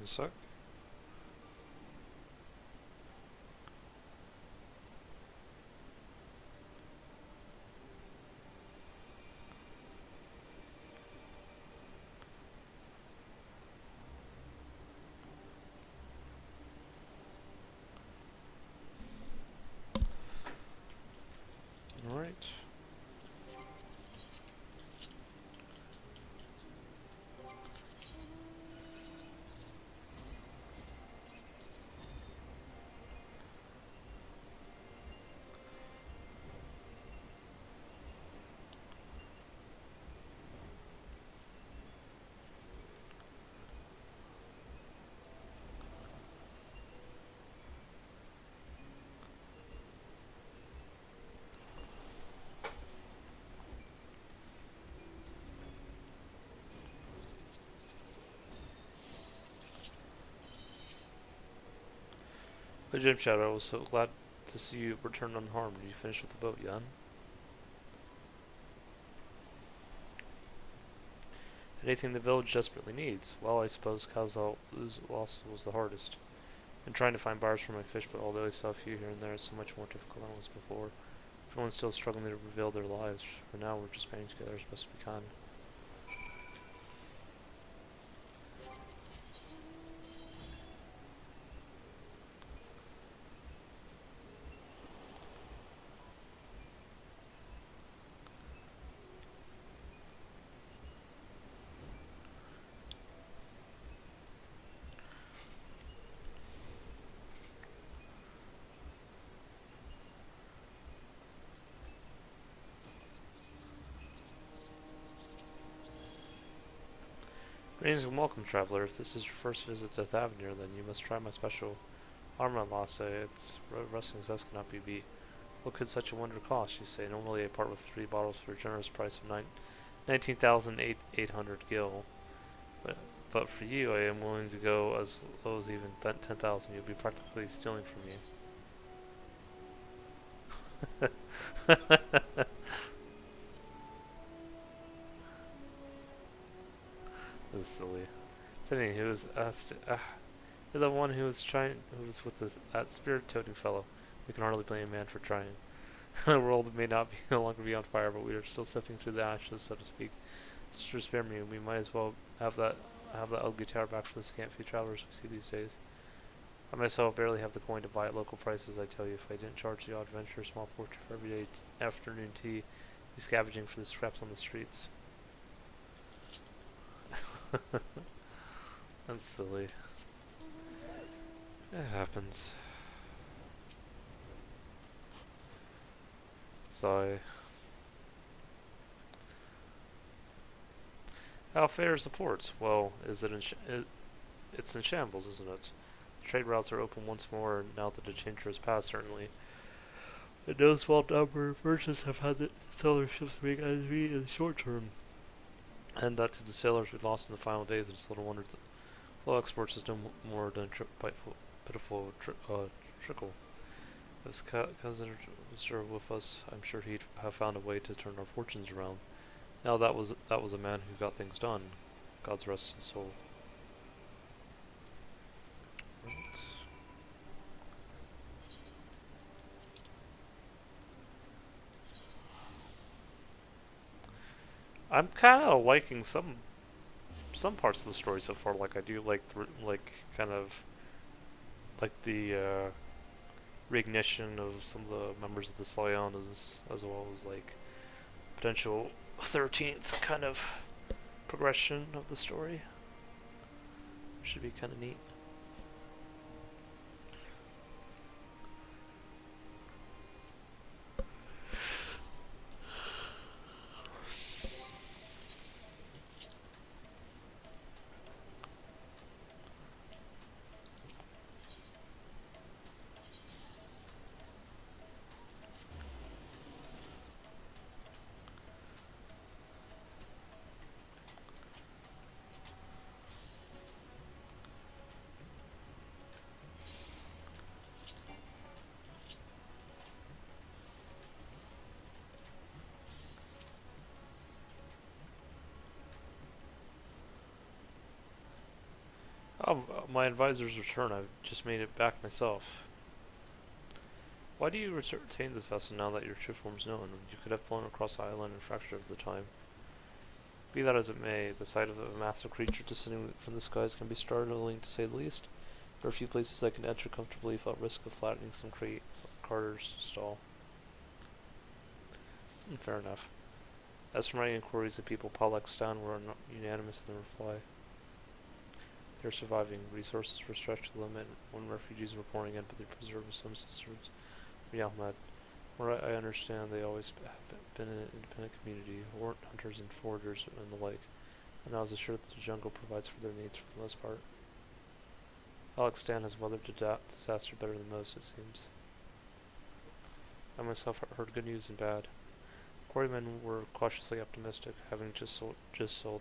A sec. Jim Shadow, I was so glad to see you return unharmed. Did you finish with the boat, Jan? Anything the village desperately needs. Well, I suppose Kazal's loss was the hardest. Been trying to find buyers for my fish, but although I saw a few here and there, it's so much more difficult than it was before. Everyone's still struggling to reveal their lives. For now, we're just banding together as best we can. Greetings and welcome, traveler. If this is your first visit to Thavnir, then you must try my special armor lasse. Its rusting zest cannot be beat. What could such a wonder cost, you say? Normally I part with 3 bottles for a generous price of 19,800 gil. But for you, I am willing to go as low as even 10,000. You'll be practically stealing from me. This is silly. Sydney, who was asked, you're the one who was with that spirit-toting fellow. We can hardly blame a man for trying. The world may not be no longer be on fire, but we are still sifting through the ashes, so to speak. Sister, spare me. We might as well have that ugly tower back for the scant few travelers we see these days. I myself barely have the coin to buy at local prices. I tell you, if I didn't charge the odd venture a small portion for every day afternoon tea, I'd be scavenging for the scraps on the streets. That's silly. It happens. Sigh. How fares the ports? Well, it's in shambles, isn't it? Trade routes are open once more now that the change has passed, certainly. And no small number of merchants have had to sell their ships to make ends meet in the short term. And that to the sailors we lost in the final days, it's little wonder that flow exports is no more than a pitiful trickle. If cousin was with us, I'm sure he'd have found a way to turn our fortunes around. Now that was a man who got things done. God's rest his soul. Right. I'm kind of liking some parts of the story so far. Like I do like kind of like the reignition of some of the members of the Scion as well as like potential 13th kind of progression of the story. Should be kind of neat. Oh, my advisor's return. I've just made it back myself. Why do you retain this vessel now that your true form's known? You could have flown across the island in a fraction of the time. Be that as it may, the sight of a massive creature descending from the skies can be startling to say the least. There are a few places I can enter comfortably without risk of flattening some carter's stall. Fair enough. As for my inquiries, the people of Palexstan were unanimous in the reply. They're surviving. Resources were stretched to the limit when refugees were pouring in, but they preserved some sisters. Yahmed. Where I understand they always have been an independent community, hunters and foragers and the like, and I was assured that the jungle provides for their needs for the most part. Palexstan has weathered disaster better than most, it seems. I myself heard good news and bad. Quarrymen were cautiously optimistic, having just sold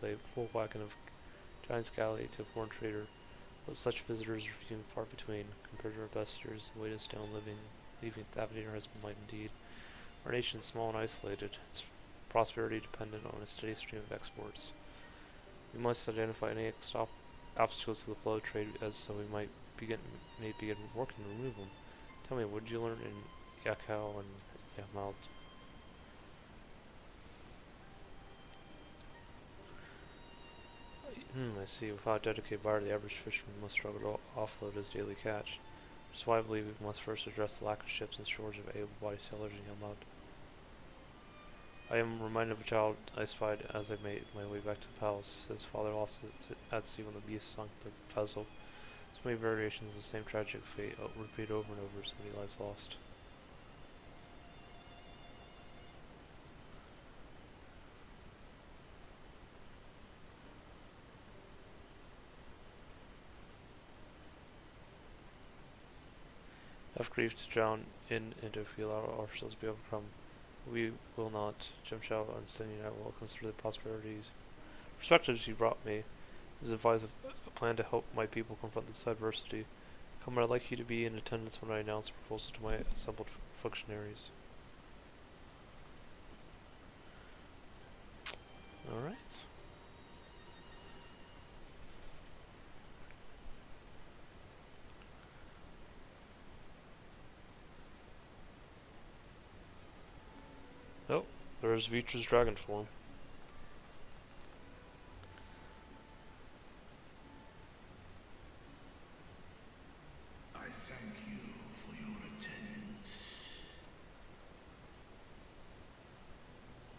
a full wagon of Giant's galley to a foreign trader. but such visitors are few and far between. Compared to our best years, the weight is down leaving Thavnagar has been light indeed. Our nation is small and isolated, its prosperity dependent on a steady stream of exports. We must identify any obstacles to the flow of trade as so we might begin working to remove them. Tell me, what did you learn in Yakao and Yamalt? I see. Without a dedicated buyer, the average fisherman must struggle to offload his daily catch. Which is why I believe we must first address the lack of ships and shores of able-bodied sailors in Yamalt. I am reminded of a child I spied as I made my way back to the palace. His father lost at sea when the beast sunk the vessel. So many variations of the same tragic fate repeat over and over, so many lives lost. Have grief to drown in and to feel ourselves be overcome. We will not. Jimshao and Cindy and I will consider the perspectives you brought me. This advise a plan to help my people confront this adversity. Come, I'd like you to be in attendance when I announce the proposal to my assembled functionaries. Alright. Oh, there's Vitra's dragon form. I thank you for your attendance.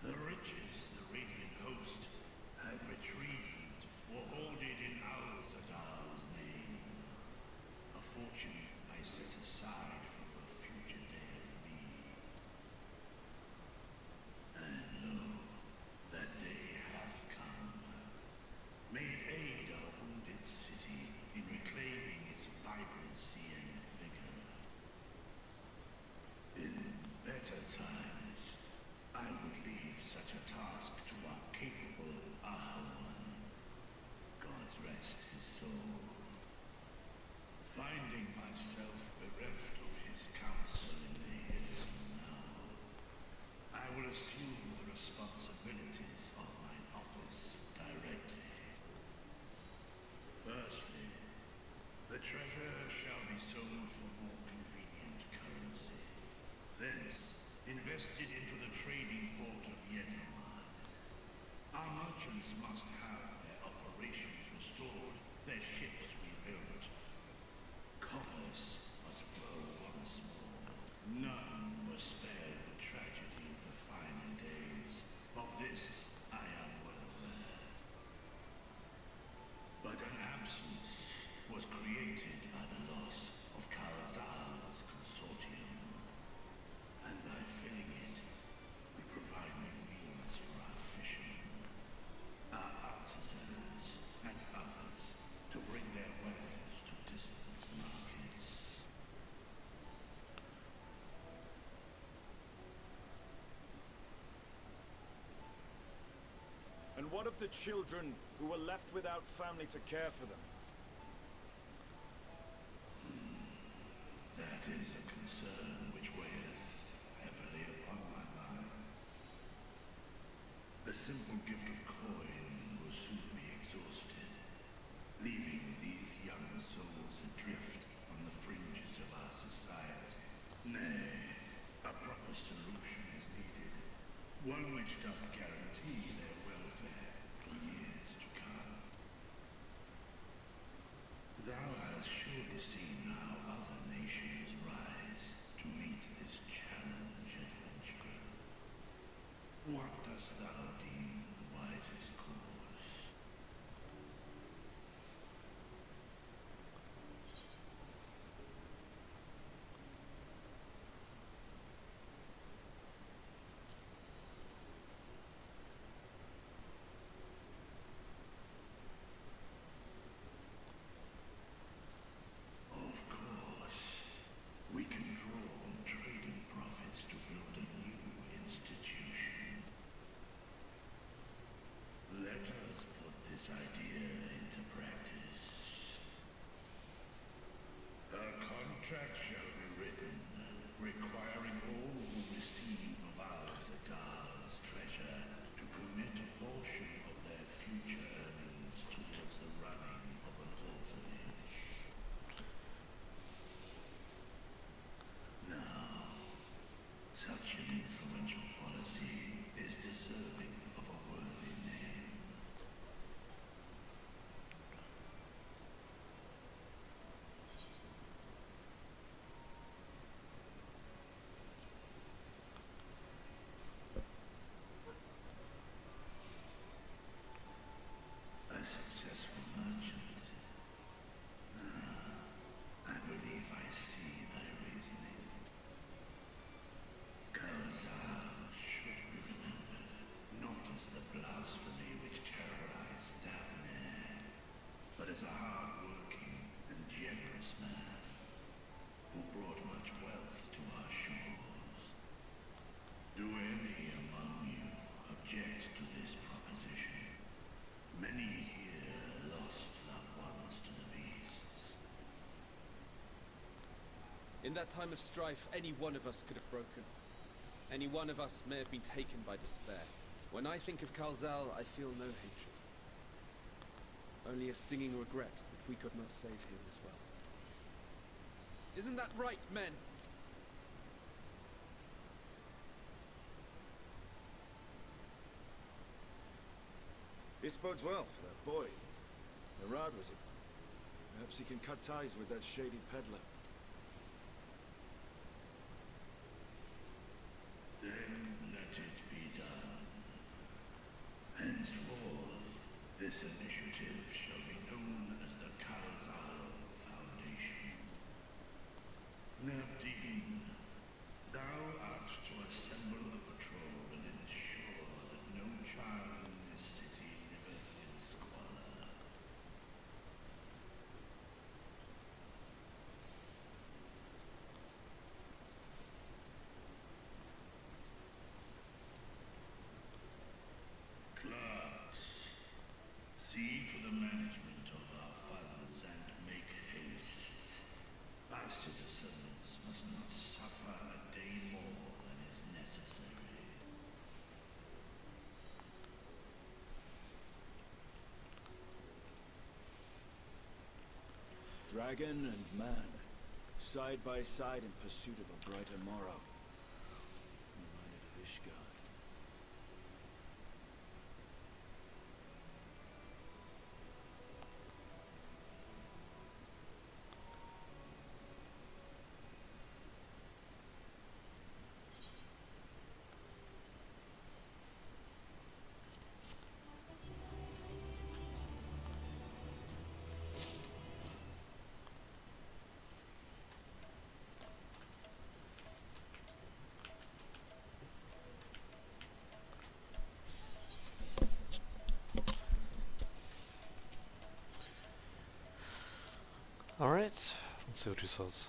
The riches the Radiant Host have retrieved were hoarded in Al-Zadal's name. A fortune I set aside for a future day of need. And lo, that day hath come. May it aid our wounded city in reclaiming its vibrancy and vigor. In better times, I would leave such a task to our capable Ahawan. God's rest his soul. Finding myself bereft of his counsel in the here and now, I will assume the responsibilities of mine office directly. Firstly, the treasure shall be sold for more convenient currency. Thence, invested into the trading port of Yedlamar. Our merchants must have their operations restored, their ships rebuilt. Commerce must flow once more. None were spared the tragedy of the final days. Of this I am well aware. But an absence was created by the loss of Karazal's consortium. And by filling it, we provide new means for our fishermen, our artisans, and others to bring their wares to distant markets. And what of the children who were left without family to care for them? That is a concern which weigheth heavily upon my mind. The simple gift of coin will soon be exhausted, leaving these young souls adrift on the fringes of our society. Nay, a proper solution is needed, one which doth guarantee their welfare for years to come. Thou hast surely seen how other nations rise to meet this challenge, adventurer. What dost thou deem the wisest course? contract shall be written, requiring all who receive Valzadal's treasure to commit a portion of their future earnings towards the running of an orphanage. Now, such an influential policy is deserving of a worthy name. A successful merchant. I believe I see thy reasoning. Kalzal should be remembered, not as the blasphemy which terrorized Daphne, but as a hard-working and generous man who brought much wealth to our shores. Do any among you object to this proposition? Many here lost loved ones to the beasts. In that time of strife, any one of us could have broken. Any one of us may have been taken by despair. When I think of Kalzal, I feel no hatred. Only a stinging regret that we could not save him as well. Isn't that right, men? This bodes well for that boy. Narad, was it? Perhaps he can cut ties with that shady peddler. Then let it be done. Henceforth, this initiative shall be known as the Kalzal Foundation. Nabdeen, thou art to assemble a patrol and ensure that no child in this city liveth in squalor. Clerks, see to the management of our funds and make haste. Our citizens must not suffer a day more than is necessary. Dragon and man, side by side in pursuit of a brighter morrow. Reminded of Ishgard. Alright, let's see what he says.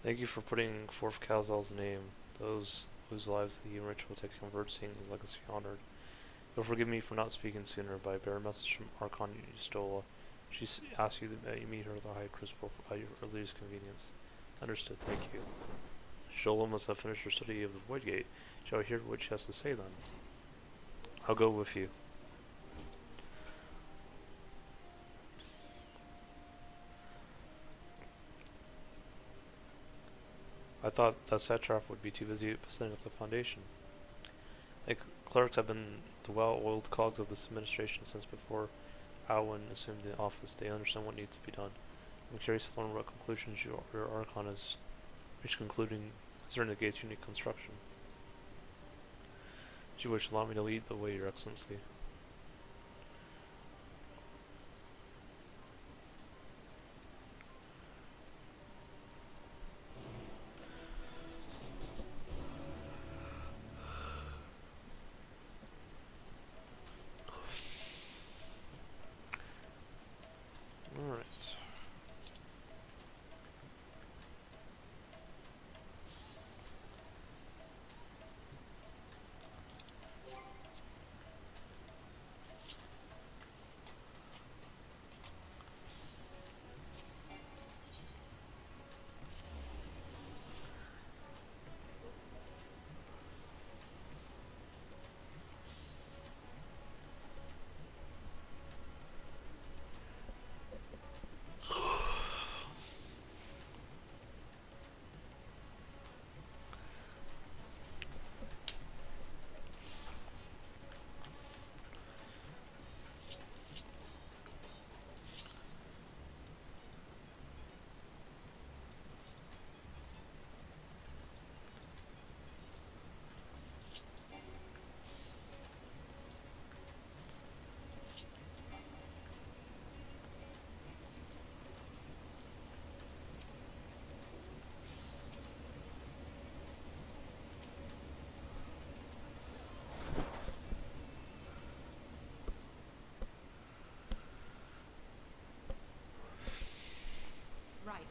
Thank you for putting forth Kalzal's name. Those whose lives the enrich will take comfort seeing his legacy honored. You'll forgive me for not speaking sooner, but I bear a message from Archon Stola. She asks you that you meet her at the High Crucible at your earliest convenience. Understood, thank you. Stola must have finished her study of the Void Gate. Shall I hear what she has to say then? I'll go with you. I thought that Satrap would be too busy setting up the foundation. The clerks have been the well-oiled cogs of this administration since before Alwyn assumed the office. They understand what needs to be done. I'm curious to learn what conclusions your Archon has reached concluding concerning the gate's unique construction. Do you wish to allow me to lead the way, Your Excellency? Alright.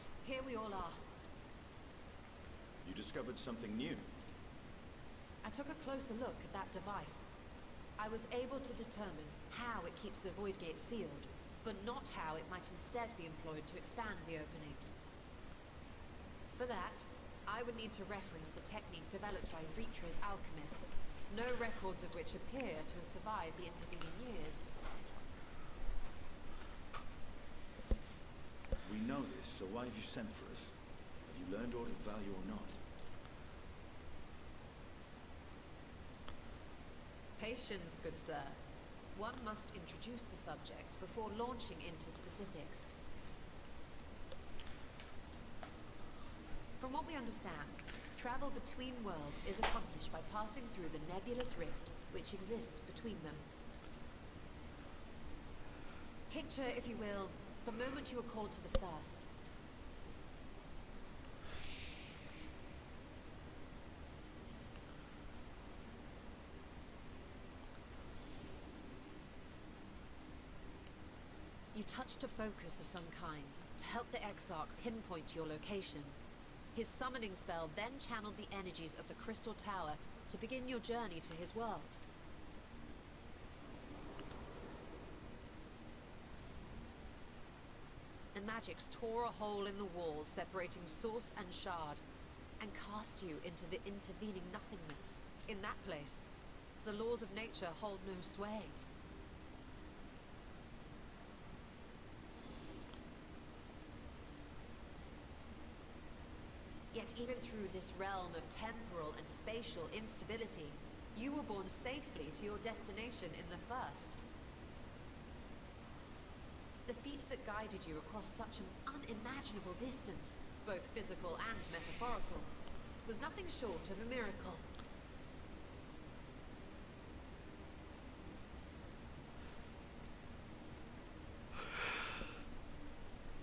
right, here we all are. You discovered something new. I took a closer look at that device. I was able to determine how it keeps the void gate sealed, but not how it might instead be employed to expand the opening. For that, I would need to reference the technique developed by Vritra's alchemists, no records of which appear to have survived the intervening years. We know this, so why have you sent for us? Have you learned aught of value or not? Patience, good sir. One must introduce the subject before launching into specifics. From what we understand, travel between worlds is accomplished by passing through the nebulous rift which exists between them. Picture, if you will, the moment you were called to the first. You touched a focus of some kind to help the Exarch pinpoint your location. His summoning spell then channeled the energies of the Crystal Tower to begin your journey to his world. The magics tore a hole in the wall separating source and shard, and cast you into the intervening nothingness. In that place, the laws of nature hold no sway. Yet even through this realm of temporal and spatial instability, you were borne safely to your destination in the first. The feat that guided you across such an unimaginable distance, both physical and metaphorical, was nothing short of a miracle.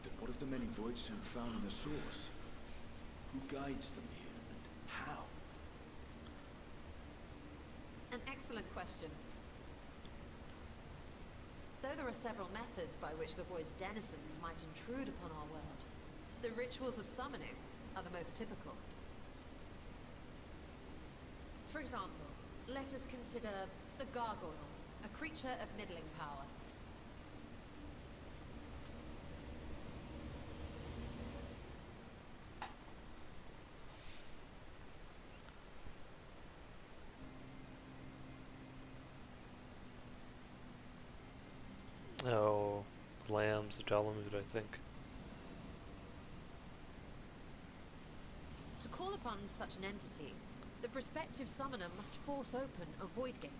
Then what of the many voids found in the source? Who guides them here, and how? An excellent question. Though there are several methods by which the Void's denizens might intrude upon our world, the rituals of summoning are the most typical. For example, let us consider the Gargoyle, a creature of middling power. Oh, lambs of Dalamud, I think. To call upon such an entity, the prospective summoner must force open a void gate.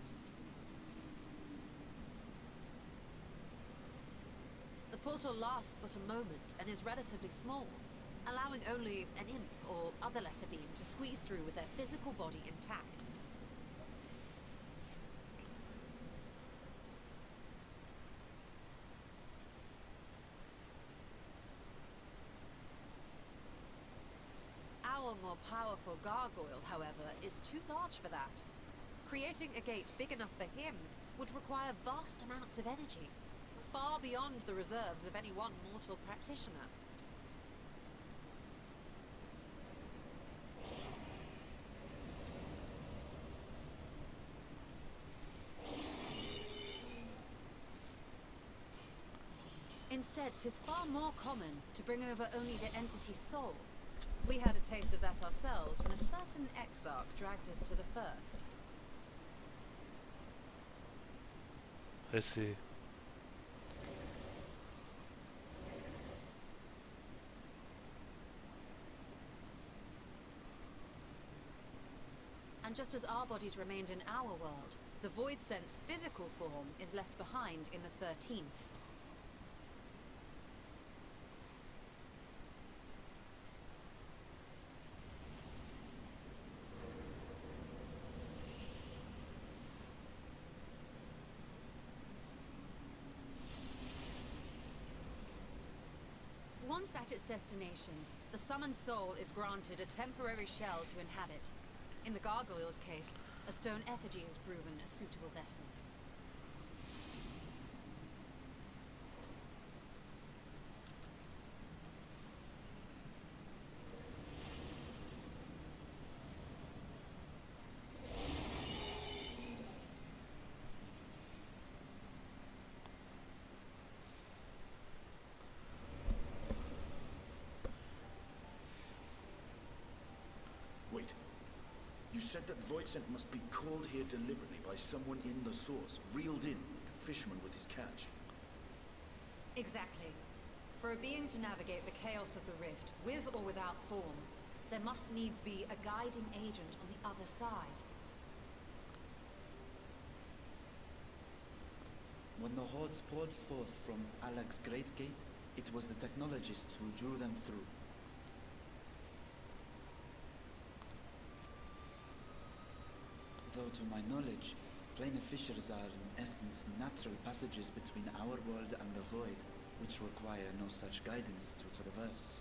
The portal lasts but a moment and is relatively small, allowing only an imp or other lesser being to squeeze through with their physical body intact. Our more powerful gargoyle, however, is too large for that. Creating a gate big enough for him would require vast amounts of energy, far beyond the reserves of any one mortal practitioner. Instead, 'tis far more common to bring over only the entity's soul. We had a taste of that ourselves when a certain Exarch dragged us to the first. I see. And just as our bodies remained in our world, the Void Sense physical form is left behind in the 13th. Once at its destination, the summoned soul is granted a temporary shell to inhabit. In the gargoyle's case, a stone effigy has proven a suitable vessel. said that Voidsent must be called here deliberately by someone in the source, reeled in, like a fisherman with his catch. Exactly. For a being to navigate the chaos of the rift, with or without form, there must needs be a guiding agent on the other side. When the hordes poured forth from Alak's Great Gate, it was the technologists who drew them through. Though to my knowledge, planar fissures are in essence natural passages between our world and the void, which require no such guidance to traverse.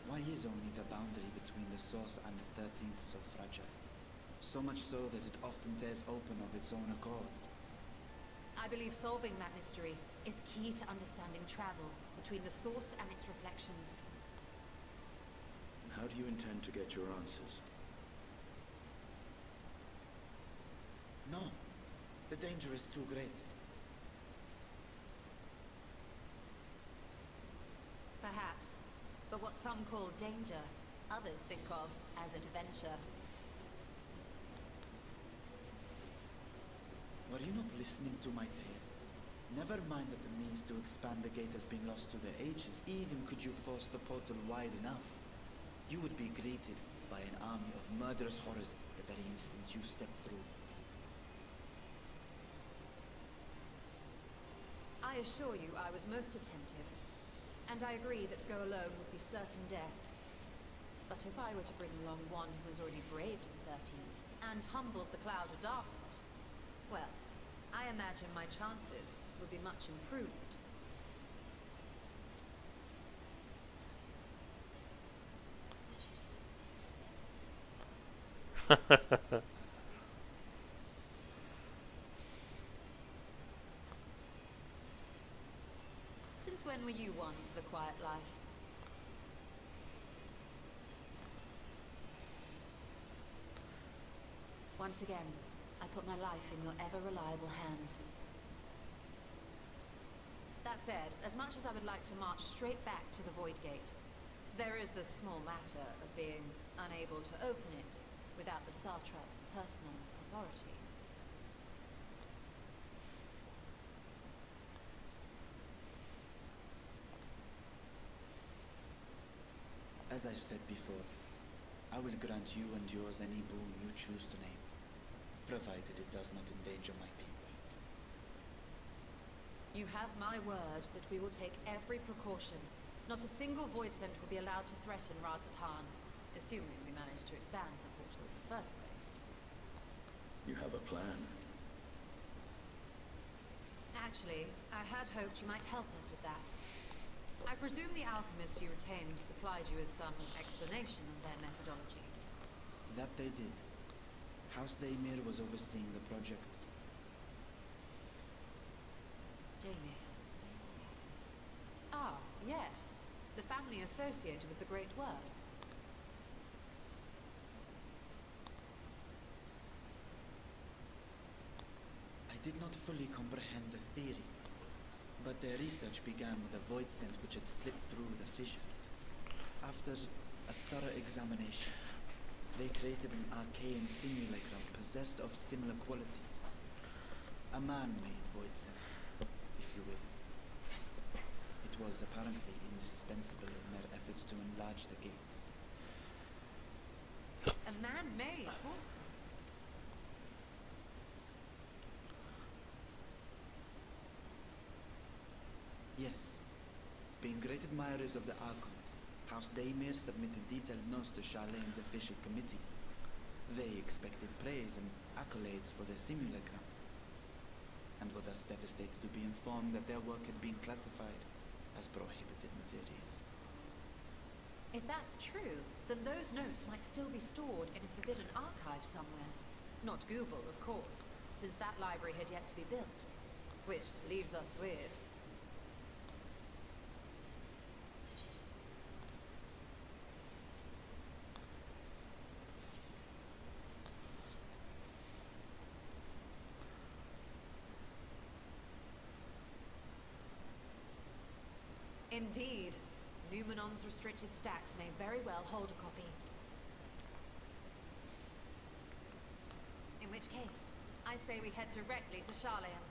Why is only the boundary between the source and the 13th so fragile? So much so that it often tears open of its own accord. I believe solving that mystery is key to understanding travel between the source and its reflections. How do you intend to get your answers? No. The danger is too great. Perhaps. But what some call danger, others think of as adventure. Were you not listening to my tale? Never mind that the means to expand the gate has been lost to the ages. Even could you force the portal wide enough, you would be greeted by an army of murderous horrors the very instant you step through. I assure you I was most attentive. And I agree that to go alone would be certain death. But if I were to bring along one who has already braved the 13th, and humbled the cloud of darkness, well, I imagine my chances would be much improved. Since when were you one for the quiet life? Once again, I put my life in your ever-reliable hands. That said, as much as I would like to march straight back to the Void Gate, there is the small matter of being unable to open it without the Satrap's personal authority. As I've said before, I will grant you and yours any boon you choose to name, provided it does not endanger my people. You have my word that we will take every precaution. Not a single Voidsent will be allowed to threaten Radzatan, assuming we manage to expand the portal in the first place. You have a plan. Actually, I had hoped you might help us with that. I presume the alchemists you retained supplied you with some explanation of their methodology. That they did. House Daymir was overseeing the project. Daymir. Ah, yes. The family associated with the Great Work. I did not fully comprehend the theory, but their research began with a Voidsent which had slipped through the fissure. After a thorough examination, they created an arcane simulacrum possessed of similar qualities. A man-made Voidsent, if you will. It was apparently indispensable in their efforts to enlarge the gate. A man-made Voidsent? Yes. Being great admirers of the Archons, House Daymir submitted detailed notes to Charlene's official committee. They expected praise and accolades for their simulacrum, and were thus devastated to be informed that their work had been classified as prohibited material. If that's true, then those notes might still be stored in a forbidden archive somewhere. Not Google, of course, since that library had yet to be built. Which leaves us with... Indeed. Numenon's restricted stacks may very well hold a copy. say we head directly to Charlian?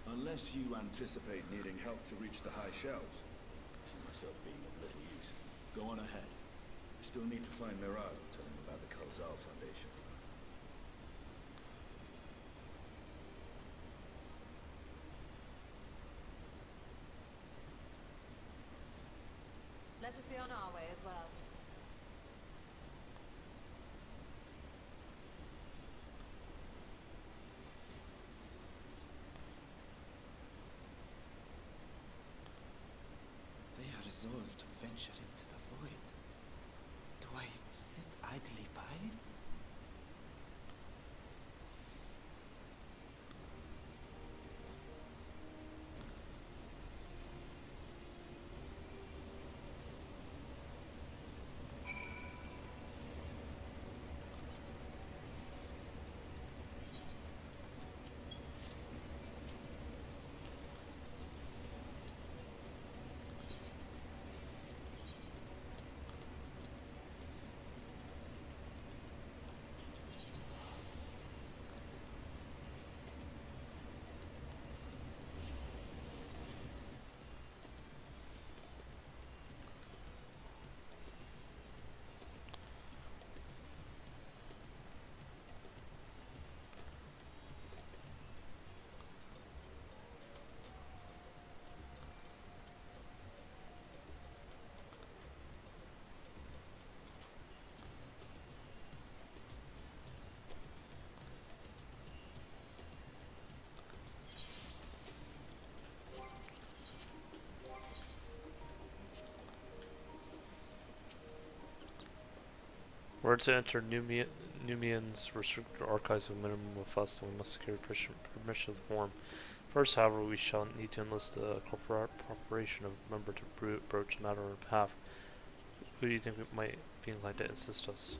Unless you anticipate needing help to reach the high shelves. I see myself being of little use. Go on ahead. I still need to find Mirado and tell him about the Khalzal Foundation. Let us be on our way as well. They are resolved to venture into the void. Do I sit idly by? Were to enter Numian's restricted archives with a minimum of fuss, then we must secure permission of the form. First, however, we shall need to enlist the corporation of a member to broach the matter on our behalf. Who do you think might be inclined to assist us?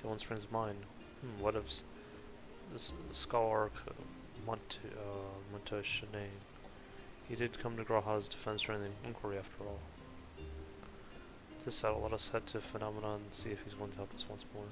The one springs to mind. What if this Scholar Monteshane? He did come to Graha's defense during the inquiry, after all. This settle, let us head to Phenomenon and see if he's willing to help us once more.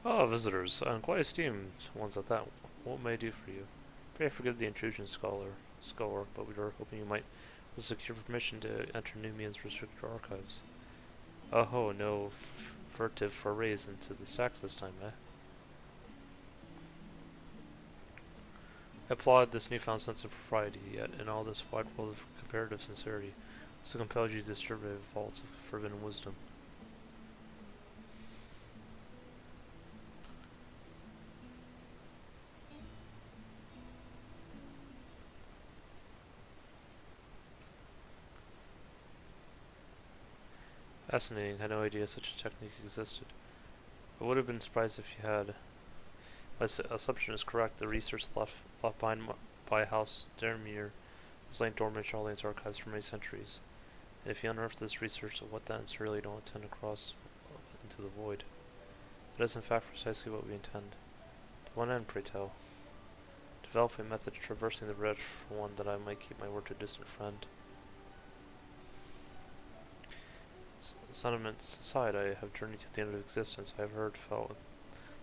Oh, visitors, and quite esteemed ones at that. What may I do for you? Pray forgive the intrusion, scholar, but we were hoping you might secure permission to enter Numian's restricted archives. Oh, no furtive forays into the stacks this time, eh? I applaud this newfound sense of propriety, yet in all this wide world of comparative sincerity, so compelled you to disturb the vaults of forbidden wisdom. Fascinating. I had no idea such a technique existed. I would have been surprised if you had. My assumption is correct. The research left behind by House Dermere has lain dormant in Charlene's archives for many centuries. And if you unearth this research of what that is, really don't intend to cross into the void. That is in fact precisely what we intend. To what end, pray tell? Develop a method of traversing the rift, for one that I might keep my word to a distant friend. Sentiments aside, I have journeyed to the end of existence. I have heard, felt,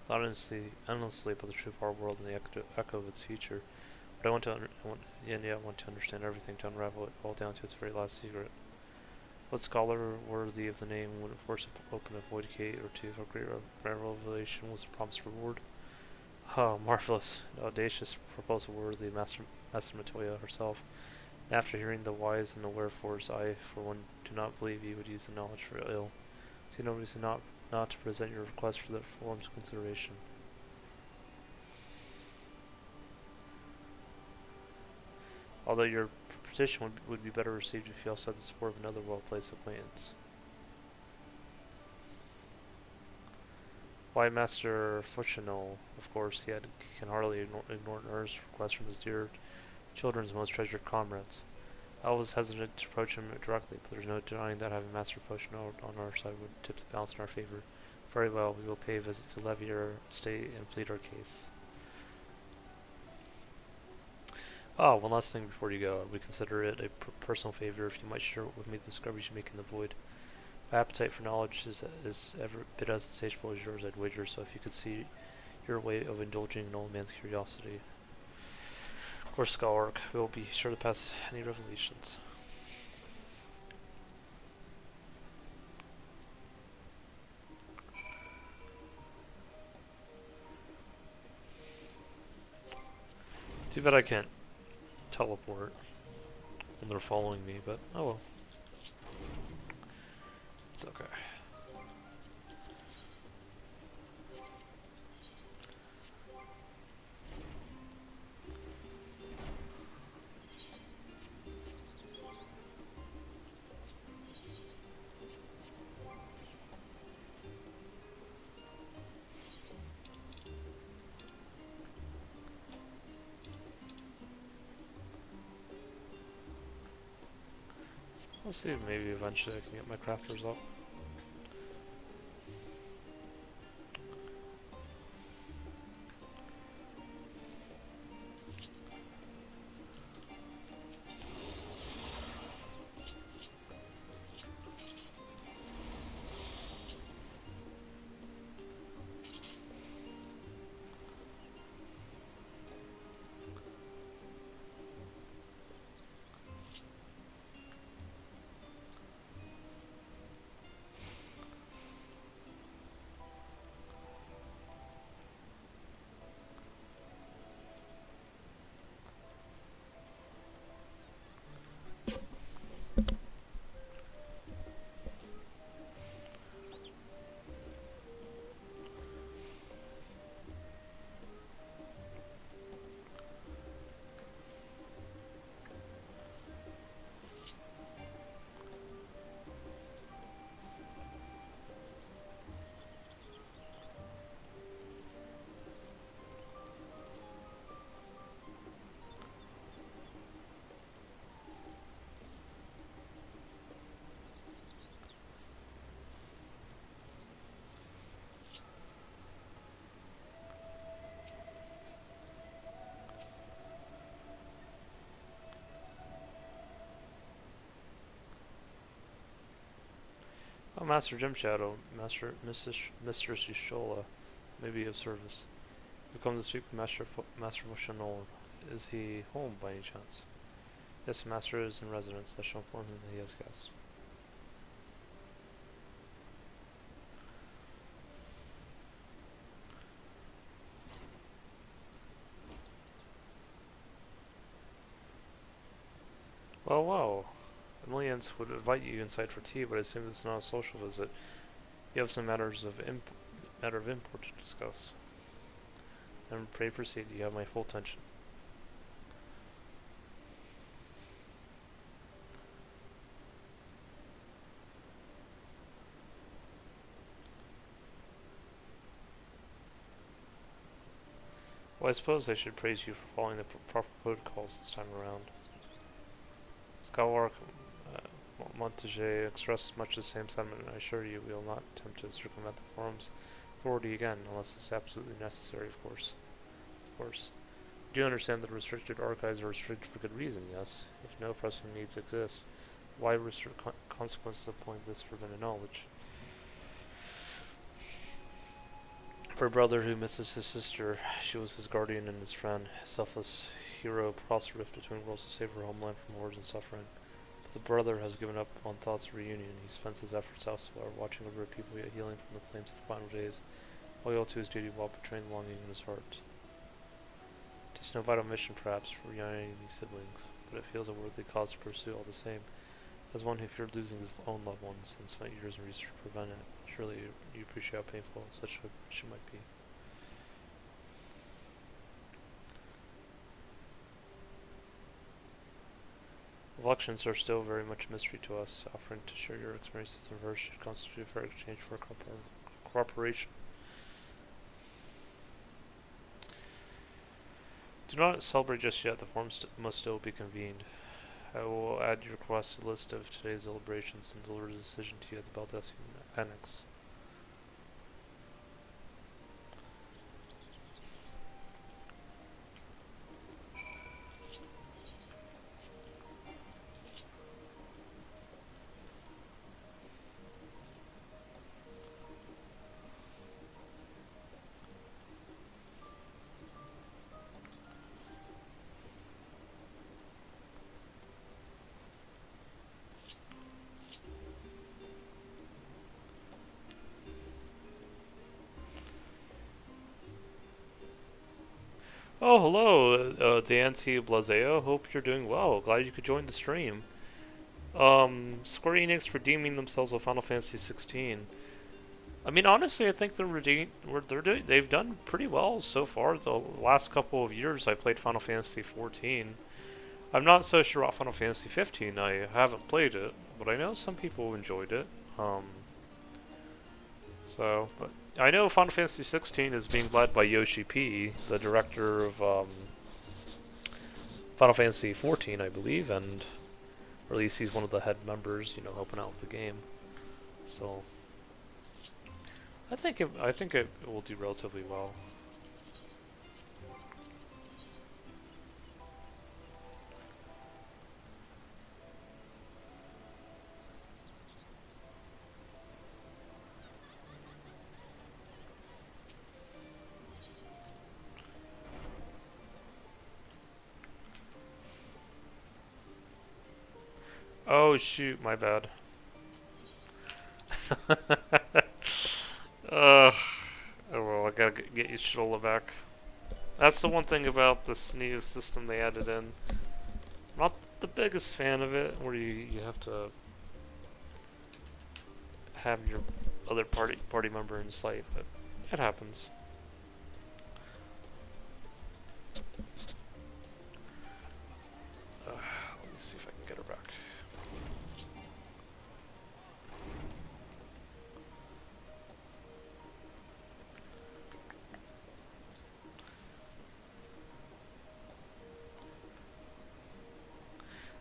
thought endlessly about the truth of our world and the echo of its future. But I want to understand everything, to unravel it all down to its very last secret. What scholar worthy of the name would force open a void gate or two for great revelation was the promised reward? Oh, marvelous! An audacious proposal worthy of Master Matoya herself. And after hearing the whys and the wherefores, I, for one, do not believe you would use the knowledge for ill. See no reason not to present your request for that form's consideration. Although your petition would be better received if you also had the support of another well-placed acquaintance. Why, Master Fuchinol, of course, he can hardly ignore an earnest request from his dear children's most treasured comrades. I was hesitant to approach him directly, but there's no denying that having Master Fuchinol on our side would tip the balance in our favor. Very well, we will pay a visit to levy our state and plead our case. Oh, one last thing before you go. We consider it a personal favor if you might share with me the discoveries you make in the void. My appetite for knowledge is every bit as insatiable as yours, I'd wager, so if you could see your way of indulging an old man's curiosity. Of course, Scholark, we will be sure to pass any revelations. Too bad I can't teleport when they're following me, but oh well. It's okay. Let's see if maybe eventually I can get my crafters up. Oh, Master Jim Shadow, Mistress Yushola, may be of service. We come to speak with Master Moshanol. Is he home by any chance? Yes, the Master is in residence. I shall inform him that he has guests. Well. Millions would invite you inside for tea, but I assume it's not a social visit. You have some matter of import to discuss. Then pray proceed. You have my full attention. Well, I suppose I should praise you for following the proper protocols this time around. Skywalker Montage expressed much the same sentiment, and I assure you we will not attempt to circumvent the forum's authority again, unless it's absolutely necessary, of course. Of course. Do you understand that restricted archives are restricted for good reason, yes? If no pressing needs exist, why restrict consequences of point this forbidden knowledge? For a brother who misses his sister, she was his guardian and his friend, a selfless hero crossed the rift between worlds to save her homeland from wars and suffering. But the brother has given up on thoughts of reunion. He spends his efforts elsewhere, watching over people yet healing from the flames of the final days, loyal to his duty while betraying the longing in his heart. It is no vital mission, perhaps, for reuniting these siblings, but it feels a worthy cause to pursue all the same. As one who feared losing his own loved ones and spent years in research to prevent it, surely you appreciate how painful such a mission might be. Elections are still very much a mystery to us. Offering to share your experiences and hers should constitute a fair exchange for cooperation. Do not celebrate just yet. The forum must still be convened. I will add your request to the list of today's deliberations and deliver the decision to you at the Baldesion Annex. Oh, hello, Dante Blaseo. Hope you're doing well. Glad you could join the stream. Square Enix redeeming themselves with Final Fantasy 16. I mean, honestly, I think they've done pretty well so far. The last couple of years, I played Final Fantasy 14. I'm not so sure about Final Fantasy 15. I haven't played it, but I know some people enjoyed it. But I know Final Fantasy 16 is being led by Yoshi P, the director of Final Fantasy 14, I believe, and or at least he's one of the head members, you know, helping out with the game. So I think it will do relatively well. Oh shoot, my bad. Oh well, I gotta get you Shola back. That's the one thing about this new system they added in. Not the biggest fan of it, where you have to have your other party member in sight, but it happens. Let me see if I can get her back.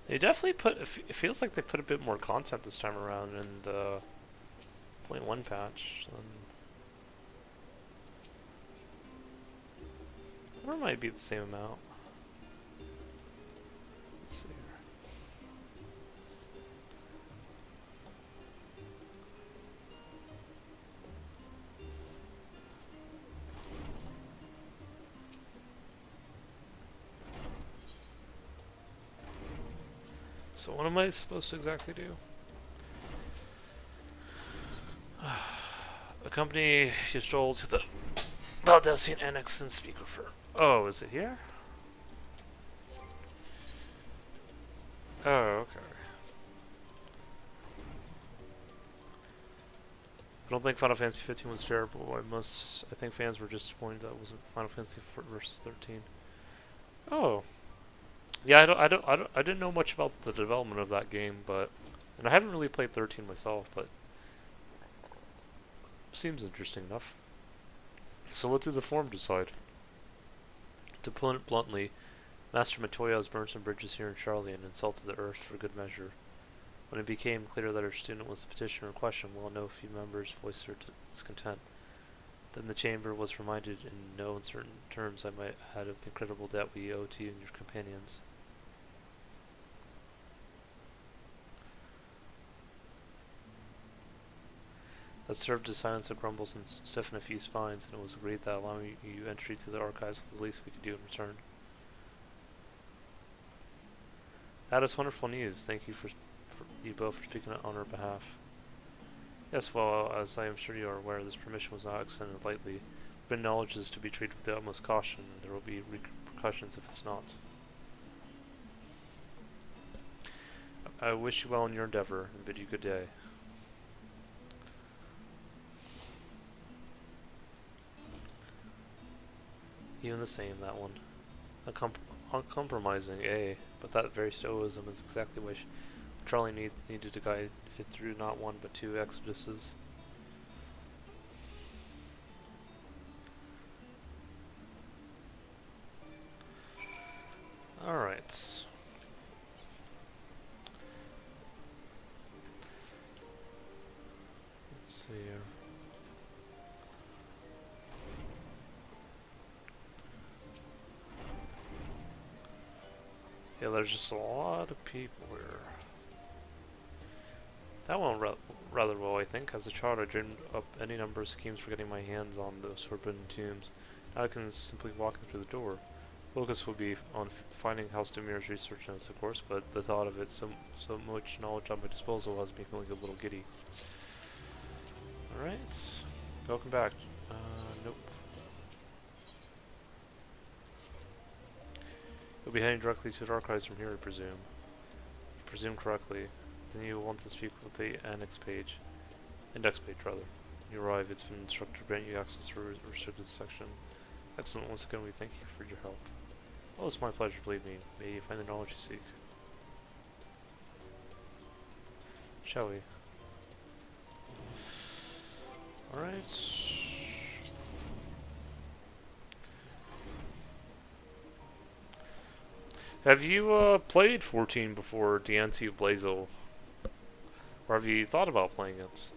They definitely it feels like they put a bit more content this time around in the 0.1 patch. Or it might be the same amount. Let's see here. So what am I supposed to exactly do? Accompany your stroll to the Baldesion Annex and speak with her. Oh, is it here? Oh, okay. I don't think Final Fantasy 15 was terrible. I think fans were just disappointed that it wasn't Final Fantasy versus 13. Oh. Yeah, I didn't know much about the development of that game, and I haven't really played 13 myself, but seems interesting enough. So what did the forum decide? To put it bluntly, Master Matoya has burned some bridges here in Charlie and insulted the earth for good measure. When it became clear that our student was the petitioner in question, well, no few members voiced their discontent. Then the chamber was reminded in no uncertain terms, I might add, of the incredible debt we owe to you and your companions. That served to silence the grumbles and stiffen a few spines, and it was agreed that allowing you entry to the archives was the least we could do in return. That is wonderful news. Thank you for you both for speaking on our behalf. Yes, well, as I am sure you are aware, this permission was not extended lightly, but acknowledges to be treated with the utmost caution, and there will be repercussions if it's not. I wish you well in your endeavor, and bid you good day. Even the same, that one. Uncompromising, eh? But that very stoicism is exactly what Charlie needed to guide it through not one but two exoduses. Alright. Let's see here. Yeah, there's just a lot of people here. That went rather well, I think. As a child, I dreamed up any number of schemes for getting my hands on those forbidden tombs. Now I can simply walk in through the door. Focus will be on finding House Demir's research notes, of course, but the thought of it, so much knowledge at my disposal, has me feeling a little giddy. Alright. Welcome back. Nope. You'll be heading directly to the archives from here, I presume. If I presume correctly. Then you will want to speak with the index page, rather. When you arrive, it's been instructed to grant you access to a restricted section. Excellent. Once again, we thank you for your help. Oh, it's my pleasure, believe me. May you find the knowledge you seek. Shall we? Alright. Have you played 14 before, DNC of Blazel? Or have you thought about playing it?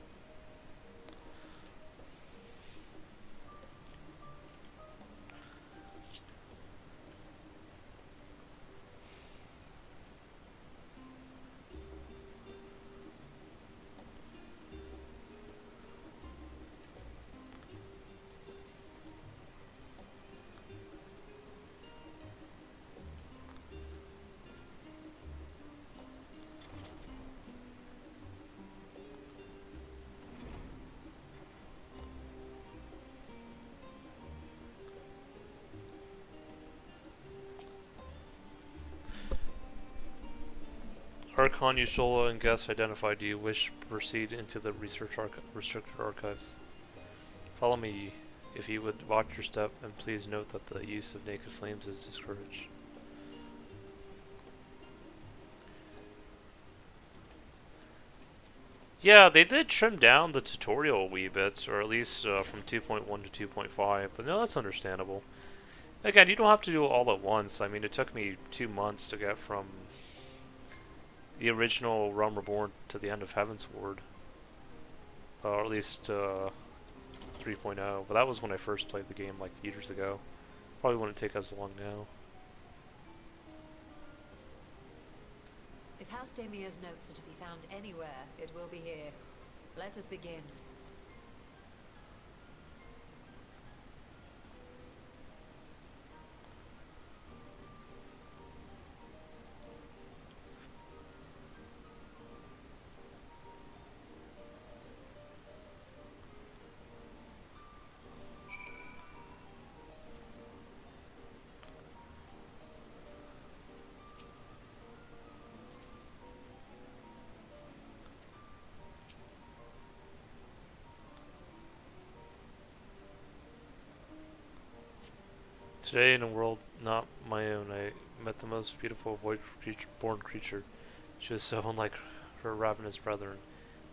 Archon, Yushola, and guests identified. Do you wish to proceed into the restricted archives? Follow me, if you would watch your step, and please note that the use of naked flames is discouraged. Yeah, they did trim down the tutorial a wee bit, or at least from 2.1 to 2.5, but no, that's understandable. Again, you don't have to do it all at once. I mean, it took me 2 months to get from the original Realm Reborn to the end of Heaven's Ward. Or at least 3.0, but that was when I first played the game like years ago. Probably wouldn't take as long now. If House Demir's notes are to be found anywhere, it will be here. Let us begin. Today, in a world not my own, I met the most beautiful void-born creature. She was so unlike her ravenous brethren,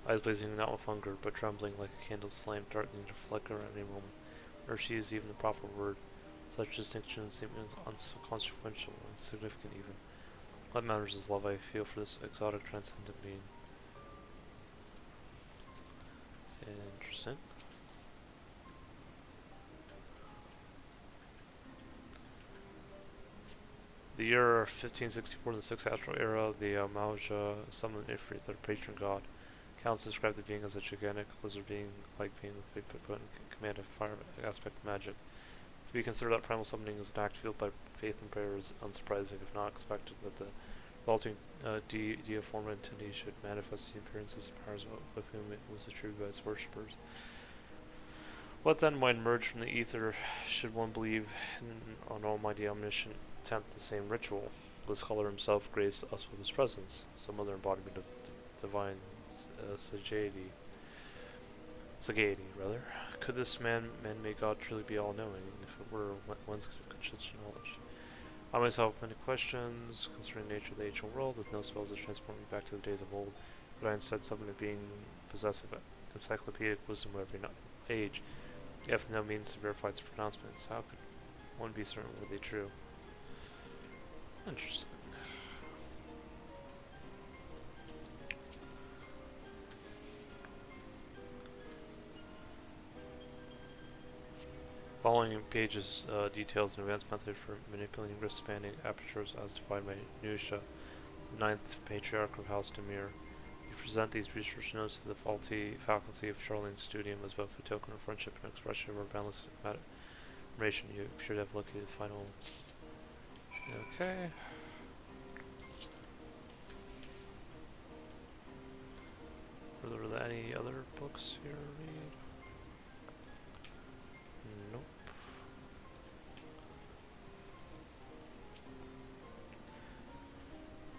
eyes blazing not with hunger, but trembling like a candle's flame, darkening to flicker at any moment, or she is even the proper word. Such distinctions seem inconsequential and insignificant even. What matters is love I feel for this exotic transcendent being. Interesting. The year 1564 in the 6th astral era, the Mauja summoned Ifrit, their patron god. Accounts describe the being as a gigantic lizard being-like being with potent command of fire aspect magic. To be considered that primal summoning is an act fueled by faith and prayer is unsurprising, if not expected, that the resulting deiform entity should manifest the appearances and powers with whom it was attributed by its worshippers. What then might emerge from the ether should one believe in an almighty omniscient attempt the same ritual? The scholar himself graced us with his presence, some other embodiment of divine sagacity. Rather. Could this man-made God truly be all-knowing? If it were, whence could such knowledge? I myself have many questions concerning the nature of the ancient world, with no spells to transport me back to the days of old, but I instead summon a being possessive of encyclopedic wisdom of every age. If no means to verify its pronouncements, how could one be certain were they true? Interesting. Following pages details an advanced method for manipulating rift-spanning apertures as defined by Nusha, the 9th Patriarch of House Demir. You present these research notes to the faculty of Charlene's studium as both a token of friendship and expression of our boundless admiration. You appear to have located the final... Okay. Are there any other books here to read? Nope.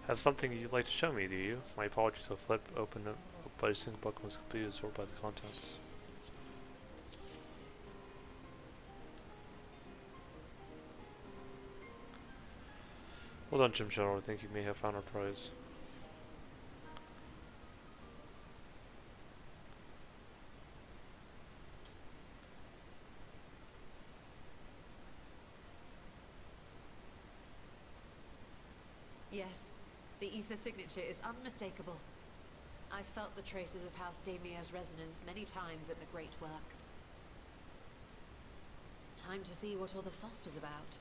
Have something you'd like to show me, do you? My apologies, I'll flip open up, but a single book was completely absorbed by the contents. Well done, Jim Shadow. I think you may have found our prize. Yes, the ether signature is unmistakable. I've felt the traces of House Demir's resonance many times at the Great Work. Time to see what all the fuss was about.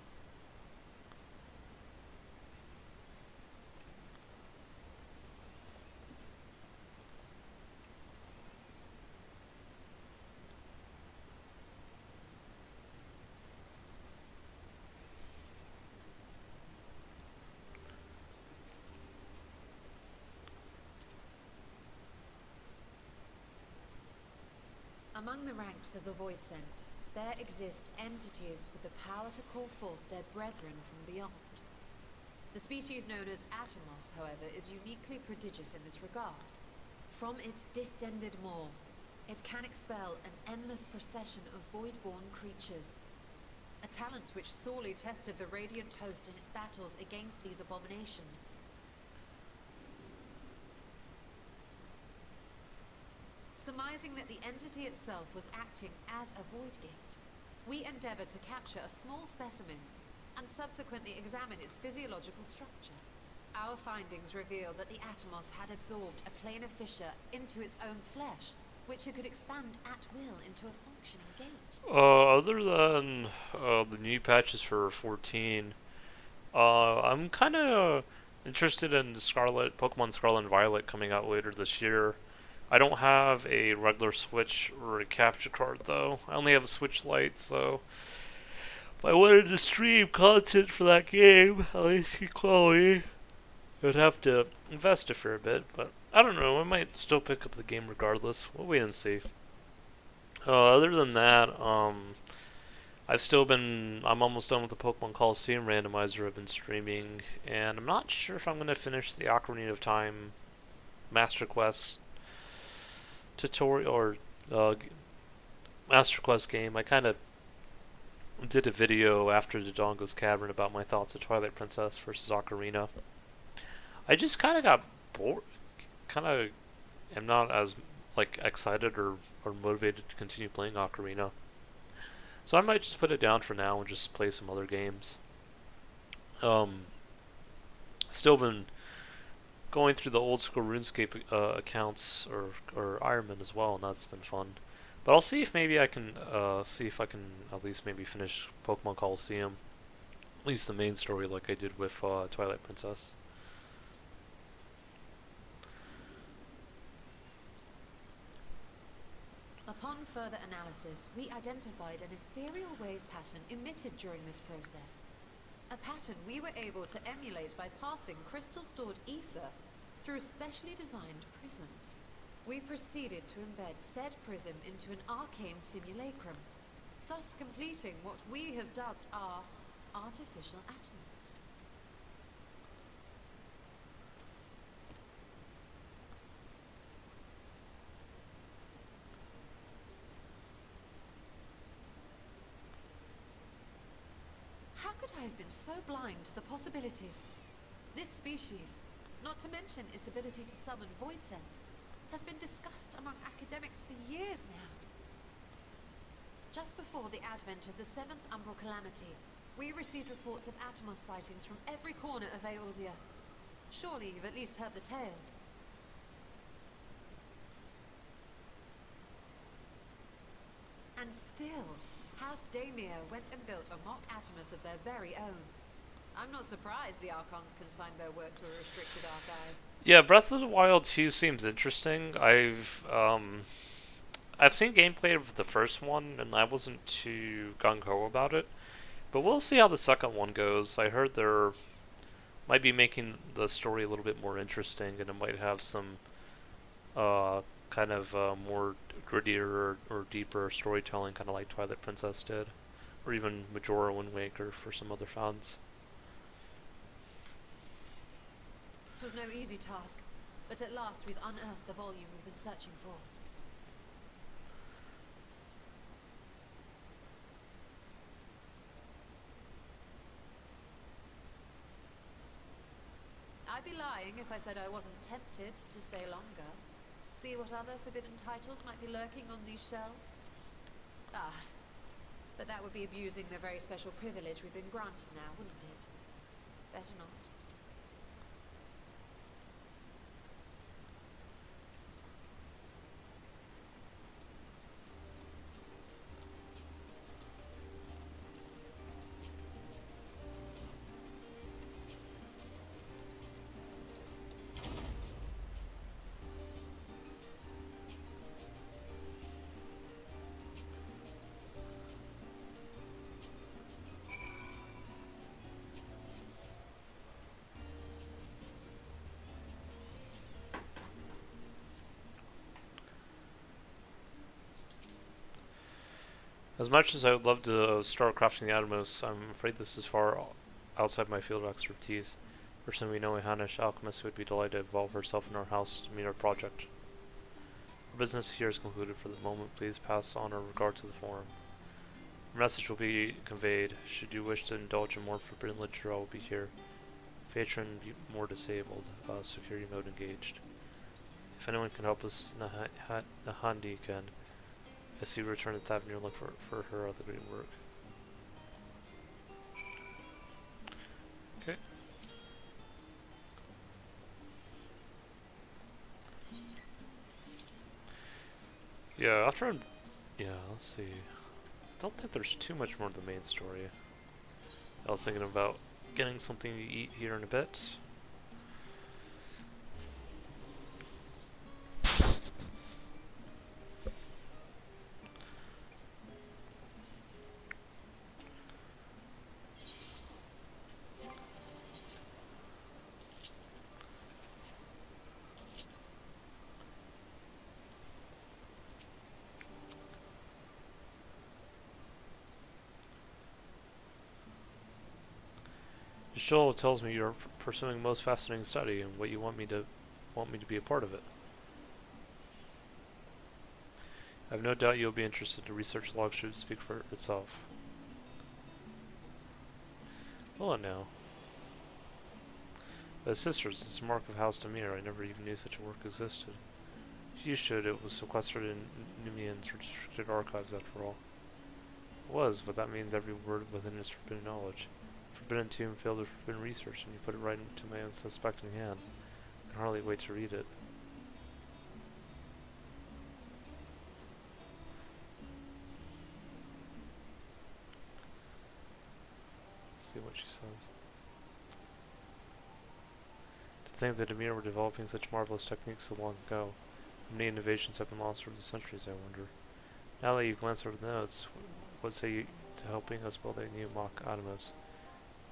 Among the ranks of the Void Sent, there exist entities with the power to call forth their brethren from beyond. The species known as Atomos, however, is uniquely prodigious in this regard. From its distended maw, it can expel an endless procession of void-born creatures, a talent which sorely tested the Radiant Host in its battles against these abominations. Surmising that the entity itself was acting as a void gate, we endeavored to capture a small specimen and subsequently examine its physiological structure. Our findings revealed that the Atomos had absorbed a planar fissure into its own flesh, which it could expand at will into a functioning gate. Other than the new patches for 14, I'm kind of interested in Pokemon Scarlet and Violet coming out later this year. I don't have a regular Switch or a capture card though. I only have a Switch Lite, so if I wanted to stream content for that game, at least in quality, I'd have to invest a fair bit, but I don't know, I might still pick up the game regardless. We'll wait and see. Other than that, I'm almost done with the Pokemon Coliseum randomizer I've been streaming, and I'm not sure if I'm going to finish the Ocarina of Time Master Quest tutorial or Master Quest game. I kind of did a video after the Dongo's Cavern about my thoughts of Twilight Princess versus Ocarina. I just kind of got bored. Kind of am not as excited or motivated to continue playing Ocarina. So I might just put it down for now and just play some other games. Still been going through the old school RuneScape accounts or Ironman as well, and that's been fun. But I'll see if maybe I can at least maybe finish Pokemon Coliseum, at least the main story, like I did with Twilight Princess. Upon further analysis, we identified an ethereal wave pattern emitted during this process. A pattern we were able to emulate by passing crystal-stored ether through a specially designed prism. We proceeded to embed said prism into an arcane simulacrum, thus completing what we have dubbed our artificial atoms. How could I have been so blind to the possibilities? This species, not to mention its ability to summon void scent, has been discussed among academics for years now. Just before the advent of the 7th Umbral Calamity, we received reports of Atomos sightings from every corner of Eorzea. Surely you've at least heard the tales. And still, House Daimyo went and built a mock Atomos of their very own. I'm not surprised the Archons consigned their work to a restricted archive. Yeah, Breath of the Wild 2 seems interesting. I've seen gameplay of the first one, and I wasn't too gung-ho about it. But we'll see how the second one goes. I heard they're might be making the story a little bit more interesting, and it might have some kind of more grittier or deeper storytelling, kind of like Twilight Princess did, or even Majora Wind Waker for some other fans. It was no easy task, but at last we've unearthed the volume we've been searching for. I'd be lying if I said I wasn't tempted to stay longer. See what other forbidden titles might be lurking on these shelves? Ah, but that would be abusing the very special privilege we've been granted now, wouldn't it? Better not. As much as I would love to start crafting the Atomos, I'm afraid this is far outside my field of expertise. Personally, we know a Hanish alchemist who would be delighted to involve herself in our house to meet our project. Our business here is concluded for the moment. Please pass on our regard to the forum. Your message will be conveyed. Should you wish to indulge in more forbidden literature, I will be here. Patron more disabled. Security mode engaged. If anyone can help us, Nahandi can. I see we return to Thavnir and look for her other great work. Okay. Yeah, let's see. I don't think there's too much more to the main story. I was thinking about getting something to eat here in a bit. Joel tells me you're pursuing a most fascinating study and what you want me to be a part of it. I have no doubt you'll be interested. The research log should speak for itself. Hold on now. The sisters, it's a mark of House Demir. I never even knew such a work existed. You should. It was sequestered in Numian's restricted archives after all. was, but that means every word within is forbidden knowledge. Forbidden tomb filled with forbidden research, and you put it right into my unsuspecting hand. I can hardly wait to read it. See what she says. To think that Demir were developing such marvelous techniques so long ago. How many innovations have been lost over the centuries, I wonder. Now that you glance over the notes, what say you to helping us build a new mock Animus?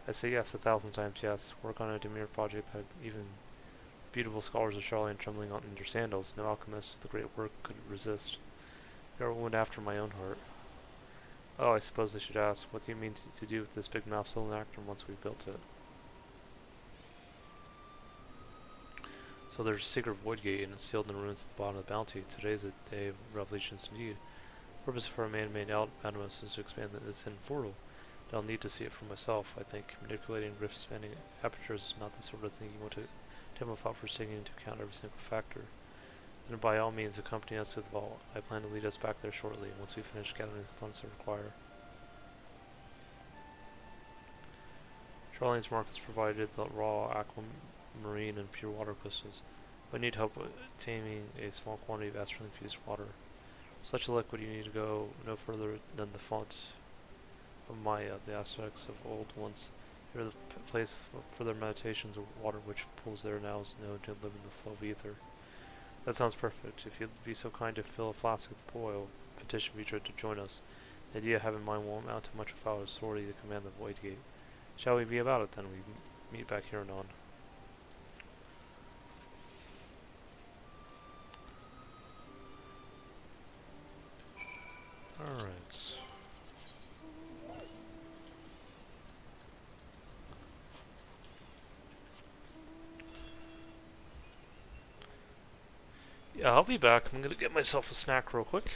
I say yes, 1,000 times yes. Work on a Demir project that even beautiful scholars of Charlie and trembling in their sandals, no alchemist of the great work could resist. You are a woman after my own heart. Oh, I suppose I should ask, what do you mean to do with this big mouth cylinder once we've built it? So there's a secret void gate and it's sealed in the ruins at the bottom of the bounty. Today is a day of revelations indeed. The purpose for a man-made Animus is to expand this hidden portal. I'll need to see it for myself, I think. Manipulating rift-spanning apertures is not the sort of thing you want to demo without first taking into account every single factor. Then by all means, accompany us to the vault. I plan to lead us back there shortly, once we finish gathering the components I require. Charlene's markets provided the raw aquamarine and pure water crystals, but need help obtaining a small quantity of astrally infused water. For such a liquid, you need to go no further than the font of Maya, the aspects of old ones. Here the place for their meditations of water which pools there now is known to live in the flow of ether. That sounds perfect. If you'd be so kind to fill a flask with oil, petition Vitra to join us. The idea I have in mind won't amount to much without authority to command the Void Gate. Shall we be about it then? We meet back here anon. Alright. Yeah, I'll be back. I'm gonna get myself a snack real quick.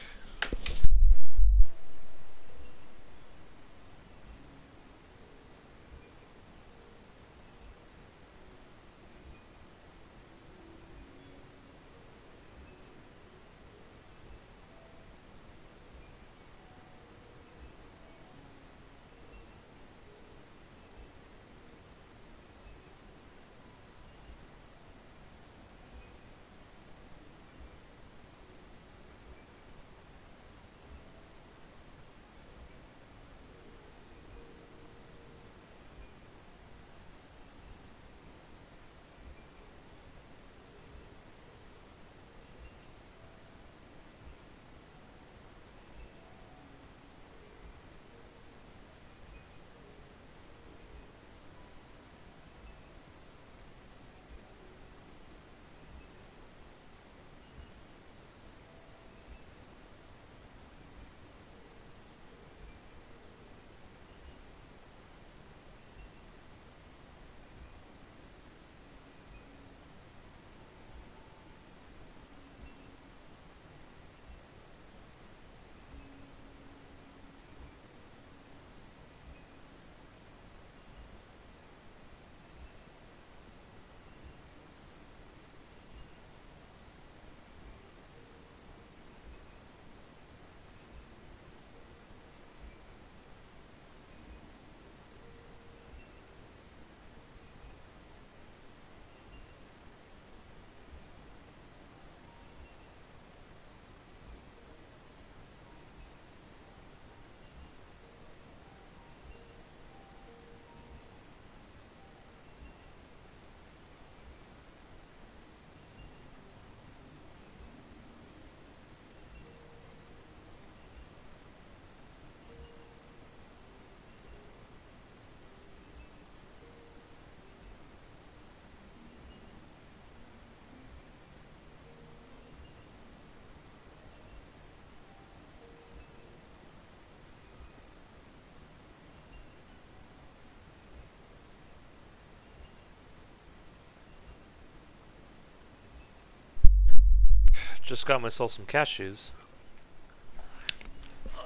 Just got myself some cashews.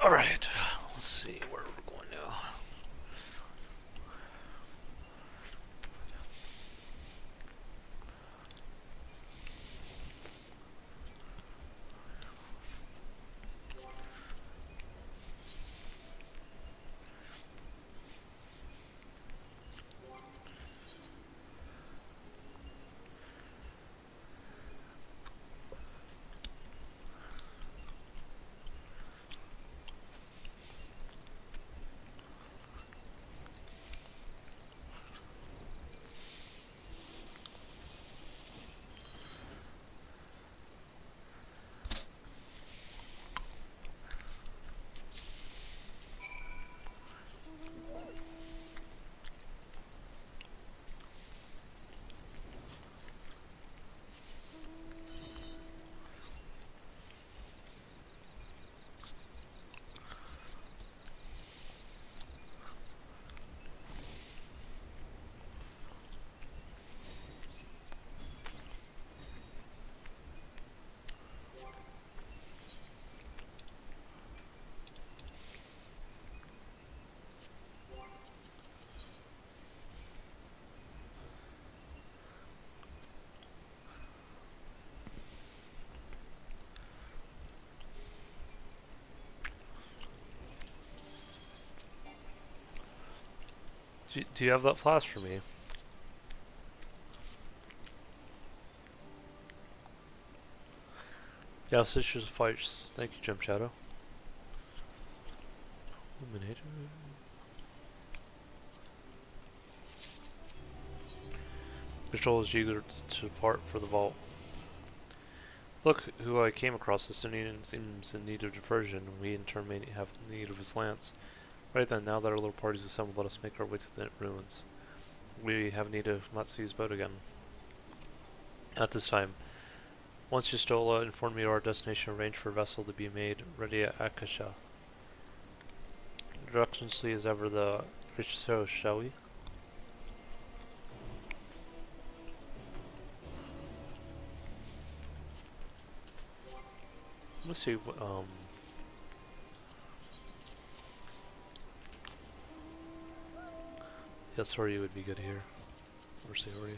Alright, let's see where we're going now. Do you have that flask for me? Yeah, Sisters of Fights. Thank you, Jump Shadow. Illuminator. Patrol is eager to depart for the vault. Look who I came across. This Indian seems in need of diversion, and we in turn may have need of his lance. Right then, now that our little party's assembled, let us make our way to the ruins. We have need of Matsu's boat again. At this time, once Yustola informed me of our destination, arranged for a vessel to be made ready at Akasha. Directionlessly as ever the Richso, shall we? Let's see. Yeah, sorry, would be good here. Or Sayori.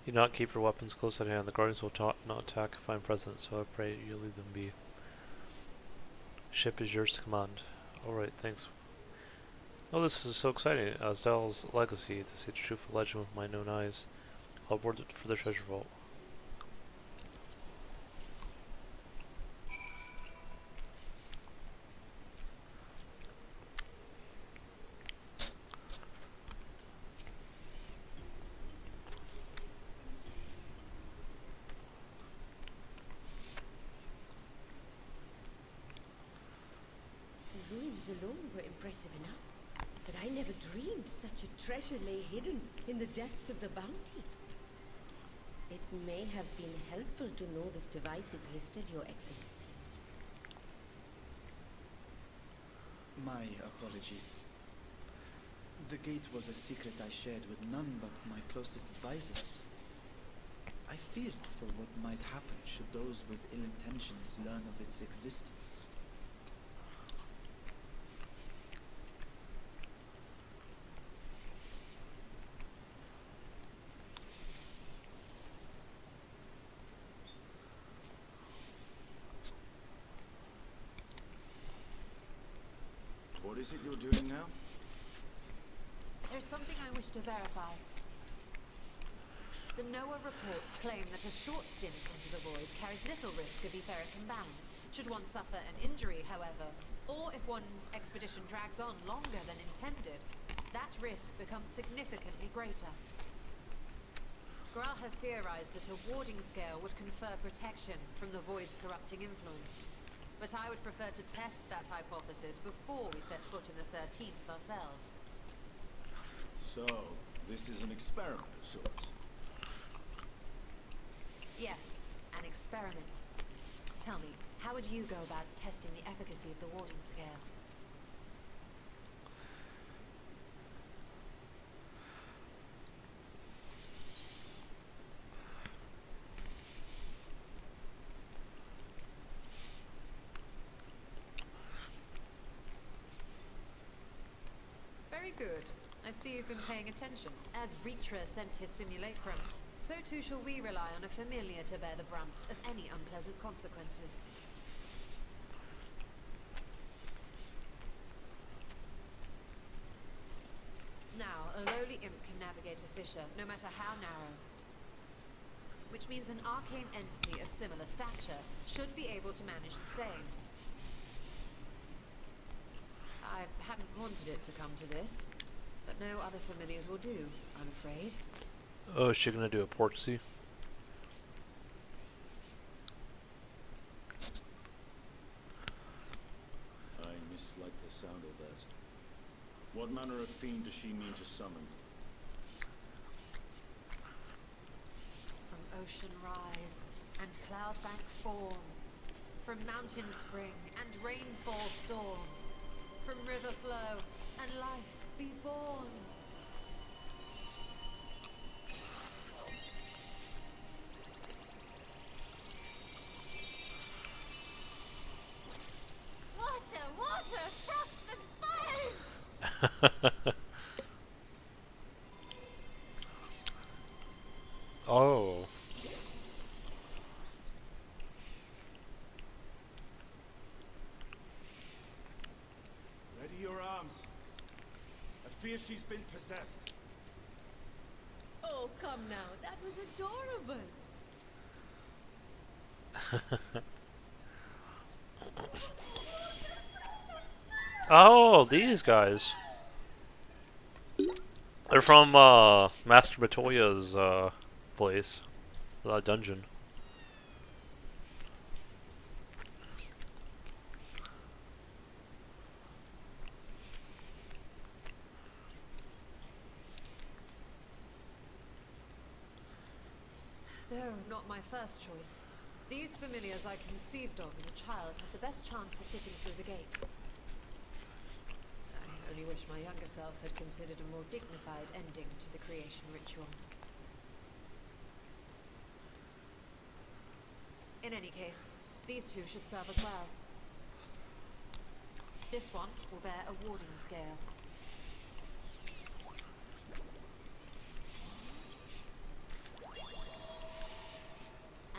You do not keep your weapons close at hand. The guardians will not attack if I am present, so I pray you leave them be. Ship is yours to command. Alright, thanks. Oh, this is so exciting. Asdel's legacy, to see the truthful legend with my own eyes. I'll board it for the treasure vault. The ruins alone were impressive enough, but I never dreamed such a treasure lay hidden in the depths of the bounty. It may have been helpful to know this device existed, Your Excellency. My apologies. The gate was a secret I shared with none but my closest advisors. I feared for what might happen should those with ill intentions learn of its existence. What is it you're doing now? There's something I wish to verify. The NOAA reports claim that a short stint into the void carries little risk of etheric imbalance. Should one suffer an injury, however, or if one's expedition drags on longer than intended, that risk becomes significantly greater. Gra has theorized that a warding scale would confer protection from the void's corrupting influence. But I would prefer to test that hypothesis before we set foot in the 13th ourselves. So, this is an experiment of sorts. Yes, an experiment. Tell me, how would you go about testing the efficacy of the warding scale? Very good. I see you've been paying attention. As Vritra sent his simulacrum, so too shall we rely on a familiar to bear the brunt of any unpleasant consequences. Now, a lowly imp can navigate a fissure, no matter how narrow. Which means an arcane entity of similar stature should be able to manage the same. I hadn't wanted it to come to this, but no other familiars will do, I'm afraid. Oh, is she gonna do a portsy? I mislike the sound of that. What manner of fiend does she mean to summon? From ocean rise and cloudbank form, From mountain spring and rainfall storm, from river flow and life be born. Water, water, froth and foam! Oh. Ready your arms. I fear she's been possessed. Oh, come now. That was adorable. Oh, these guys. They're from Master Batoya's place, dungeon. Though not my first choice. These familiars I conceived of as a child had the best chance of fitting through the gate. I only wish my younger self had considered a more dignified ending to the creation ritual. In any case, these two should serve as well. This one will bear a warding scale.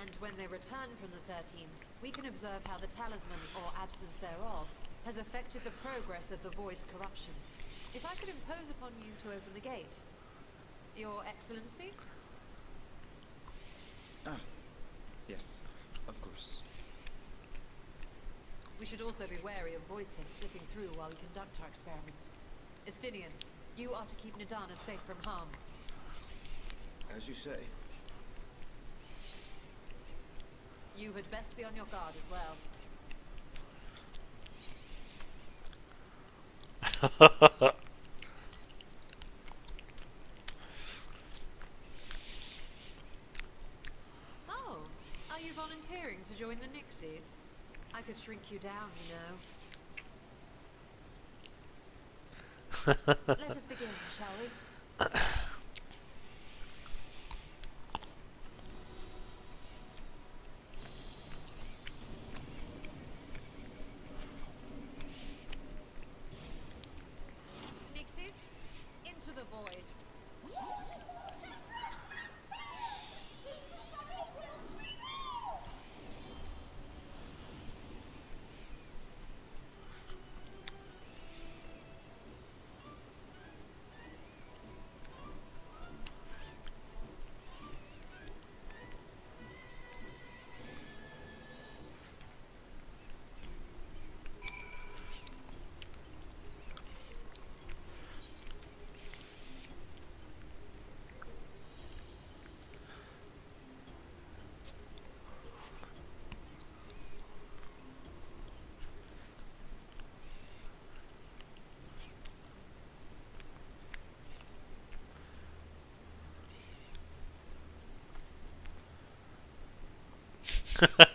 And when they return from the 13th, we can observe how the talisman, or absence thereof, has affected the progress of the Void's corruption. If I could impose upon you to open the gate. Your Excellency? Ah, yes, of course. We should also be wary of Void Sync slipping through while we conduct our experiment. Estinian, you are to keep Nadana safe from harm. As you say. You had best be on your guard as well. Oh, are you volunteering to join the Nixies? I could shrink you down, you know. Let us begin, shall we? Nixies, into the void.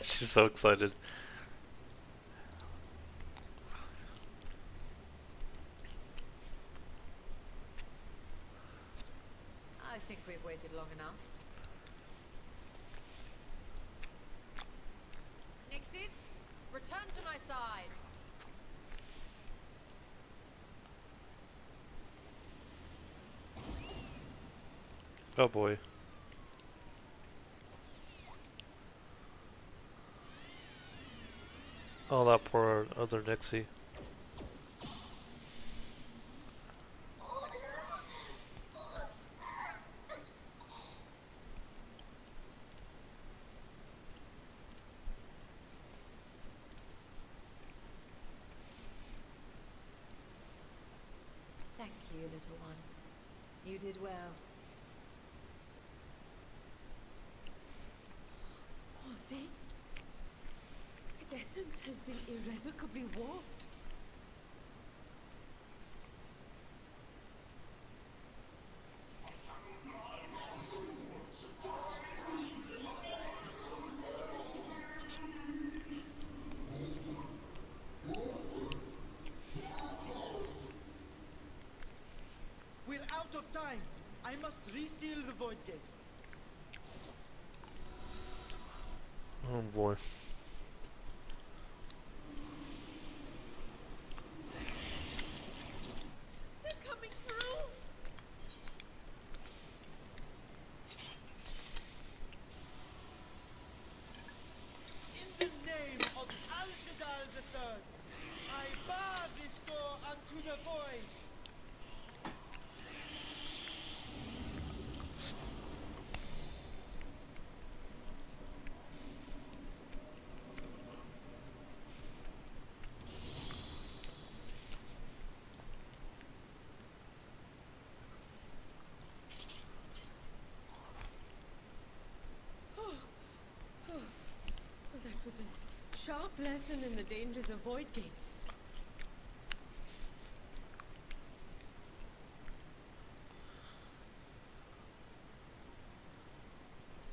She's so excited. I think we've waited long enough. Nixies, return to my side. Oh boy. Oh, that poor other Nixie. Thank you, little one. You did well. Poor thing. Its essence has been irrevocably warped. time. I must reseal the void gate. Oh boy. They're coming through! In the name of Al-Shaddai III, I bar this door unto the void. That was a sharp lesson in the dangers of void gates.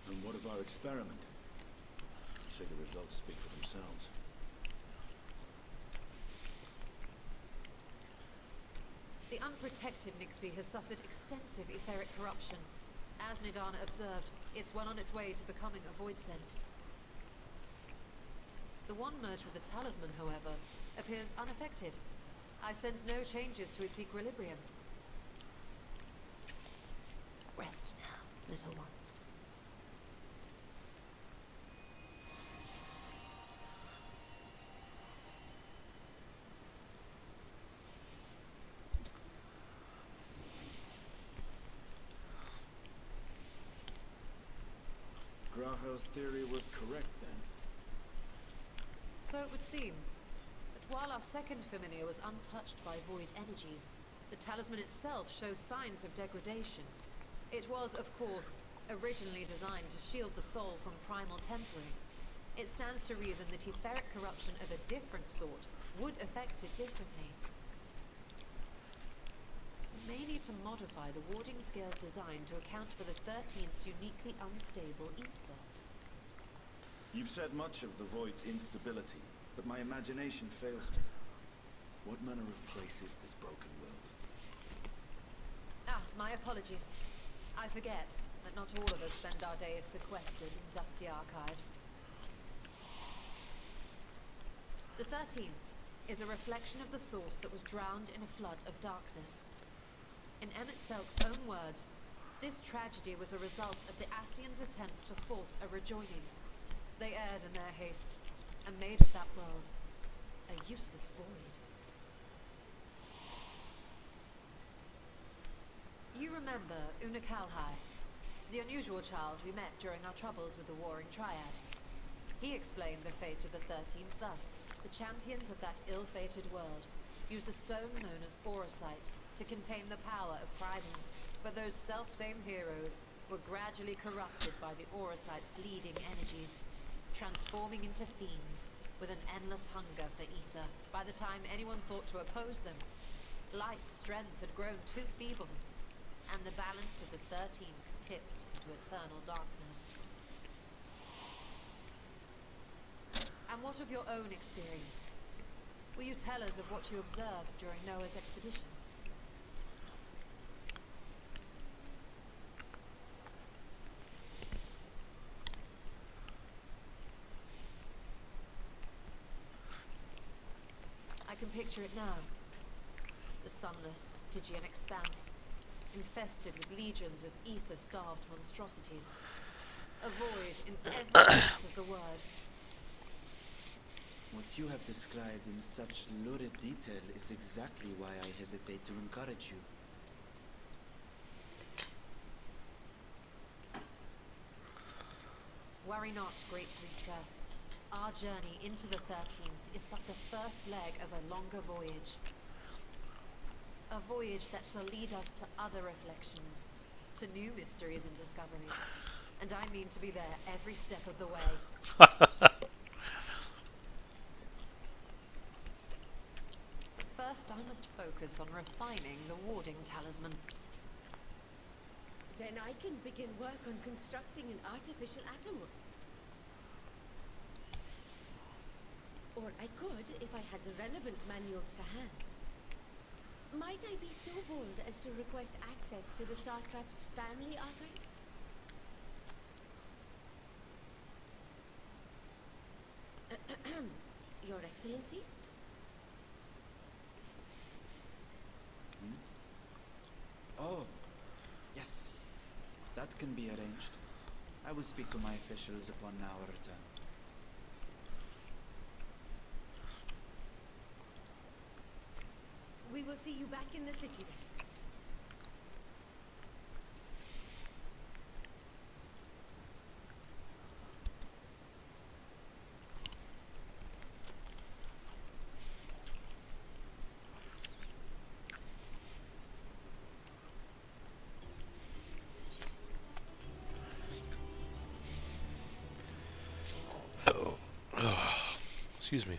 And what of our experiment? I'd say the results speak for themselves. The unprotected Nixie has suffered extensive etheric corruption. As Nidana observed, it's well on its way to becoming a void scent. The one merged with the talisman, however, appears unaffected. I sense no changes to its equilibrium. Rest now, little ones. Grahel's theory was correct then. So it would seem. But while our second familiar was untouched by void energies, the talisman itself shows signs of degradation. It was, of course, originally designed to shield the soul from primal temporary. It stands to reason that etheric corruption of a different sort would affect it differently. We may need to modify the warding scale's design to account for the 13th's uniquely unstable ether. You've said much of the Void's instability, but my imagination fails me. What manner of place is this broken world? Ah, my apologies. I forget that not all of us spend our days sequestered in dusty archives. The 13th is a reflection of the source that was drowned in a flood of darkness. In Emmett Selk's own words, this tragedy was a result of the Ascians' attempts to force a rejoining. They erred in their haste, and made of that world a useless void. You remember Unakalhai, the unusual child we met during our troubles with the Warring Triad. He explained the fate of the 13th thus. The champions of that ill-fated world used the stone known as Orosite to contain the power of Primals, but those self-same heroes were gradually corrupted by the Orosite's bleeding energies, transforming into fiends with an endless hunger for ether. By the time anyone thought to oppose them, Light's strength had grown too feeble, and the balance of the 13th tipped into eternal darkness. And what of your own experience? Will you tell us of what you observed during Noah's expedition? I can picture it now. The sunless, Stygian expanse, infested with legions of ether-starved monstrosities. A void in every sense of the word. What you have described in such lurid detail is exactly why I hesitate to encourage you. Worry not, great Vitra. Our journey into the 13th is but the first leg of a longer voyage. A voyage that shall lead us to other reflections, to new mysteries and discoveries. And I mean to be there every step of the way. But first I must focus on refining the warding talisman. Then I can begin work on constructing an artificial Atomos. Or I could if I had the relevant manuals to hand. Might I be so bold as to request access to the Satrap's family archives? Your Excellency? Oh, yes. That can be arranged. I will speak to my officials upon our return. We will see you back in the city then. Excuse me.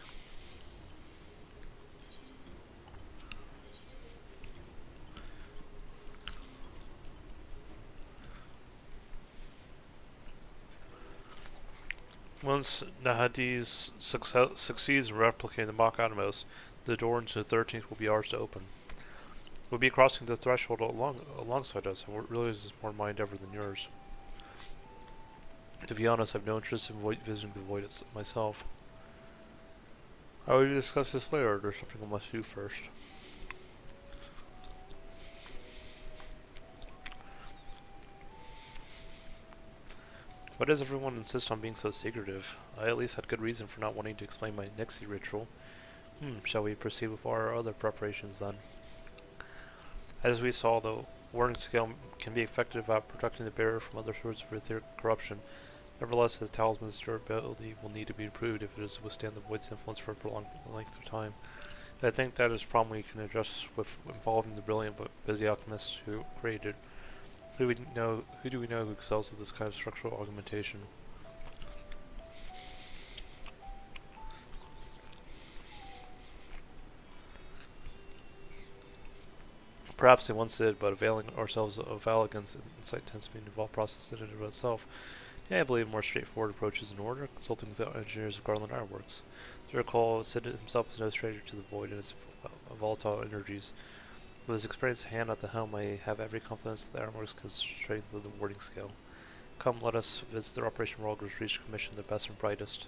Once Nahades succeeds in replicating the Mach Animos, the door into the 13th will be ours to open. We'll be crossing the threshold alongside us, and what really is more my endeavor than yours. To be honest, I have no interest in visiting the Void myself. I will discuss this later. There's something I must do first. Why does everyone insist on being so secretive? I at least had good reason for not wanting to explain my Nixie ritual. Shall we proceed with our other preparations then? As we saw, the warning scale can be effective at protecting the bearer from other sorts of etheric corruption. Nevertheless, his talisman's durability will need to be improved if it is to withstand the Void's influence for a prolonged length of time. And I think that is probably can address with involving the brilliant but busy alchemists who created it. Who do we know who excels at this kind of structural augmentation? Perhaps they once did, but availing ourselves of elegance and insight tends to be an involved process in and of itself. Yeah, I believe a more straightforward approach is in order, consulting with the engineers of Garland Ironworks. To recall, Sid himself is no stranger to the Void and its volatile energies. With his experienced hand at the helm, I have every confidence that the Ironworks can strengthen the warding scale. Come, let us visit their Operation Rogers Reach to commission the best and brightest.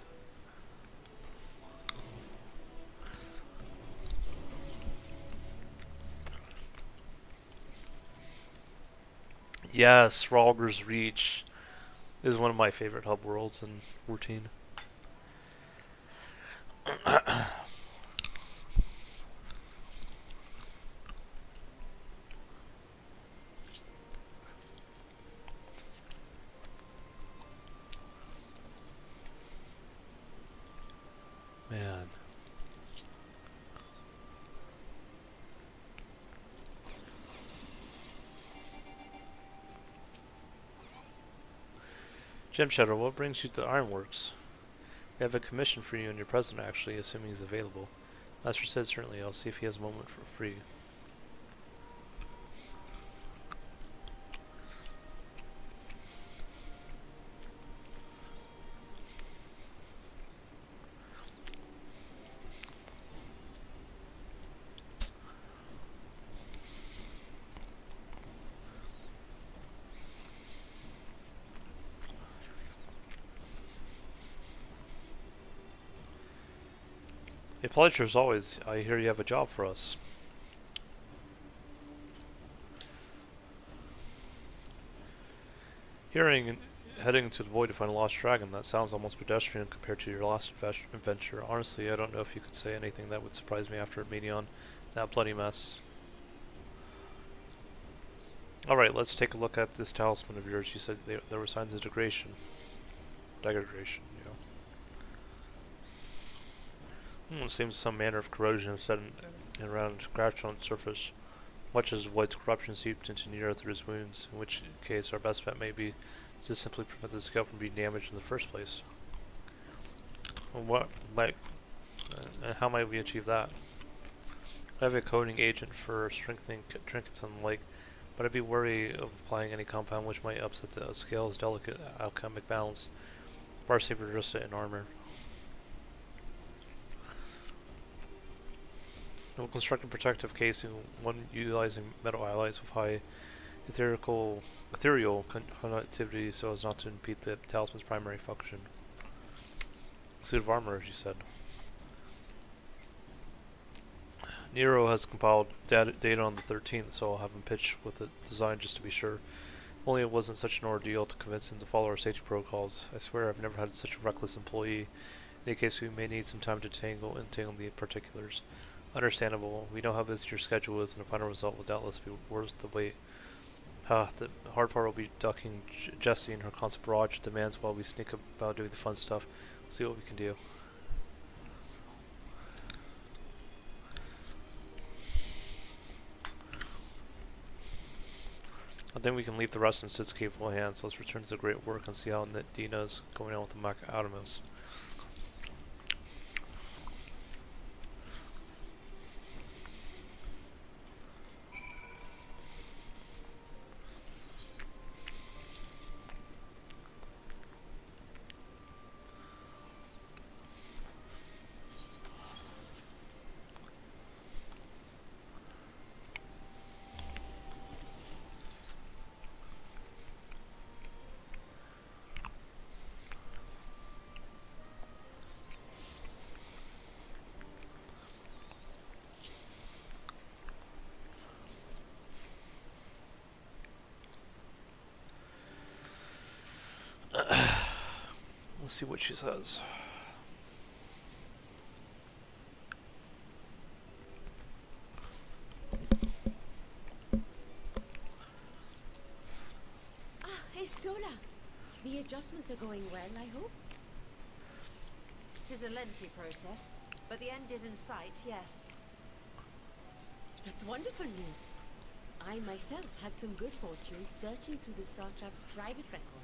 Yes, Rogers Reach is one of my favorite hub worlds in 14. Man. Gem Shadow, what brings you to the Ironworks? We have a commission for you and your president, actually, assuming he's available. Master said certainly. I'll see if he has a moment for free. A pleasure as always. I hear you have a job for us. Heading to the Void to find a lost dragon, that sounds almost pedestrian compared to your last adventure. Honestly, I don't know if you could say anything that would surprise me after meeting on that bloody mess. Alright, let's take a look at this talisman of yours. You said there were signs of degradation. Degradation, It seems some manner of corrosion is set in around scratch on its surface. Much as Void's corruption seeped into the earth through his wounds, in which case our best bet may be to simply prevent the scale from being damaged in the first place. How might we achieve that? I have a coating agent for strengthening trinkets and the like, but I'd be wary of applying any compound which might upset the scale's delicate alchemic balance. Far safer just in armor. We'll construct a protective casing, one utilizing metal alloys with high ethereal conductivity so as not to impede the talisman's primary function. Suit of armor, as you said. Nero has compiled data on the 13th, so I'll have him pitch with the design just to be sure. If only it wasn't such an ordeal to convince him to follow our safety protocols. I swear I've never had such a reckless employee. In any case, we may need some time to tangle the particulars. Understandable. We know how busy your schedule is, and the final result will doubtless be worth the wait. The hard part will be ducking Jessie and her constant barrage of demands while we sneak about doing the fun stuff. We'll see what we can do. I think we can leave the rest in Sid's capable hands. Let's return to the great work and see how Dina is going on with the Macadamos. Let's see what she says. Ah, hey Stola. The adjustments are going well, I hope. 'Tis a lengthy process, but the end is in sight, yes. That's wonderful news. I myself had some good fortune searching through the Satrap's private records.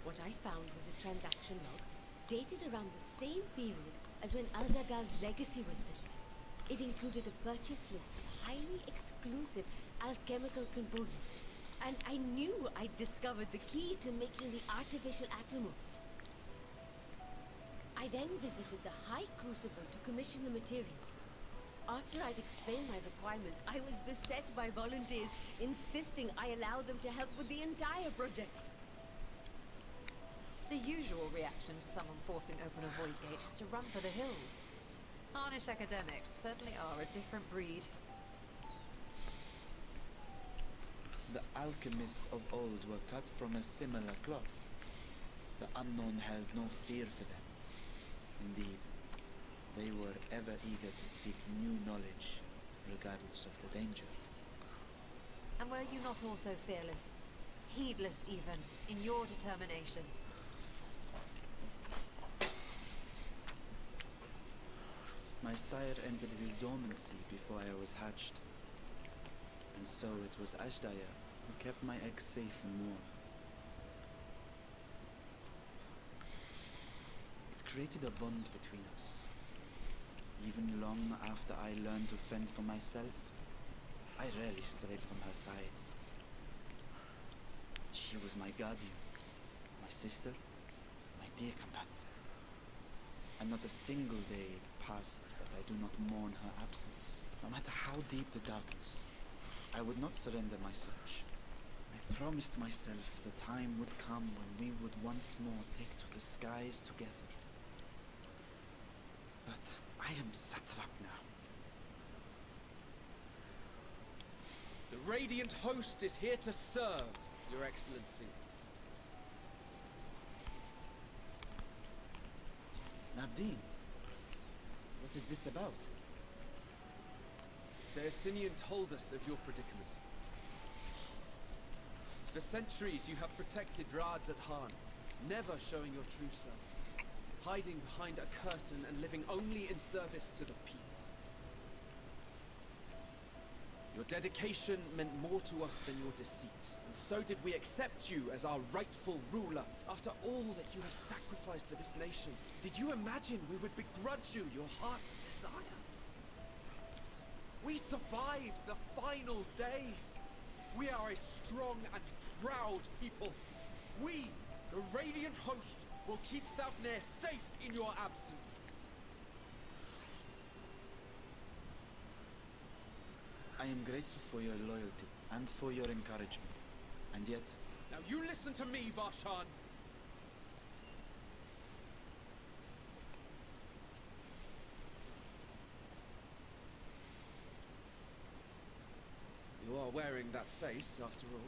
What I found was a transaction log dated around the same period as when Al-Zadal's legacy was built. It included a purchase list of highly exclusive alchemical components, and I knew I'd discovered the key to making the artificial atomos. I then visited the High Crucible to commission the materials. After I'd explained my requirements, I was beset by volunteers insisting I allow them to help with the entire project. The usual reaction to someone forcing open a void gate is to run for the hills. Harnish academics certainly are a different breed. The alchemists of old were cut from a similar cloth. The unknown held no fear for them. Indeed, they were ever eager to seek new knowledge, regardless of the danger. And were you not also fearless, heedless even, in your determination? My sire entered his dormancy before I was hatched. And so it was Ashdaya who kept my eggs safe and warm. It created a bond between us. Even long after I learned to fend for myself, I rarely strayed from her side. She was my guardian, my sister, my dear companion. And not a single day passes that I do not mourn her absence. No matter how deep the darkness, I would not surrender my search. I promised myself the time would come when we would once more take to the skies together. But I am satrap now. The Radiant Host is here to serve, Your Excellency. Nabdeen, what is this about? Celestinian told us of your predicament. For centuries you have protected Rads at Han, never showing your true self, hiding behind a curtain and living only in service to the people. Your dedication meant more to us than your deceit, and so did we accept you as our rightful ruler after all that you have sacrificed for this nation. Did you imagine we would begrudge you your heart's desire? We survived the final days. We are a strong and proud people. We, the Radiant Host, will keep Thavnair safe in your absence. I am grateful for your loyalty and for your encouragement. And yet, Now you listen to me, Varshan. You are wearing that face, after all.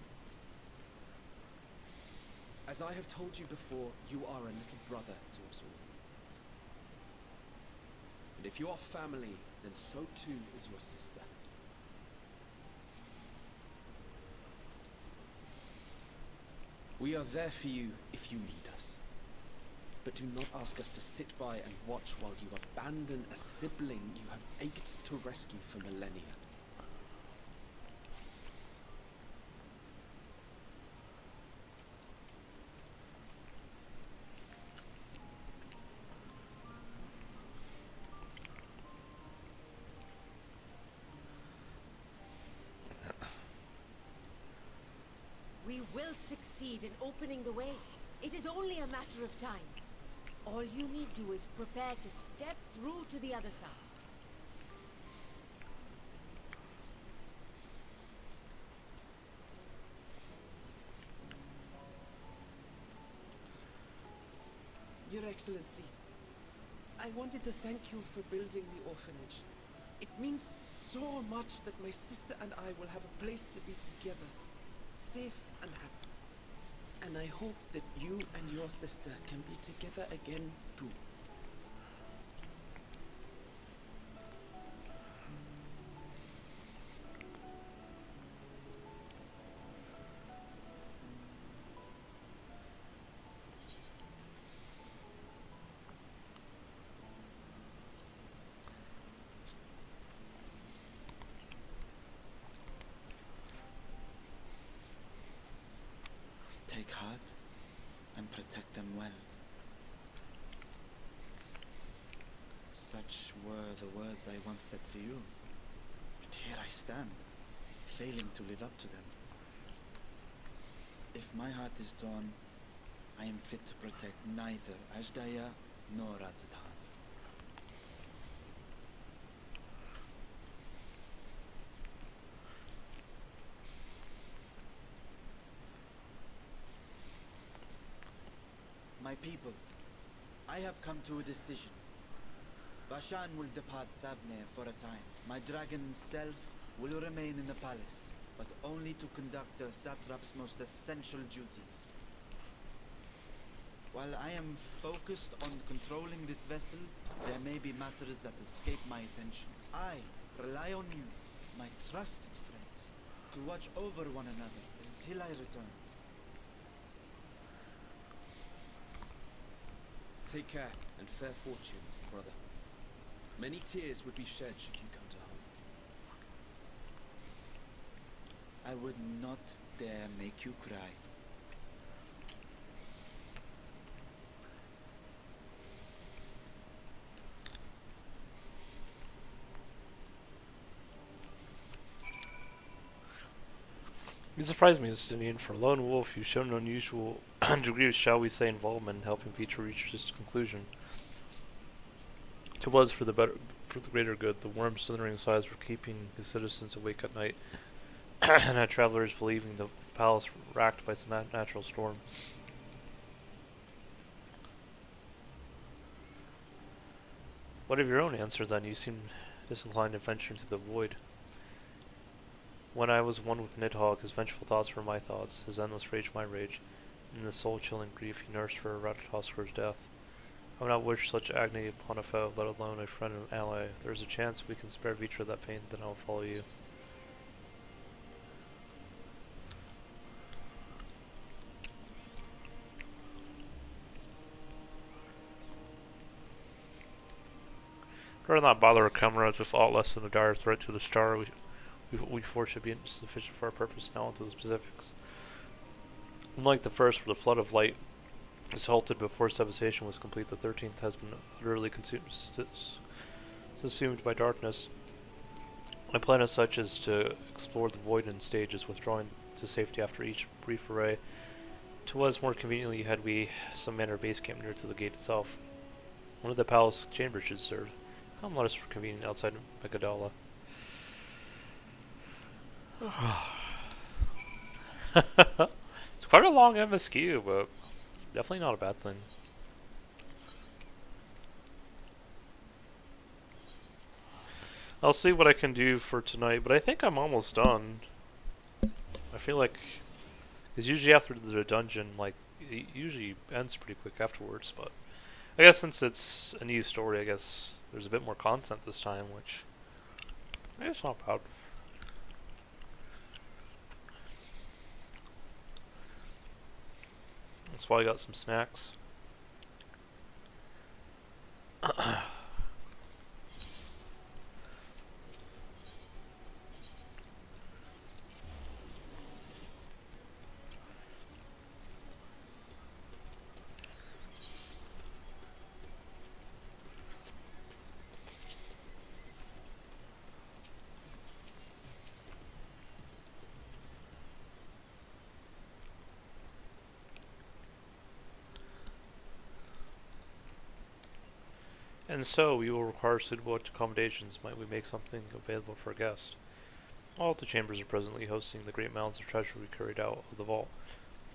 As I have told you before, you are a little brother to us all. And if you are family, then so too is your sister. We are there for you if you need us. But do not ask us to sit by and watch while you abandon a sibling you have ached to rescue for millennia. We will succeed in opening the way. It is only a matter of time. All you need do is prepare to step through to the other side. Your Excellency, I wanted to thank you for building the orphanage. It means so much that my sister and I will have a place to be together, safe and happy. And I hope that you and your sister can be together again too. take heart and protect them well. Such were the words I once said to you. And here I stand, failing to live up to them. If my heart is torn, I am fit to protect neither Ajdaya nor Radzadhan. My people, I have come to a decision. Bashan will depart Thavne for a time. My dragon self will remain in the palace, but only to conduct the satrap's most essential duties. While I am focused on controlling this vessel, there may be matters that escape my attention. I rely on you, my trusted friends, to watch over one another until I return. Take care and fair fortune, brother. Many tears would be shed should you come to harm. I would not dare make you cry. You surprise me, Justinian. For a lone wolf, you've shown an unusual degree of, shall we say, involvement in helping Vitra reach this conclusion. It was for the greater good. The worms slithering sides were keeping his citizens awake at night, and had travelers believing the palace racked by some natural storm. What of your own answer, then? You seem disinclined to venture into the void. When I was one with Nidhogg, his vengeful thoughts were my thoughts, his endless rage my rage, and the soul-chilling grief he nursed for Ratatosker's death. I would not wish such agony upon a foe, let alone a friend and ally. If there is a chance we can spare Vitra that pain, then I will follow you. Rather not bother our comrades with aught less than a dire threat to the star. We four should be sufficient for our purpose now into the specifics. Unlike the first, where the flood of light is halted before civilization was complete, the 13th has been utterly consumed by darkness. My plan as such is to explore the void in stages, withdrawing to safety after each brief array. 'Twas more conveniently had we some manner of base camp near to the gate itself. One of the palace chambers should serve. Come, let us reconvene outside Megadala. It's quite a long MSQ, but definitely not a bad thing. I'll see what I can do for tonight, but I think I'm almost done. I feel like, because usually after the dungeon, like, it usually ends pretty quick afterwards, but I guess since it's a new story, I guess there's a bit more content this time, which I guess not bad. That's why I got some snacks. And so, we will require suitable accommodations. Might we make something available for a guest? All of the chambers are presently hosting the great mounds of treasure we carried out of the vault.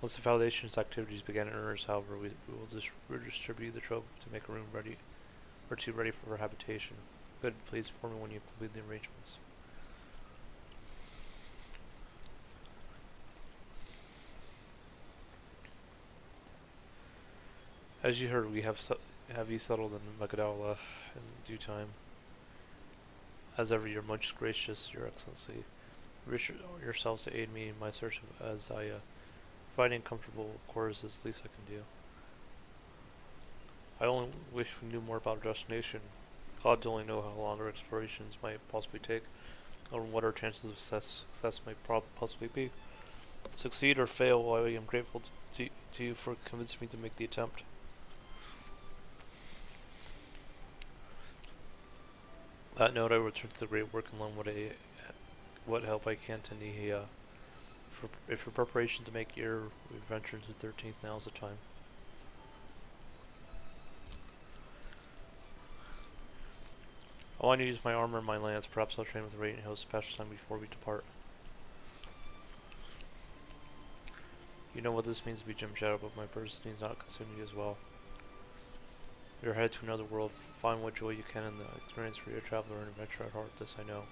Once the Foundation's activities begin in earnest, however, we will redistribute the trove to make a room ready for habitation. Good, please inform me when you complete the arrangements. As you heard, we have you settled in Magdala in due time. As ever, you're most gracious, Your Excellency. Wish yourselves to aid me in my search of Isaiah. Providing comfortable quarters is the least I can do. I only wish we knew more about our destination. God to only know how long our explorations might possibly take, or what our chances of success might possibly be. Succeed or fail, I am grateful to you for convincing me to make the attempt. That note, I return to the great work and lend what help I can to Nihia. If your preparation to make your adventure into the 13th, now is the time. I want to use my armor and my lance. Perhaps I'll train with the Radiant Host special time before we depart. You know what this means to be Jim Shadow, but my purse needs not consume you as well. You're headed to another world. Find what joy you can in the experience for your traveler and adventurer at heart. This I know.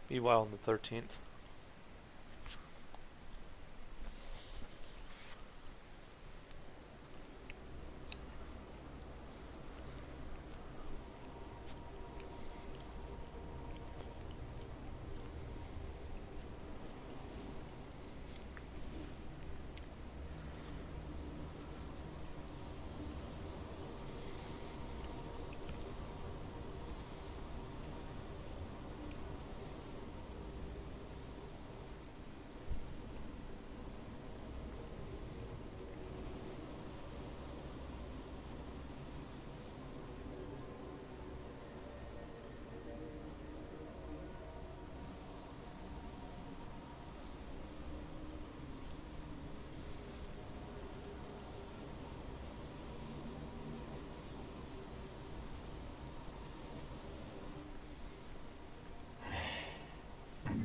Meanwhile, on the 13th.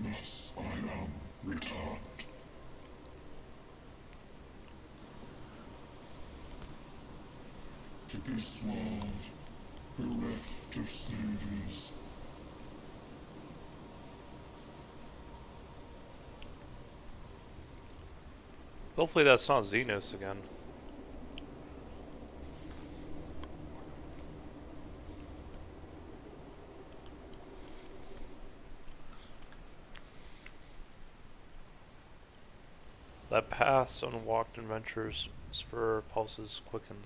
Thus I am returned. To this world, bereft of saviors. Hopefully that's not Xenos again. That pass unwalked adventures spur, pulses quicken,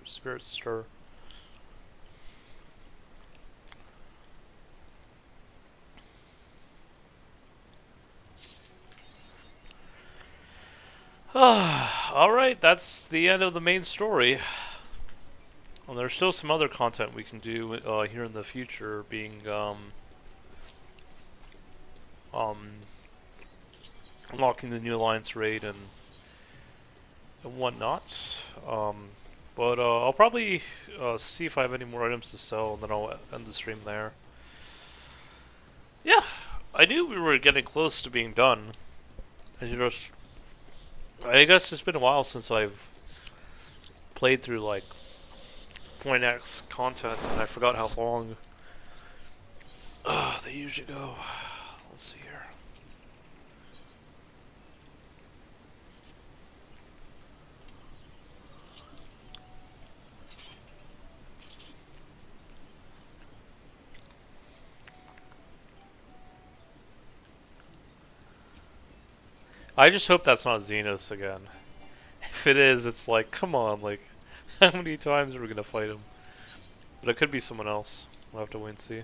spirits stir. Alright, that's the end of the main story. Well, there's still some other content we can do here in the future, being unlocking the new alliance raid and whatnot. But I'll probably see if I have any more items to sell, and then I'll end the stream there. Yeah, I knew we were getting close to being done. I guess it's been a while since I've played through like Point X content, and I forgot how long they usually go. Let's see here. I just hope that's not Xenos again. If it is, it's like, come on, like, how many times are we gonna fight him? But it could be someone else. We'll have to wait and see.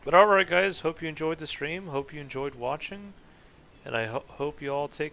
But alright guys, hope you enjoyed the stream, hope you enjoyed watching, and I hope you all take